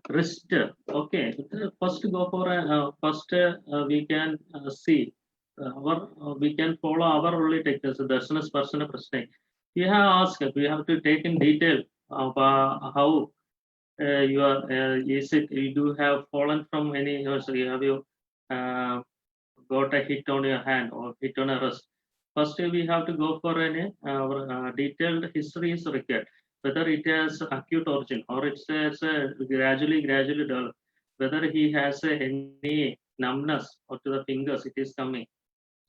Wrist, okay. First go for we can see we can follow our only techniques. Darsana Sparshana Prashna. We have asked, we have to take in detail of how you are, is it, you do have fallen from any, so have you got a hit on your hand or hit on a wrist. First, we have to go for any detailed history is required, whether it has acute origin or it's gradually developed, whether he has any numbness or to the fingers, it is coming.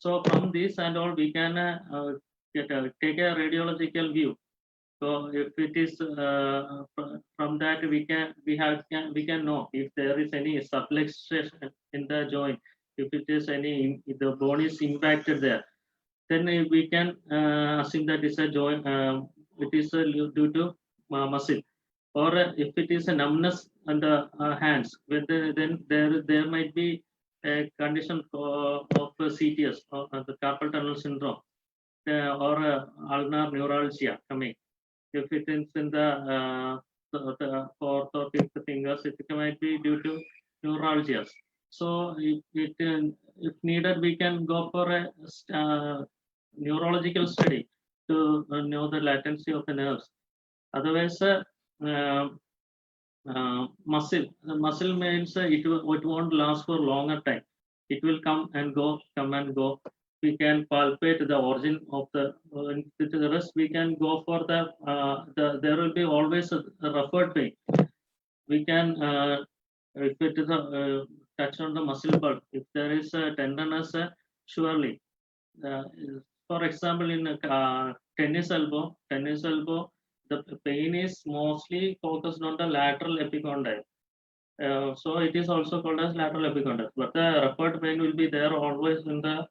So from this and all, we can take a radiological view. So if it is from that, we can know if there is any subluxation in the joint, if it is any, if the bone is impacted there, then we can assume that it's a joint, it is due to muscle, or if it is a numbness on the hands, then there might be a condition of CTS or the carpal tunnel syndrome, or ulnar neuralgia coming. If it is in the fourth or fifth fingers, it might be due to neuralgias. So if needed, we can go for a neurological study to know the latency of the nerves. Otherwise, muscle. The muscle means it won't last for longer time. It will come and go, come and go. We can palpate the origin of the rest. We can go for there will be always a referred pain. We can, if it is a touch on the muscle bulk, if there is a tenderness, surely. For example, in tennis elbow, the pain is mostly focused on the lateral epicondyle. So it is also called as lateral epicondyle. But the referred pain will be there always in the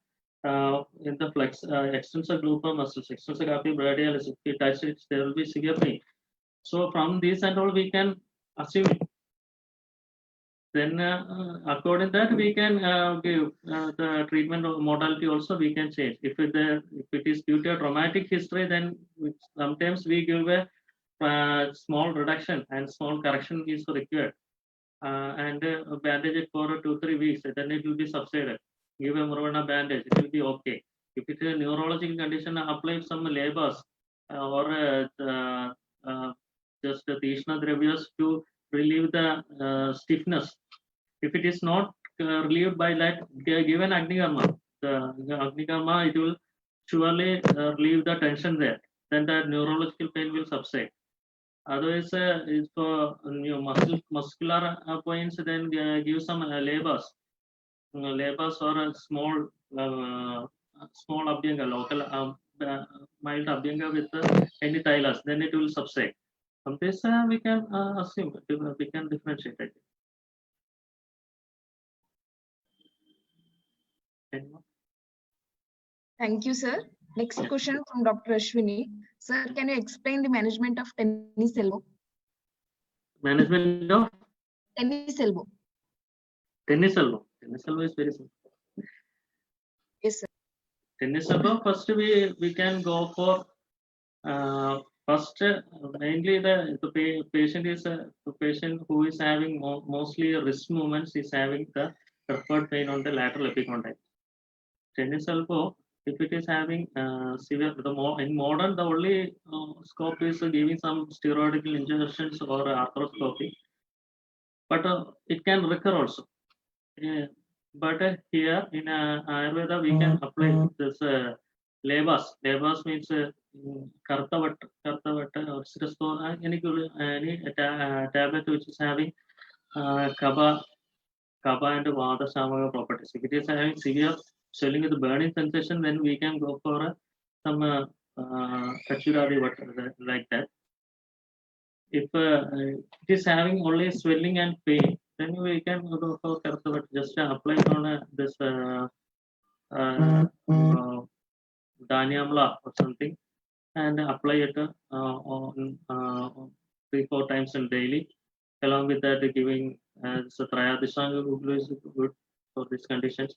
flex extensor gluteal muscles, extensor carpi brachialis. If you touch it, there will be severe pain. So from this and all, we can assume it. Then according to that, we can give the treatment modality also we can change. If it is due to a traumatic history, then sometimes we give a small reduction and small correction is required, and bandage it for 2-3 weeks. Then it will be subsided. Give a Murvana bandage, it will be okay. If it is a neurological condition, apply some labors or just the Tishna Dravyas to relieve the stiffness. If it is not relieved by that, given Agnikarma, the Agnikarma, it will surely relieve the tension there. Then the neurological pain will subside. Otherwise, is for muscular points, then give some labors or a small abhyanga, local mild abhyanga with any thylas, then it will subside. From this, we can assume, we can differentiate it. Thank you, sir. Next question from Dr. Ashwini. Sir, can you explain the management of tennis elbow? Management of tennis elbow. Tennis elbow. Tennis elbow is very simple. Yes, sir. Tennis elbow, first we can go for first mainly the patient is the patient who is having mostly wrist movements is having the referred pain on the lateral epicondyle. Tennis elbow, if it is having severe, in modern the only scope is giving some steroidal injections or arthroscopy, but it can recur also. But here in Ayurveda we can apply this labas. Labas means kartavat or any tablet which is having kaba and vata samaka properties. If it is having severe swelling with burning sensation, then we can go for some kachuradi water like that. If it is having only swelling and pain, then we can go for kartavat, just apply on this dhanyamla or something. and apply it on 3-4 times in daily. Along with that, giving so Trayadishanga is good for these conditions.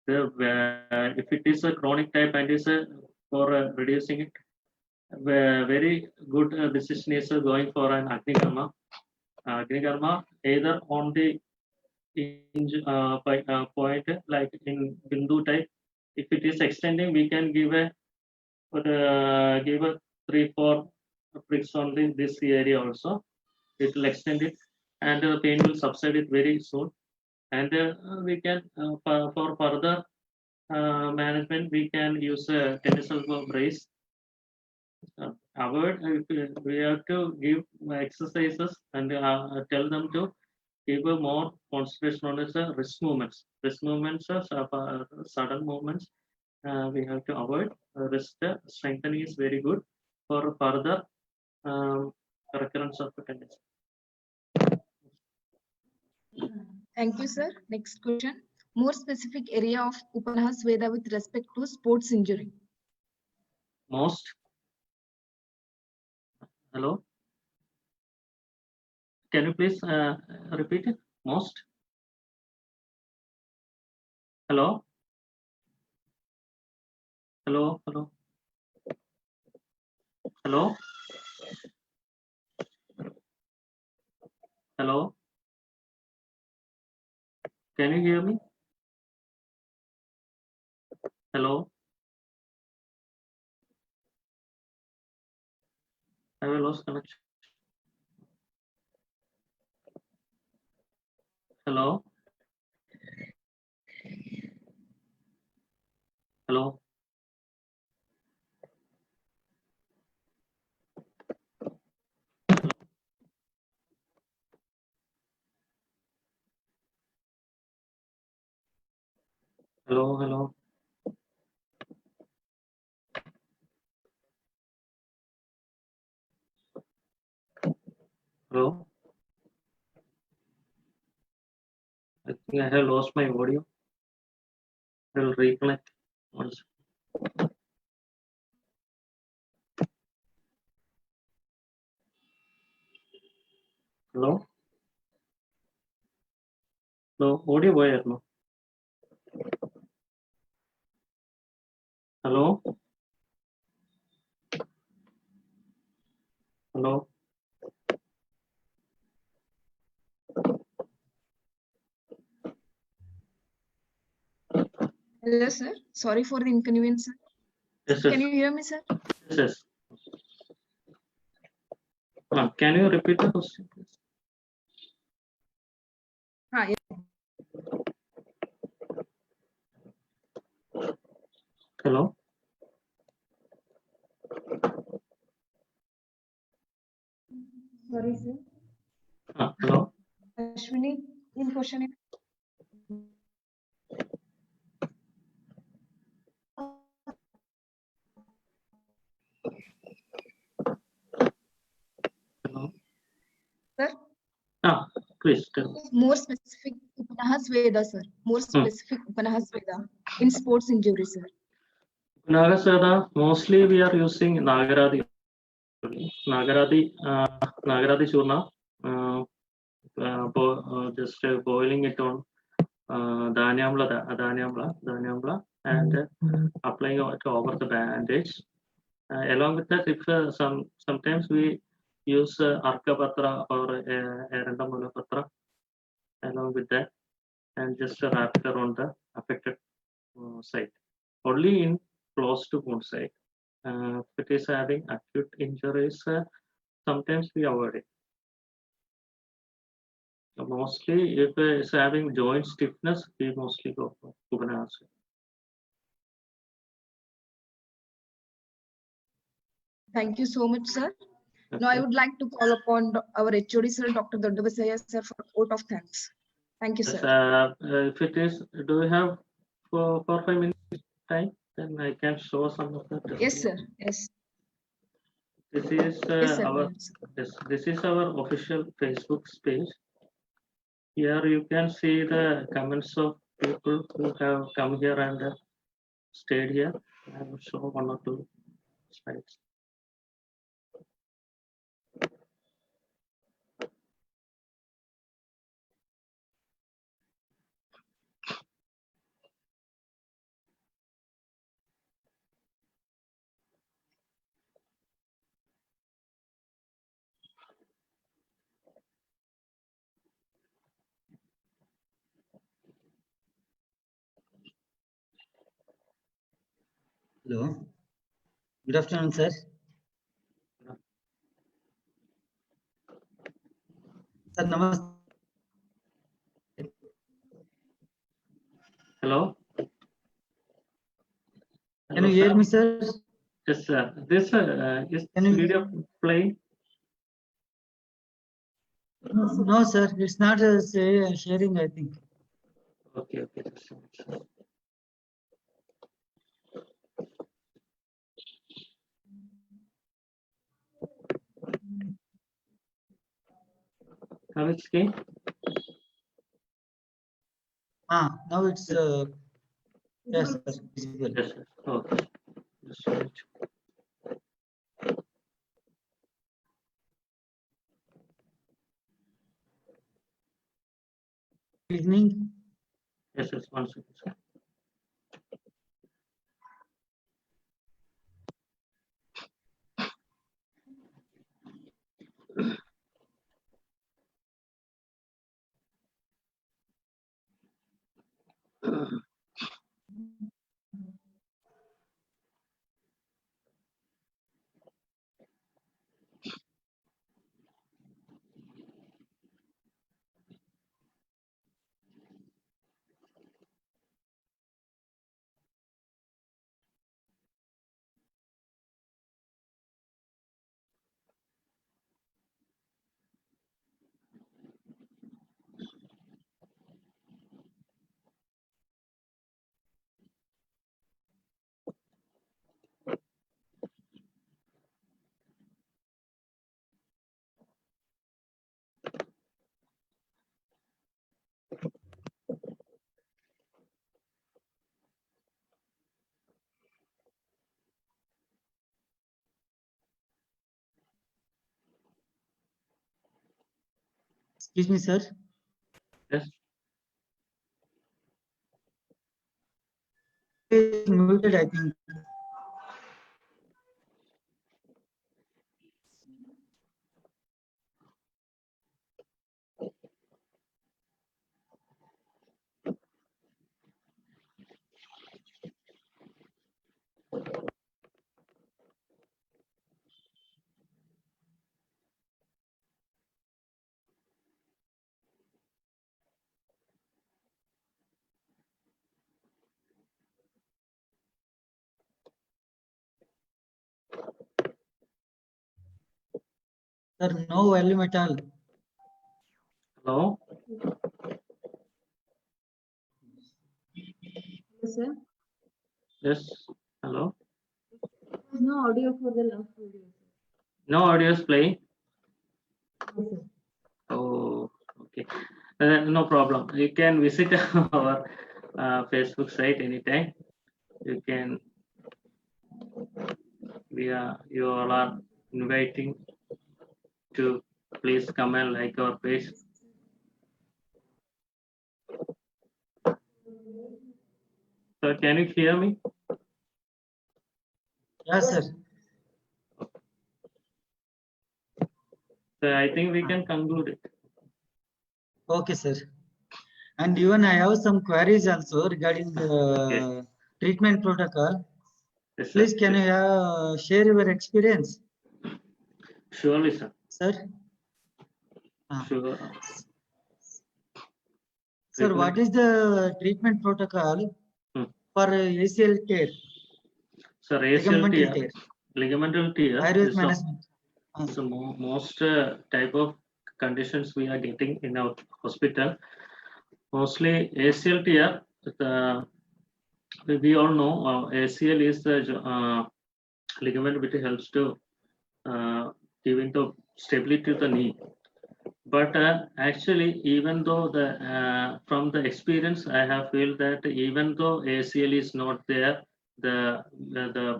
If it is a chronic type and is for reducing it, very good decision is going for an Agni Karma. Agni Karma either on the point like in Bindu type. If it is extending, we can give a 3-4 pricks on this area also. It will extend it, and the pain will subside it very soon. And we can for further management, we can use a tennis elbow brace. Avoid we have to give exercises and tell them to give a more concentration on its wrist movements. Wrist movements are sudden movements. We have to avoid. Wrist strengthening is very good for further recurrence of the tendency. Thank you, sir. Next question. More specific area of Upanahas Veda with respect to sports injury. Most. Hello. Can you please repeat it? Most. Hello. Hello. Hello. Hello. Hello. Can you hear me? Hello. Have I lost connection? Hello. Hello. Hello. Hello. Hello. I think I have lost my audio. I will reconnect once. Hello. No audio boy. No. Hello. Hello. Hello, sir. Sorry for the inconvenience, sir. Yes, Can yes. you hear me, sir? Yes. Can you repeat the question, please? Yes. Hello. Sorry, sir. Hello. Ashwini, in question. Hello. Sir? Please tell me. More specific Upanahas Veda, sir. More specific Upanahas Veda in sports injury, sir. Nagasada, mostly we are using Nagaradi. Nagaradi Churna. Just boiling it on Dhanyamla, and applying it over the bandage. Along with that, if sometimes we use Arkapatra or Erandamulapatra along with that, and just wrap it around the affected site. Only in close to wound site. If it is having acute injuries, sometimes we avoid it. Mostly, if it's having joint stiffness, we mostly go for Upanahas. Thank you so much, sir. Now I would like to call upon our HOD, sir, Dr. THODUPUZHA, sir, for a vote of thanks. Thank you, sir. If it is, do we have 4 or 5 minutes time? Then I can show some of that. Yes, sir. Yes. This is Yes, sir. our this is our official Facebook page. Here you can see the comments of people who have come here and stayed here. I will show 1 or 2 slides. Hello. Good afternoon, sir. Sir, namaste. Hello. Can you hear me, sir? Yes, sir. This is Can you- video playing. No, sir. It's not sharing, I think. Okay, okay. Just a minute, sir. Now it's okay. Now it's yes, sir. Visible. Yes, sir. Okay. Just a minute. Evening. Yes, yes. 1 second, sir. Excuse me, sir. Yes. It's muted, I think. Sir, no volume at all. Hello. Sir, Yes. Hello. there's no audio for the last video. No audio is playing. Yes, sir. Oh, okay. No problem. You can visit our Facebook site anytime. You can. You all are inviting to please come and like our page. So can you hear me? Yes, sir. So I think we can conclude it. Okay, sir. And even I have some queries also regarding the treatment protocol. Yes, sir. Please, can you share your experience, Surely, sir. sir? Sure. Sir, what is the treatment protocol for ACL tear, Sir, ACL ligamental tear, tear, ligamental tear Ayurvedic is management? the most type of conditions we are getting in our hospital. Mostly ACL tear, we all know ACL is the ligament which helps to giving the stability to the knee. But actually, even though from the experience, I have felt that even though ACL is not there, the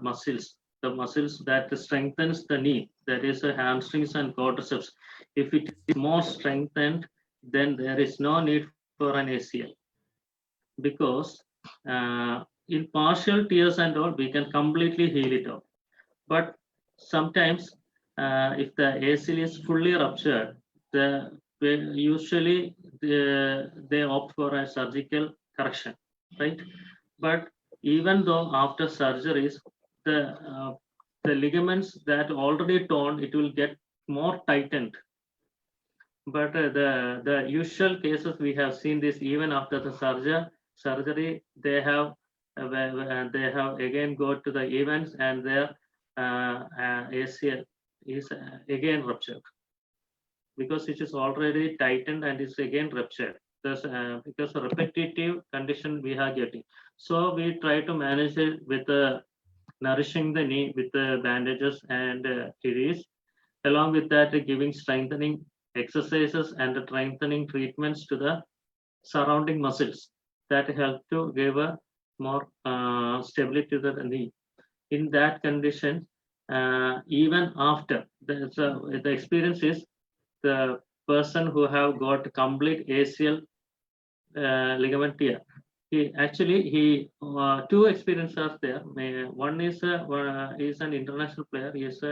muscles the muscles that strengthens the knee, that is hamstrings and quadriceps. If it is more strengthened, then there is no need for an ACL, because in partial tears and all, we can completely heal it out. But sometimes, if the ACL is fully ruptured, usually they opt for a surgical correction, right? But even though after surgeries, the ligaments that already torn, it will get more tightened. But the usual cases we have seen this, even after the surgery, they have again go to the events, and their ACL is again ruptured, because it is already tightened and is again ruptured. Because a repetitive condition we are getting. So we try to manage it with nourishing the knee with the bandages and TDs. Along with that, giving strengthening exercises and strengthening treatments to the surrounding muscles that help to give a more stability to the knee. In that condition, even after the experience is, the person who have got complete ACL ligament tear, he two experiences are there. One is an international player. He is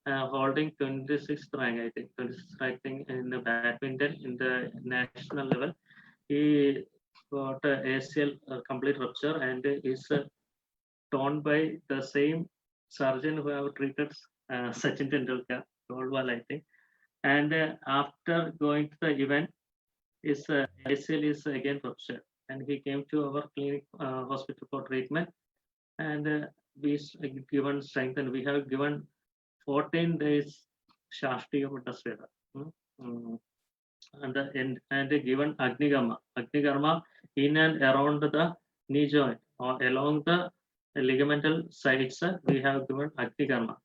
holding 26th rank, I think, 26th rank in the badminton in the national level. He got ACL complete rupture and is torn by the same surgeon who have treated Sachin Tendulkar, Goldwall, I think. And after going to the event, his ACL is again ruptured, and he came to our clinic hospital for treatment, and we given strength, and we have given 14 days Shashtriya Dasveda, and given Agnikarma in and around the knee joint or along the ligamental sides. We have given Agnikarma.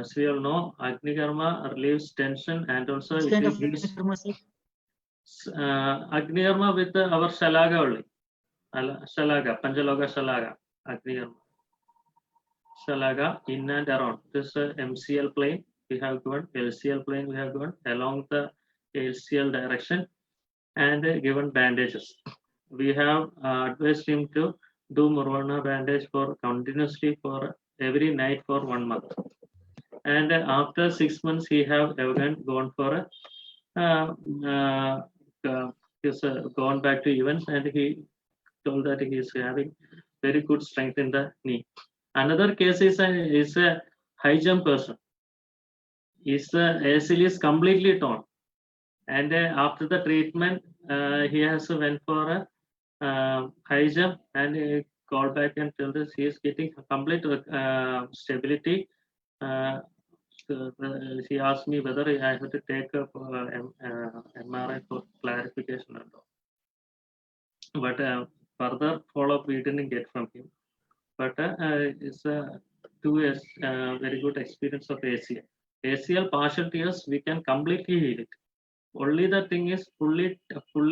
As we all know, Agnikarma relieves tension, and also Which it kind of gives Agnikarma, sir? Agnikarma with our Shalaga only. Shalaga, Panchaloga Shalaga, Agnikarma. Shalaga in and around. This MCL plane we have given, LCL plane we have given along the LCL direction, and given bandages. We have advised him to do Murwana bandage for continuously for every night for 1 month. And after 6 months, he have again gone for he's gone back to events, and he told that he is having very good strength in the knee. Another case is a high jump person. His ACL is completely torn, and after the treatment, he has went for a high jump, and he called back and told us he is getting complete stability. He asked me whether I have to take up MRI for clarification and all. But further follow-up we didn't get from him. But it's 2 years very good experience of ACL. ACL partial tears, we can completely heal it. Only the thing is fully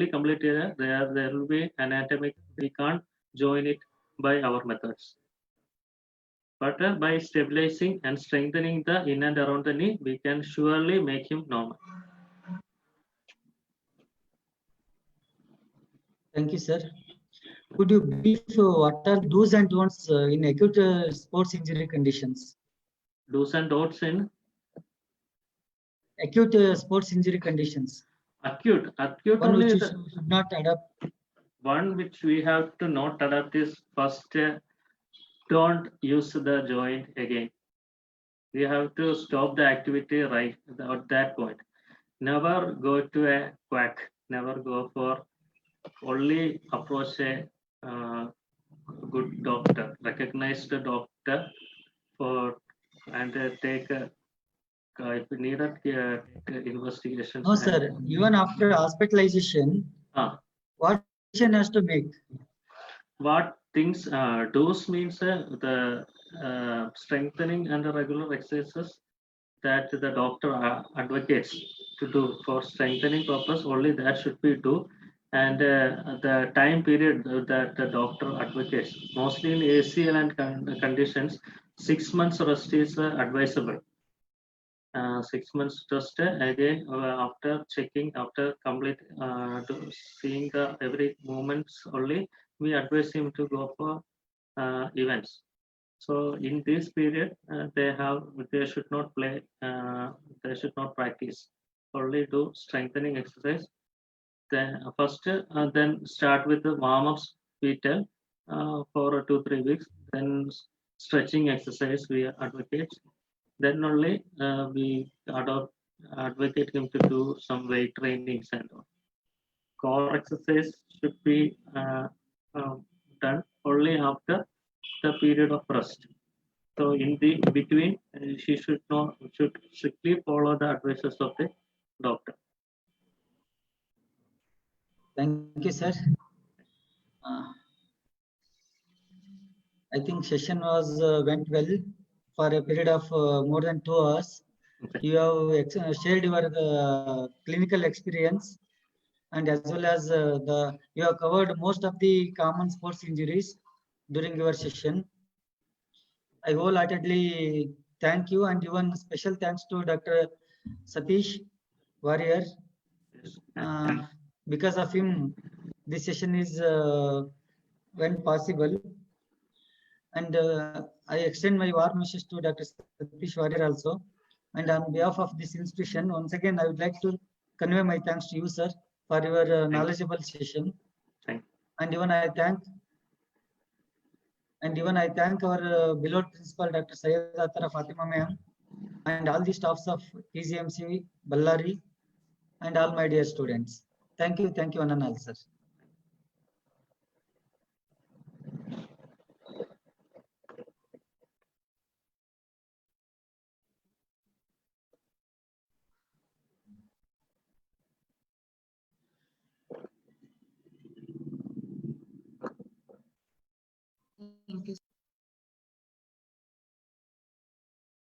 completed. There will be anatomic. We can't join it by our methods. But by stabilizing and strengthening the in and around the knee, we can surely make him normal. Thank you, sir. Could you brief what are do's and don'ts in acute sports injury conditions? Do's and don'ts in Acute sports injury conditions. acute One only which you the should not adapt. one which we have to not adapt is first, don't use the joint again. We have to stop the activity right at that point. Never go to a quack. Never go for, only approach a good doctor, recognized doctor, for, and take if needed investigations. No, sir. Even after hospitalization, what decision has to make? What things do's means the strengthening and the regular exercises that the doctor advocates to do for strengthening purpose, only that should be do. And the time period that the doctor advocates, mostly in ACL and conditions, 6 months rest is advisable. 6 months rest again after checking, after complete to seeing the every movements only, we advise him to go for events. So in this period, they should not play, they should not practice, only do strengthening exercise. Then first, then start with the warm-ups for 2-3 weeks. Then stretching exercise we advocate. Then only we advocate him to do some weight trainings and all. Core exercise should be done only after the period of rest. So in the between, she should strictly follow the advices of the doctor. Thank you, sir. I think session was went well for a period of more than 2 hours. Okay. You have shared your clinical experience, and as well as you have covered most of the common sports injuries during your session. I wholeheartedly thank you, and even special thanks to Dr. Satish Warrior. Yes. Because of him, this session is when possible. And I extend my warm wishes to Dr. Satish Warrior also. And on behalf of this institution, once again, I would like to convey my thanks to you, sir, for your knowledgeable session. Thank you. And even I thank our beloved principal, Dr. Sayyida Fatima ma'am, and all the staffs of TGMC, Ballari, and all my dear students. Thank you, one and all, sir.